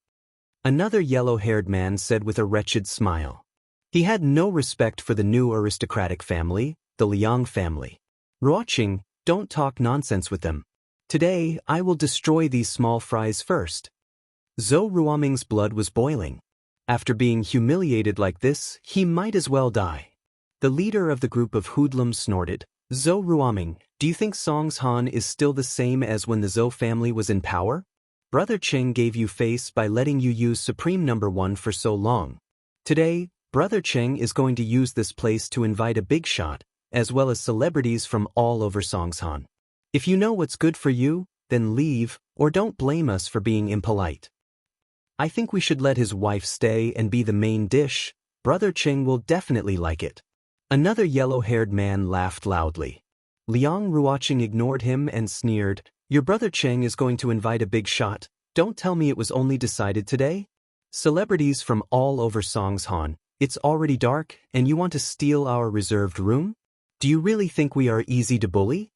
Speaker 1: Another yellow-haired man said with a wretched smile. He had no respect for the new aristocratic family, the Liang family. Ruoqing, don't talk nonsense with them. Today, I will destroy these small fries first. Zhou Ruoming's blood was boiling. After being humiliated like this, he might as well die. The leader of the group of hoodlums snorted. Zhou Ruoming, do you think Song's Han is still the same as when the Zhou family was in power? Brother Cheng gave you face by letting you use Supreme Number 1 for so long. Today, Brother Cheng is going to use this place to invite a big shot, as well as celebrities from all over Song's Han. If you know what's good for you, then leave, or don't blame us for being impolite. I think we should let his wife stay and be the main dish. Brother Cheng will definitely like it. Another yellow-haired man laughed loudly. Liang Ruoqing ignored him and sneered, Your brother Cheng is going to invite a big shot. Don't tell me it was only decided today. Celebrities from all over Song's Han. It's already dark, and you want to steal our reserved room? Do you really think we are easy to bully?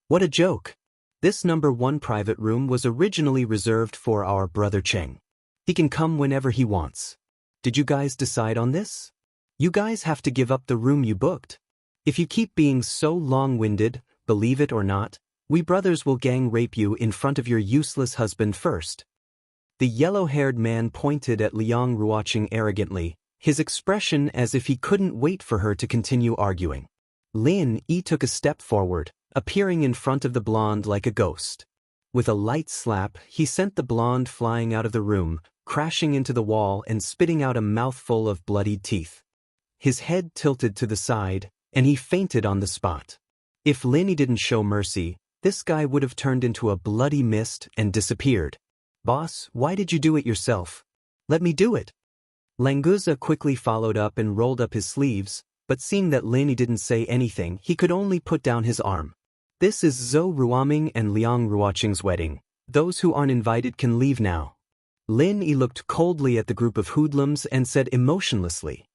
Speaker 1: What a joke. This number 1 private room was originally reserved for our brother Cheng. He can come whenever he wants. Did you guys decide on this? You guys have to give up the room you booked. If you keep being so long-winded, believe it or not, we brothers will gang rape you in front of your useless husband first. The yellow-haired man pointed at Liang Ruoqing arrogantly, his expression as if he couldn't wait for her to continue arguing. Lin Yi took a step forward, appearing in front of the blonde like a ghost. With a light slap, he sent the blonde flying out of the room, crashing into the wall and spitting out a mouthful of bloodied teeth. His head tilted to the side, and he fainted on the spot. If Lin Yi didn't show mercy, this guy would have turned into a bloody mist and disappeared. Boss, why did you do it yourself? Let me do it. Languza quickly followed up and rolled up his sleeves, but seeing that Lin Yi didn't say anything, he could only put down his arm. This is Zhou Ruoming and Liang Ruoqing's wedding. Those who aren't invited can leave now. Lin Yi looked coldly at the group of hoodlums and said emotionlessly,